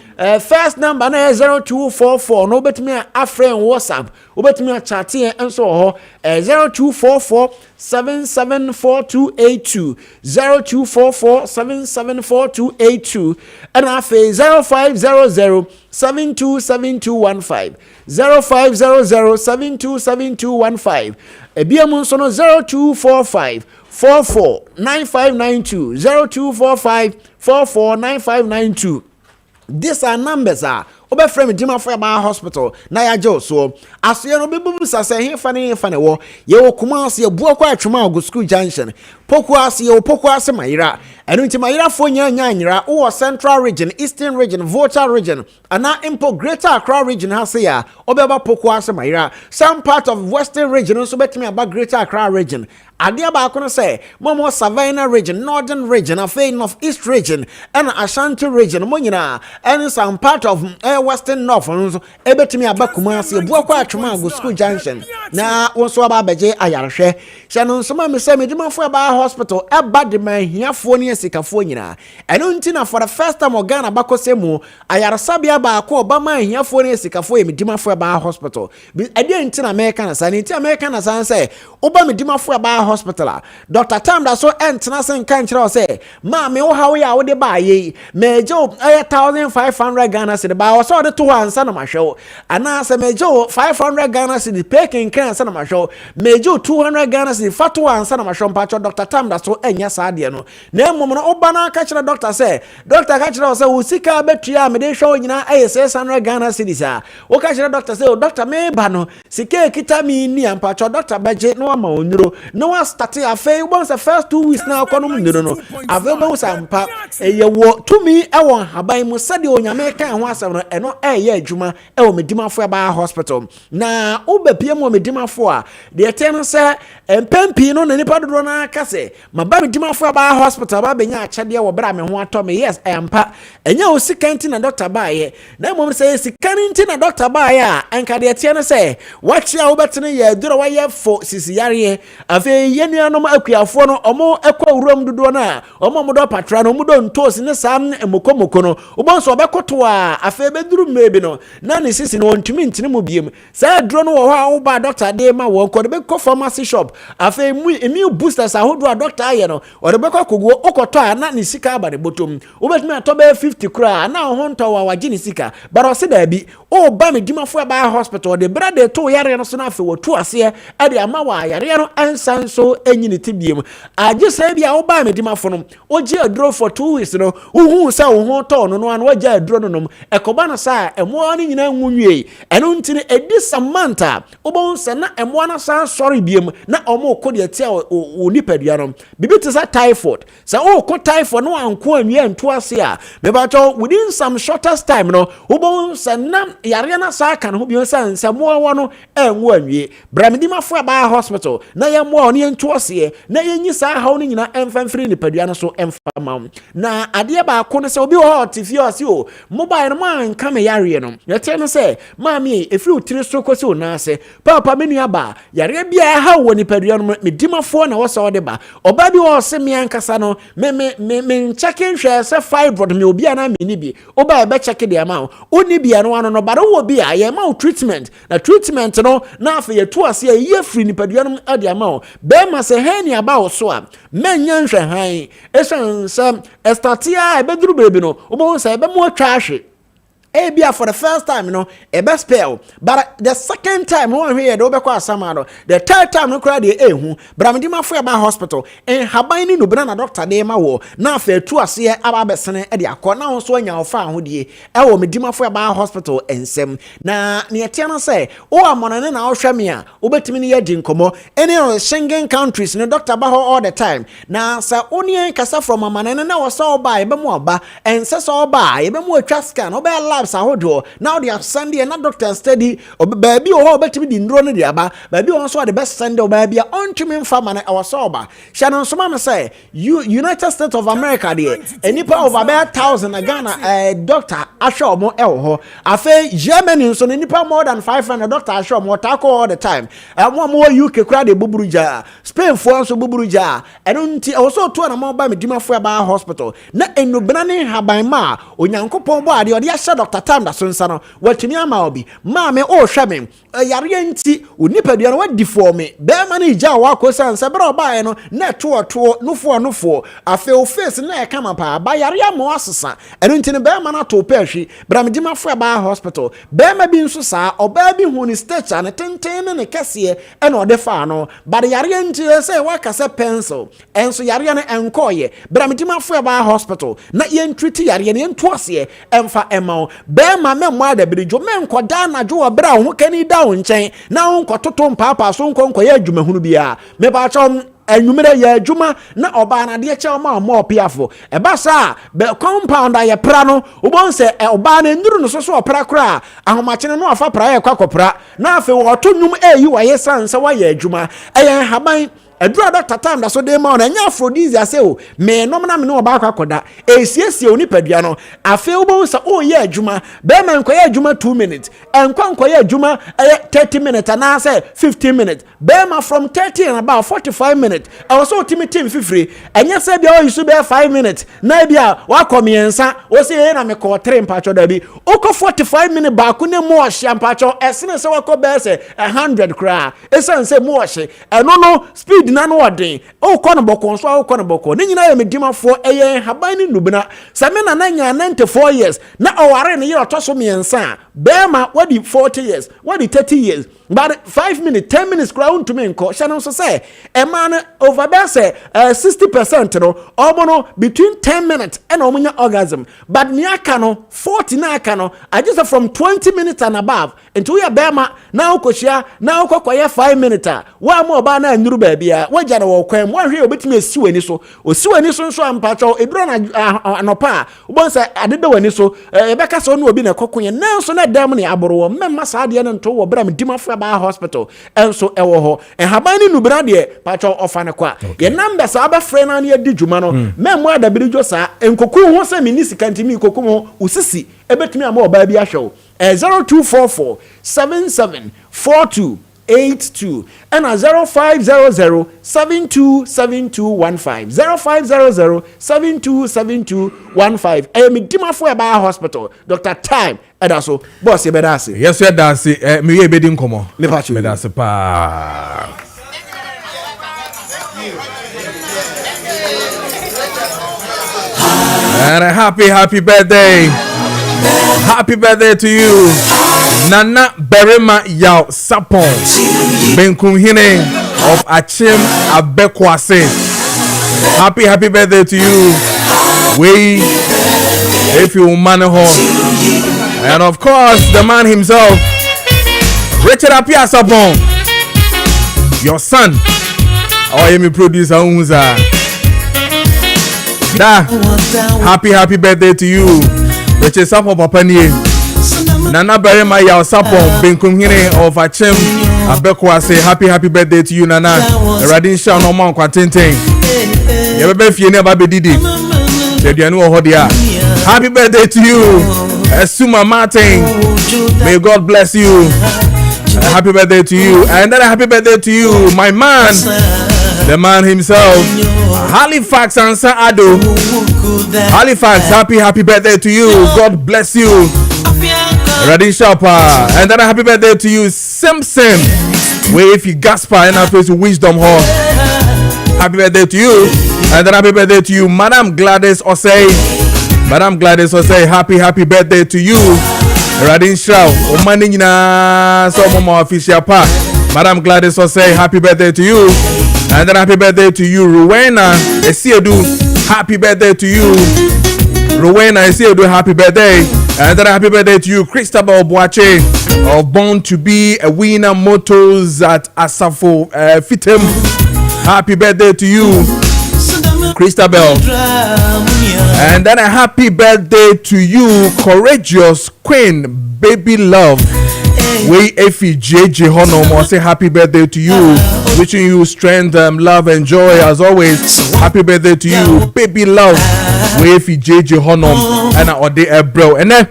first number na 0244 no obetumi afrɛ WhatsApp obetumi a chat enso ho 0244 774282 0244 774282 and afe 0500 727215 0500 727215 ebiamu nso no 0245 449592 0245 449592. These are numbers are obefrɛ me dimafo ba hospital na ya gye so asoye no bebubu sase he fane wo ye wo kuma ase ebuo kwa atwema ogu school junction poku ase ye poku ase mayira enu nti mayira fo nyanyira wo central region eastern region volta region ana impo greater Accra region ha se ya obeba poku ase mayira some part of western region nso betimi aba greater Accra region adia ba kono say momo savannah region northern region afei north east region and Ashanti region mo nyina and some part of western north nso ebetimi aba Kumasi ebuo kwa atwema go school junction na wonso aba beje ayarhwe hye no nso ma me say medimafo aba hospital eba de man hiafo ne sikafo nyina eno nti na for the first time Ghana bakosemu ayarsabia ba ko oba man hiafo ne sikafo medimafo aba hospital ade nti na America na san nti America na san say oba medimafo aba hospital Dr. Tam da so entena sen kan kire o say ma me wo hawo ya wo de ba ye mejo 1500 Ghana cedi ba so de to ansa na mahwe ana se mejo 500 Ghana cedi pekin kan ansa na mahwe mejo 200 Ghana cedi fato ansa na mahwe mpacho Dr. Tam da so enya sa de no na emom no oba na ka kire doctor say doctor ka kire o say wo sika betua me de hwe nyina 600 Ghana cedi sa wo ka kire doctor say doctor me ba no sika kita mi ni ampacho doctor beje no ma onuro no start afei won say first 2 weeks na akonom nduro no afei bo sampa eye wo tumi ewon haban mu sade onyame kan ho asem no eno eye adwuma ewo medimafo ba hospital na obepie mu medimafo a de ten say empempi no na nipa dodo na kase maba medimafo ba hospital ba benya akyede wo bra me ho ato me yes empa enya o sikanti na doctor ba ye na mom say sikanti na doctor ba ye a enka de ten say watchia wo betene ye duro wa ye fo sisi yare afei yenuanom akuafo no omo ekwa urom dodo na omo modo patra no modo ntosi ne sam emokomoko no obonso obekoto a afei beduru mebi no na ne sisi no ntumi ntini mu biem sa duro no wo ha wo ba doctor de ma wo ko de be ko pharmacy shop afei mu emi boosters ahodo a doctor aye no o de be ko kogo okoto a na ne sika aba de botom obetumi atobe 50 kura na ho nto wa wagye ne sika baro se da bi o ba me dimafo ba hospital de brade to yare no so na afei wo to ase e de ama wa yare no ansan so enyini tibiem agye se bia wo ba me dimafo no ogie aduro for 2 weeks no uhu sa wo ho to no no an wagye aduro no no ekoba na sa emo ani nyina nwunwie eno ntini edi samanta obon se na emo na sa sorry biem na omo kodi atia o nipadua no bibiti sa typhoid sa o ko typhoid no anko anwie nto ase a me ba to within some shortest time no obon se na yare na sa kan ho biem sa nsemo wo no enwo anwie bramedimafo ba hospital na ye mo ne nto ase na yenyi sa hawo no nyina emfamfiri nipadua no so emfama na ade ba ko no se obi ho tifio ase o mobile no man ka me yare no yete no se maami efiri utiri so kosi ona ase papa menu aba yare bia ha wo nipadua no medimafo na wo se ode ba oba bi wo se me ankasa no me checking hwe se fibroid me obi ana me ni bi oba be check de ama oni bia no ano no bare wo bi a ye ma treatment na treatment no na afa ye to ase ye free nipadua no ade ama be ma se hani aba wo so a menya nhwe han esan sam estatia e beduru bebi no obo se be mo atwa ahwe Ebia for the first time, you know, a best spell. But the second time, one here, the Obekwa Samado, the third time, no cry the ehu, but I'm in my hospital, and Habaini no brana doctor de ma wo, now fair to us here, Ababesene, Edia, now so in your farm, would ye, Ewo Medima for hospital, and sem. Na, near Tiana say, oh, I'm on an hour shamia, Ubetimini Jinkomo, any of Schengen countries, no doctor Baho all the time. Now, sir, only a cassa from a man, and now saw by Bemoba, and says all by, Bemo Trascan, Obey labs ahodo now they have Sunday and doctor steady baby or better be in drone the aba baby also the best Sunday baby on to me farm and our sober Shannon Somama say you United States of America there any part of about 1,000 Ghana doctor assure more elho afe Germany so any part more than 500 doctor assure more taco all the time and one more UK crowd the buburuja Spain for so buburuja and also two and more by me dima for about hospital na enu banani habaima onyankopon bo ade ode asha Dr. Tam da sonsa no watimi ama obi ma me o hwa me yare nti onipadua no wadi for me be ma na ija wa kosan se bra oba no na to nufo afe o face na e kama pa ba yare ama asesa eno nti ne be ma na to pehwi bra me dima fo ba hospital be ma bi nso sa oba bi hu ni stature ne tenten ne kese e na ode fa no ba yare nti se wa kase pencil enso yare ne enkoye bra me dima fo ba hospital na ye ntreat yare ne ntoase emfa ema Bema me mwa da birijo me nkoda na jo obra ho kani da wo nchen na ho nkototo mpapa so nkonko ya adwuma hunu bia me ba chom enwumere ya adwuma na oba na de che ma opiafo e ba sa be compound aye pra no ubon se oba na nduru no so opra kra ahomachene no afa pra ya kwakopra na afi wo to nwum eyi wa ye sanse wa ya adwuma eye haban Edura Dr. Tam da so de ma na nya aphrodisia se o me nom na me no ba kwakoda esiesie oni padua no afi wo sa o ye adwuma be ma nkoye adwuma 2 minutes enkoye adwuma 30 minutes na say 15 minutes be ma from 30 and about 45 minutes also team fifiri enya se bia o yisu be 5 minutes na bia wa komiensa o se na me ko 3 mpacho da bi o ko 45 minutes ba ku ne mo ohia mpacho esene se wa ko be se 100 kra esen se mo ohie eno no speed na no odin o kono boko so o kono boko ni nyina ye medimafo eye haban ni nubina same na nya 94 years na oware ne ye otoso miensa bema wadi 40 years wadi 30 years but 5 minutes 10 minutes crowd to me nko sha so say e man over there say 60% no omono between 10 minutes and omunya orgasm but ni aka no 40 na aka no I just from 20 minutes and above into ya bema na ukoshia na ukokoye 5 minutes wa mo ba na nduru ba bia waja na wo kwan mo hwe obetimi esiwani so osiwani so nso ampacho ebro na anopa ubonsa adeda wani so ebeka so no obi na kokonye nanso na dam ne aboro wo memma saade ne nto wo bra me dimafo ba hospital enso ewo ho enhabani nubra de pacho ofane kwa ye number sa ba frɛ na ne di dwuma no memmo adabirijo sa enkoku ho se minisika ntimi koku ho usisi ebetimi ama oba bi ahwew 0244 7742 82 and a 0500 727215 0500 727215 I am Dimafo Aba Hospital Dr. Time edaso boss ye bedase yes ye dase me ye bedi nkomo me pacho bedase pa and a happy birthday to you Nana Berema Yao Sapon Benkumhine of Achim Abekwase. Happy birthday to you. We if you man home. And of course the man himself, Richard Apia Sapon. Your son. Or me producer Unza. Da happy birthday to you. Richard Sapon Papanie. Nana Berema Yao Sapon Benkumhine of Achim Abekwase. Happy birthday to you, Nana. Radin Sha no man kwatenten. Ye be fie ne ba be didi. Ye dia no ho dia. Happy birthday to you. Esuma Martin. May God bless you. Happy birthday to you. And then a happy birthday to you, my man. The man himself. Halifax Ansa Ado. Halifax, happy birthday to you. God bless you. Radin Shapa. And then a happy birthday to you, Simpson. Where if you Gaspar and I face Wisdom Hall. Happy birthday to you. And then happy birthday to you, Madam Gladys Osei. Happy birthday to you. Radin Shrow, Omanina, so more official part. Madam Gladys will say happy birthday to you. And then happy birthday to you, Rowena. Happy birthday to you. Rowena, happy birthday. And then happy birthday to you, Christabel Boache of Born to Be a Winner Motors at Asafo Fitem. Happy birthday to you, Christabel. And then a happy birthday to you, Courageous Queen, Baby Love. We JJ Honom say happy birthday to you. Wishing you strength, love, and joy as always. Happy birthday to you, Baby Love. We JJ Honom and our bro. And then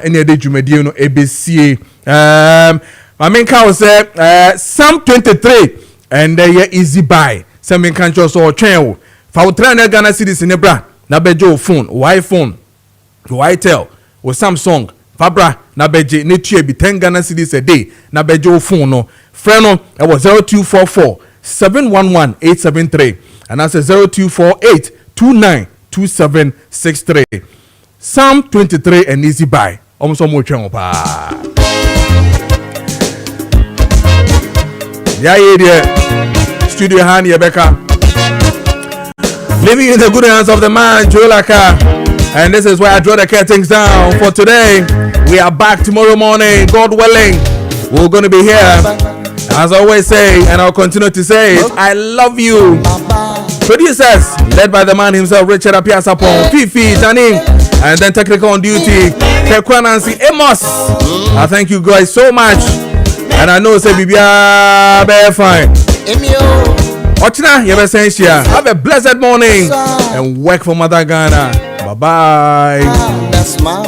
any day you may no ABC. My main cow say Psalm 23 and they easy buy. Some main country also channel. For trainer Ghana cities in Ebra. Na bejo phone, why phone? Why tell? Or Samsung. Fabra na beje ne tue bi 10 Ghana cedis a day na beje phone no friend no e was 0244 711 873 and that's 0248 292763. Psalm 23 and easy buy almost mo twen pa ya ye studio hani Rebecca living in the good hands of the man Joelaka. And this is where I draw the curtains down for today. We are back tomorrow morning, God willing. We're going to be here. As I always say, and I'll continue to say it, I love you. Producers, led by the man himself, Richard Apiasapon, Fifi, Taning, and then technical on duty, Kekwa Nancy Amos. I thank you guys so much. And I know, say, Bibia, be fine. Ochina, have a blessed morning and work for Mother Ghana. Bye-bye. That's my